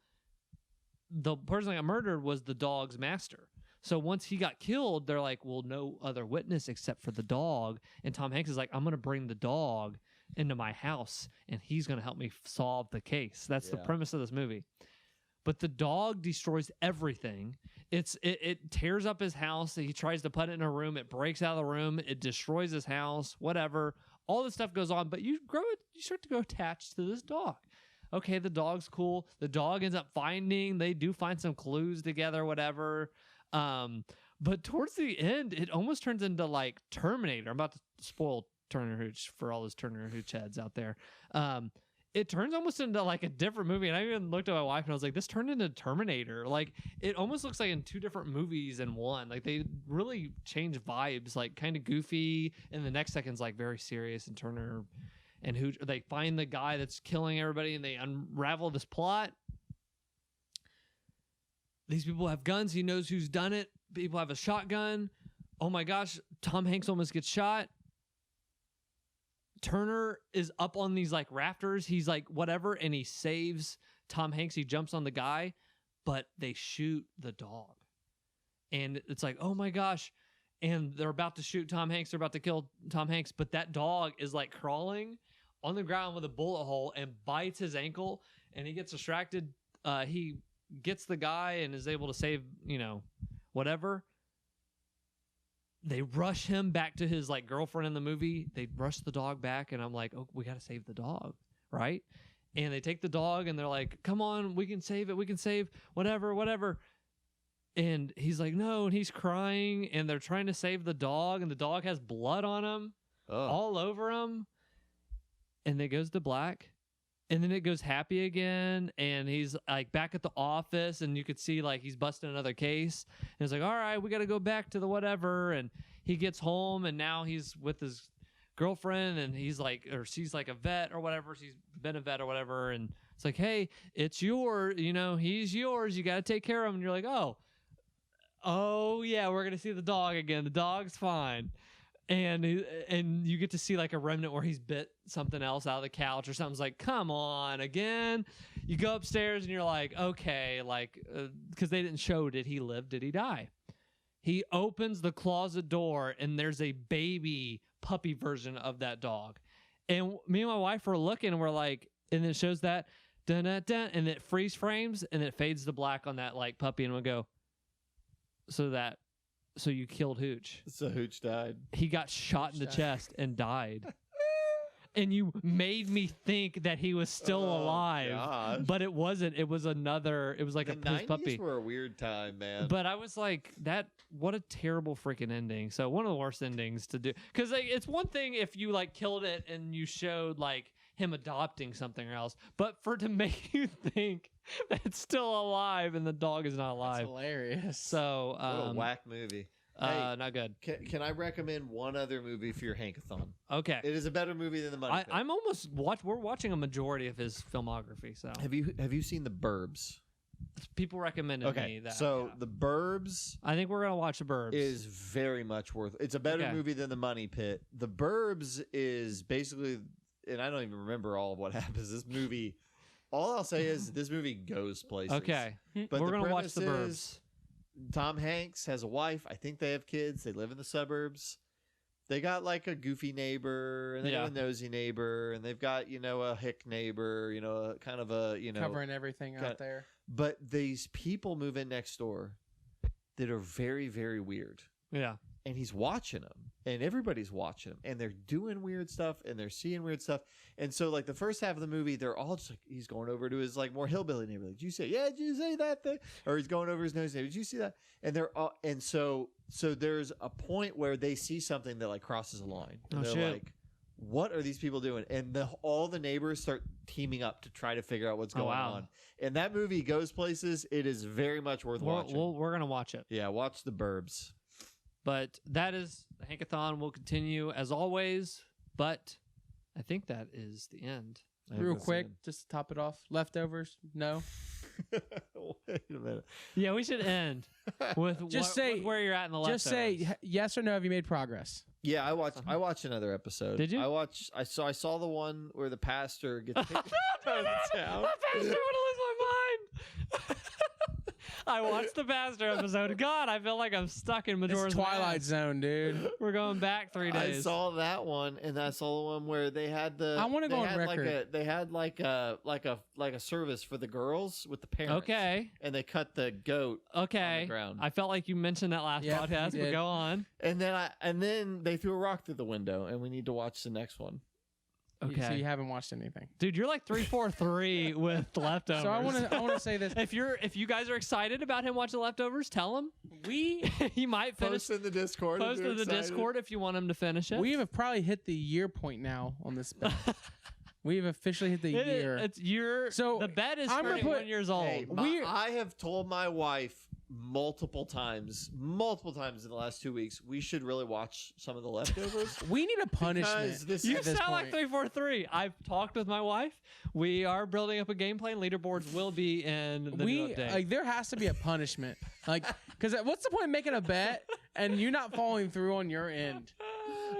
[SPEAKER 1] the person that got murdered was the dog's master. So once he got killed, they're like, well, no other witness except for the dog. And Tom Hanks is like, I'm going to bring the dog into my house and he's going to help me solve the case. That's the
[SPEAKER 3] Yeah.
[SPEAKER 1] premise of this movie. But the dog destroys everything. It tears up his house. He tries to put it in a room. It breaks out of the room. It destroys his house. Whatever. All this stuff goes on. But you start to grow attached to this dog. Okay, the dog's cool. The dog ends up they do find some clues together. Whatever. But towards the end, it almost turns into like Terminator. I'm about to spoil Turner Hooch for all those Turner Hooch heads out there. It turns almost into like a different movie. And I even looked at my wife and I was like, this turned into Terminator. Like it almost looks like in two different movies in one. Like they really change vibes, like kind of goofy. And the next second's like very serious, and Turner and Hooch, they find the guy that's killing everybody and they unravel this plot. These people have guns. He knows who's done it. People have a shotgun. Oh my gosh, Tom Hanks almost gets shot. Turner is up on these like rafters. He's like whatever, and he saves Tom Hanks. He jumps on the guy, but they shoot the dog. And it's like, oh my gosh. And they're about to shoot Tom Hanks. They're about to kill Tom Hanks, but that dog is like crawling on the ground with a bullet hole and bites his ankle, and he gets distracted. He gets the guy and is able to save, whatever. They rush him back to his like girlfriend in the movie. They rush the dog back, and I'm like, oh, we got to save the dog, right? And they take the dog, and they're like, come on, we can save it. We can save whatever. And he's like, no, and he's crying, and they're trying to save the dog, and the dog has blood on him, all over him. And it goes to black, and then it goes happy again, and he's like back at the office, and you could see like he's busting another case. And it's like, all right, we got to go back to the whatever. And he gets home, and now he's with his girlfriend, and he's like, or she's like a vet or whatever. She's been a vet or whatever, and it's like, hey, it's yours. You know, he's yours. You got to take care of him. And you're like, oh yeah, we're gonna see the dog again. The dog's fine, and you get to see like a remnant where he's bit something else out of the couch or something's like, come on again. You go upstairs and you're like, okay, like because they didn't show, did he live? Did he die? He opens the closet door and there's a baby puppy version of that dog, and me and my wife were looking and we're like, and it shows that dun dun dun, and it freeze frames and it fades to black on that like puppy, and we go. So you killed Hooch.
[SPEAKER 3] So Hooch died.
[SPEAKER 1] He got shot in the chest and died. And you made me think that he was still alive.
[SPEAKER 3] Gosh.
[SPEAKER 1] But it wasn't. It was another. It was like
[SPEAKER 3] The
[SPEAKER 1] a his puppy.
[SPEAKER 3] 90s were a weird time, man.
[SPEAKER 1] But I was like, what a terrible freaking ending. So one of the worst endings to do. Because like, it's one thing if you like killed it and you showed like him adopting something else. But to make you think that it's still alive and the dog is not alive.
[SPEAKER 2] That's hilarious.
[SPEAKER 1] So
[SPEAKER 3] what a whack movie. Hey,
[SPEAKER 1] not good.
[SPEAKER 3] Can I recommend one other movie for your Hankathon?
[SPEAKER 1] Okay.
[SPEAKER 3] It is a better movie than The Money Pit.
[SPEAKER 1] I'm almost we're watching a majority of his filmography. So
[SPEAKER 3] Have you seen The Burbs?
[SPEAKER 1] people recommended me that.
[SPEAKER 3] So
[SPEAKER 1] yeah.
[SPEAKER 3] The Burbs
[SPEAKER 1] I think we're gonna watch The Burbs.
[SPEAKER 3] is very much worth. It's a better
[SPEAKER 1] Okay.
[SPEAKER 3] movie than The Money Pit. The Burbs is basically, and I don't even remember all of what happens. This movie, all I'll say is this movie goes places.
[SPEAKER 1] okay.
[SPEAKER 3] But
[SPEAKER 1] we're
[SPEAKER 3] the
[SPEAKER 1] gonna watch The
[SPEAKER 3] premise
[SPEAKER 1] Burbs.
[SPEAKER 3] is Tom Hanks has a wife. I think they have kids. They live in the suburbs. They got like a goofy neighbor, and they got a nosy neighbor, and they've got, a hick neighbor, a kind of a,
[SPEAKER 2] Covering everything out there.
[SPEAKER 3] But these people move in next door that are very, very weird.
[SPEAKER 1] Yeah.
[SPEAKER 3] And he's watching them, and everybody's watching them, and they're doing weird stuff, and they're seeing weird stuff. And so, like, the first half of the movie, they're all just like, he's going over to his, like, more hillbilly neighbor. Like, did you say that thing? Or he's going over his nose neighbor. Did you see that? And they're all, and so there's a point where they see something that, like, crosses a line. And they're
[SPEAKER 1] shit.
[SPEAKER 3] like, what are these people doing? And all the neighbors start teaming up to try to figure out what's going on. And that movie goes places. It is very much worth watching.
[SPEAKER 1] We're gonna watch it.
[SPEAKER 3] Yeah, watch The Burbs.
[SPEAKER 1] But that is the Hankathon will continue as always. But I think that is the end.
[SPEAKER 2] Real quick, just to top it off. Leftovers? No.
[SPEAKER 3] Wait a minute.
[SPEAKER 1] Yeah, we should end with with where you're at in the leftovers.
[SPEAKER 2] Just say yes or no. Have you made progress?
[SPEAKER 3] Yeah, I watched another episode.
[SPEAKER 1] Did you?
[SPEAKER 3] I saw the one where the pastor gets kicked out of the town.
[SPEAKER 1] The pastor would lose my mind. I watched the pastor episode. God, I feel like I'm stuck in Majora's
[SPEAKER 2] It's Twilight
[SPEAKER 1] Mask.
[SPEAKER 2] Zone, dude.
[SPEAKER 1] We're going back 3 days.
[SPEAKER 3] I saw that one, and I saw the one where they had the.
[SPEAKER 2] I wanna go on record.
[SPEAKER 3] They had like a service for the girls with the parents.
[SPEAKER 1] Okay.
[SPEAKER 3] And they cut the goat.
[SPEAKER 1] Okay.
[SPEAKER 3] On the ground.
[SPEAKER 1] I felt like you mentioned that last
[SPEAKER 2] Yeah,
[SPEAKER 1] podcast,
[SPEAKER 2] you
[SPEAKER 1] but
[SPEAKER 2] did.
[SPEAKER 1] go on.
[SPEAKER 3] And then they threw a rock through the window, and we need to watch the next one.
[SPEAKER 1] Okay.
[SPEAKER 2] So you haven't watched anything.
[SPEAKER 1] Dude, you're like 3-4-3 with leftovers.
[SPEAKER 2] So I want to say this.
[SPEAKER 1] If you guys are excited about him watching leftovers, tell him. He might finish.
[SPEAKER 3] Post in the Discord.
[SPEAKER 1] Post in the Discord if you want him to finish it.
[SPEAKER 2] We have probably hit the year point now on this bet. We have officially hit the year.
[SPEAKER 1] It's year.
[SPEAKER 2] So,
[SPEAKER 1] the bet is
[SPEAKER 2] I'm gonna
[SPEAKER 1] 31
[SPEAKER 2] put-
[SPEAKER 1] years old.
[SPEAKER 3] Hey, I have told my wife multiple times in the last 2 weeks, we should really watch some of the leftovers.
[SPEAKER 2] We need a punishment.
[SPEAKER 3] Because this
[SPEAKER 1] You
[SPEAKER 3] at
[SPEAKER 1] sound
[SPEAKER 3] this
[SPEAKER 1] like 3-4-3. I've talked with my wife. We are building up a game plan. Leaderboards will be in the new update.
[SPEAKER 2] Like there has to be a punishment. Like, because what's the point of making a bet and you not following through on your end?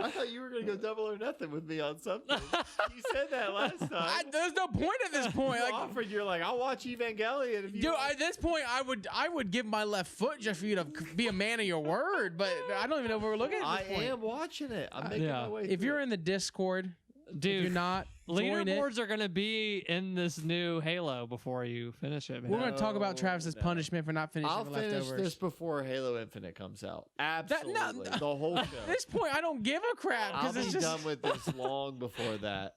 [SPEAKER 3] I thought you were going to go double or nothing with me on something. You said that last time.
[SPEAKER 2] There's no point at this point.
[SPEAKER 3] You
[SPEAKER 2] Like,
[SPEAKER 3] offered, you're like, I'll watch Evangelion if you.
[SPEAKER 2] dude, at this point, I would give my left foot just for you to be a man of your word. But I don't even know if we're looking at
[SPEAKER 3] I
[SPEAKER 2] this point.
[SPEAKER 3] am watching it. I'm making my way.
[SPEAKER 2] If
[SPEAKER 3] through
[SPEAKER 2] you're
[SPEAKER 3] it.
[SPEAKER 2] in the Discord,
[SPEAKER 1] Dude,
[SPEAKER 2] if you're not, join it.
[SPEAKER 1] leaderboards are going to be in this new Halo before you finish it, man.
[SPEAKER 2] We're going to talk about Travis's
[SPEAKER 3] No.
[SPEAKER 2] punishment for not finishing
[SPEAKER 3] I'll
[SPEAKER 2] the
[SPEAKER 3] finish
[SPEAKER 2] leftovers.
[SPEAKER 3] this before Halo Infinite comes out.
[SPEAKER 2] That-
[SPEAKER 3] Absolutely,
[SPEAKER 2] no,
[SPEAKER 3] the whole show.
[SPEAKER 2] At this point, I don't give a crap
[SPEAKER 3] I'll
[SPEAKER 2] because
[SPEAKER 3] be
[SPEAKER 2] it's just
[SPEAKER 3] done with this long before that.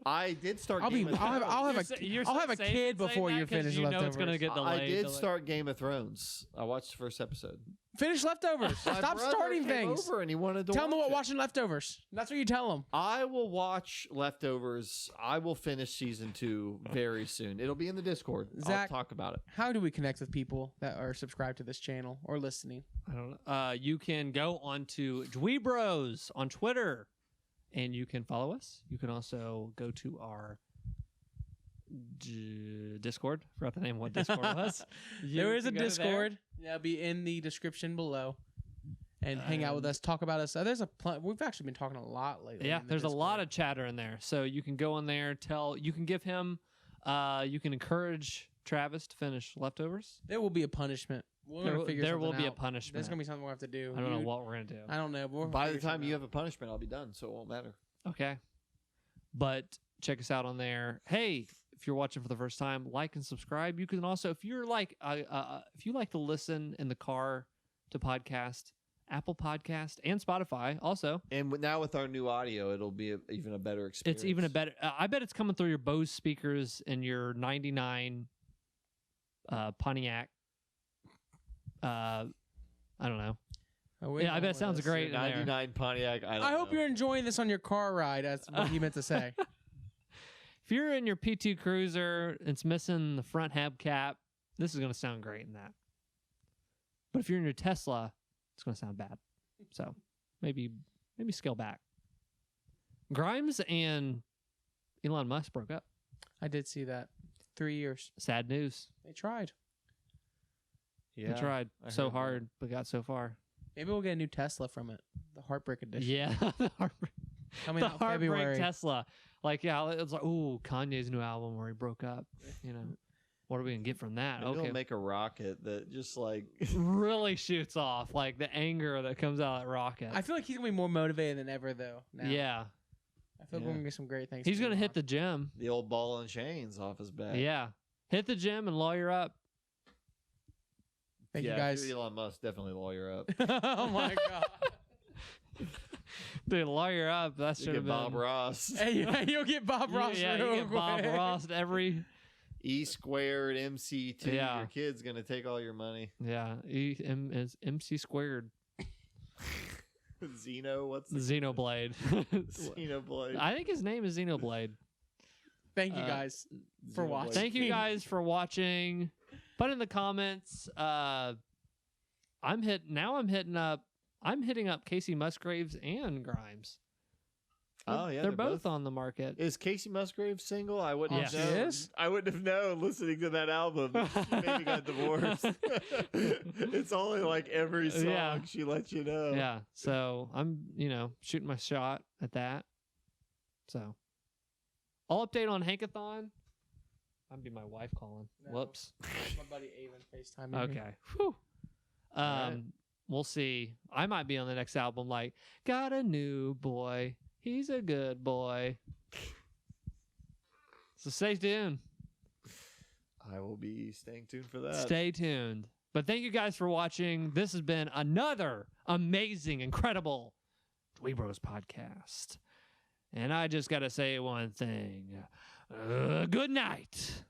[SPEAKER 3] I did start.
[SPEAKER 2] I'll
[SPEAKER 3] Game of
[SPEAKER 2] have
[SPEAKER 3] Thrones.
[SPEAKER 2] I'll have a kid before you finish
[SPEAKER 1] You know
[SPEAKER 2] Leftovers.
[SPEAKER 1] it's gonna get delayed.
[SPEAKER 3] I did start Game of Thrones. I watched the first episode.
[SPEAKER 2] Finish Leftovers.
[SPEAKER 3] My
[SPEAKER 2] Stop
[SPEAKER 3] brother
[SPEAKER 2] starting
[SPEAKER 3] came
[SPEAKER 2] things.
[SPEAKER 3] over and he wanted to
[SPEAKER 2] Tell them
[SPEAKER 3] watch
[SPEAKER 2] what
[SPEAKER 3] it.
[SPEAKER 2] watching Leftovers. That's what you tell them.
[SPEAKER 3] I will watch Leftovers. I will finish season 2 very soon. It'll be in the Discord.
[SPEAKER 2] Zach-
[SPEAKER 3] I'll talk about it.
[SPEAKER 2] How do we connect with people that are subscribed to this channel or listening?
[SPEAKER 1] I don't know. You can go onto Dweebros on Twitter, and you can follow us. You can also go to our Discord. Forgot the name of what Discord was.
[SPEAKER 2] There is a
[SPEAKER 1] can go to there.
[SPEAKER 2] Discord. That'll be in the description below. And hang out with us. Talk about us. We've actually been talking a lot lately.
[SPEAKER 1] Yeah,
[SPEAKER 2] in the
[SPEAKER 1] there's a lot
[SPEAKER 2] Discord.
[SPEAKER 1] of chatter in there. So you can go in there, you can give him, you can encourage Travis to finish Leftovers.
[SPEAKER 2] There will be a punishment. We're gonna figure
[SPEAKER 1] There will
[SPEAKER 2] something
[SPEAKER 1] be a
[SPEAKER 2] out.
[SPEAKER 1] punishment.
[SPEAKER 2] There's gonna be something we'll have to do.
[SPEAKER 1] I don't know what we're going to do.
[SPEAKER 2] I don't know. But we'll
[SPEAKER 3] By the
[SPEAKER 2] figure
[SPEAKER 3] time you
[SPEAKER 2] something
[SPEAKER 3] have a punishment, I'll be done, so it won't matter.
[SPEAKER 1] Okay. But check us out on there. Hey, if you're watching for the first time, like and subscribe. You can also, if you're like, if you like to listen in the car to podcast, Apple Podcast and Spotify also.
[SPEAKER 3] And now with our new audio, it'll be even a better experience.
[SPEAKER 1] It's even a better. I bet it's coming through your Bose speakers and your '99 Pontiac. I don't know.
[SPEAKER 2] Oh, we
[SPEAKER 1] Yeah, I
[SPEAKER 2] don't
[SPEAKER 1] bet it sounds
[SPEAKER 2] want
[SPEAKER 1] great in there.
[SPEAKER 3] 99 Pontiac. I, don't
[SPEAKER 2] I hope
[SPEAKER 3] know.
[SPEAKER 2] you're enjoying this on your car ride. That's what he meant to say.
[SPEAKER 1] If you're in your P2 Cruiser, it's missing the front hubcap. This is going to sound great in that. But if you're in your Tesla, it's going to sound bad. So maybe scale back. Grimes and Elon Musk broke up.
[SPEAKER 2] I did see that. 3 years.
[SPEAKER 1] Sad news.
[SPEAKER 2] They tried.
[SPEAKER 3] Yeah,
[SPEAKER 1] They tried
[SPEAKER 3] I
[SPEAKER 1] so
[SPEAKER 3] heard that.
[SPEAKER 1] hard, but got so far.
[SPEAKER 2] Maybe we'll get a new Tesla from it. The Heartbreak Edition.
[SPEAKER 1] Yeah. the
[SPEAKER 2] Coming out
[SPEAKER 1] Heartbreak
[SPEAKER 2] February.
[SPEAKER 1] Tesla. Like, yeah, it's like, ooh, Kanye's new album where he broke up. You know, what are we going to get from that?
[SPEAKER 3] Maybe
[SPEAKER 1] Okay.
[SPEAKER 3] they'll make a rocket that just like
[SPEAKER 1] Really shoots off. Like the anger that comes out of that rocket.
[SPEAKER 2] I feel like he's going to be more motivated than ever, though. Now.
[SPEAKER 1] Yeah.
[SPEAKER 2] I feel like
[SPEAKER 3] Yeah.
[SPEAKER 2] we're going to get some great things.
[SPEAKER 1] He's
[SPEAKER 2] from
[SPEAKER 1] going to hit
[SPEAKER 2] Elon.
[SPEAKER 1] the gym.
[SPEAKER 3] the old ball and chains off his back.
[SPEAKER 1] Yeah. Hit the gym and lawyer up.
[SPEAKER 2] Thank
[SPEAKER 3] yeah,
[SPEAKER 2] you guys.
[SPEAKER 3] if you're Elon Musk, definitely lawyer up.
[SPEAKER 2] Oh, my God.
[SPEAKER 1] Dude, lawyer up. That
[SPEAKER 3] You
[SPEAKER 1] should have
[SPEAKER 3] get
[SPEAKER 1] been.
[SPEAKER 3] Bob Ross.
[SPEAKER 2] Hey, you'll get Bob Ross
[SPEAKER 1] Yeah,
[SPEAKER 2] real
[SPEAKER 1] you get Bob
[SPEAKER 2] quick.
[SPEAKER 1] Ross every.
[SPEAKER 3] E squared MC2.
[SPEAKER 1] Yeah.
[SPEAKER 3] Your kid's gonna take all your money.
[SPEAKER 1] Yeah. Is MC squared.
[SPEAKER 3] Xeno, what's the
[SPEAKER 1] Xenoblade.
[SPEAKER 3] Xenoblade?
[SPEAKER 1] I think his name is Xenoblade.
[SPEAKER 2] Thanking you guys for
[SPEAKER 3] Xenoblade.
[SPEAKER 2] watching.
[SPEAKER 1] Thank you guys for watching. Put in the comments. I'm hitting up Casey Musgraves and Grimes.
[SPEAKER 3] Oh yeah,
[SPEAKER 1] they're both on the market.
[SPEAKER 3] Is Casey Musgraves single? I wouldn't
[SPEAKER 1] Yes.
[SPEAKER 3] have
[SPEAKER 2] She
[SPEAKER 3] known.
[SPEAKER 2] is?
[SPEAKER 3] I wouldn't have known listening to that album. She maybe got divorced. It's only like every song
[SPEAKER 1] Yeah.
[SPEAKER 3] she lets you know.
[SPEAKER 1] Yeah, so I'm shooting my shot at that. So I'll update on Hankathon. I'd be my wife calling.
[SPEAKER 2] No.
[SPEAKER 1] Whoops.
[SPEAKER 2] My buddy Avon FaceTime. me.
[SPEAKER 1] Okay. Whew.
[SPEAKER 3] Alright.
[SPEAKER 1] We'll see. I might be on the next album. Like, got a new boy. He's a good boy. So stay tuned.
[SPEAKER 3] I will be staying tuned for that.
[SPEAKER 1] Stay tuned. But thank you guys for watching. This has been another amazing, incredible Dweebros podcast. And I just got to say one thing. Good night.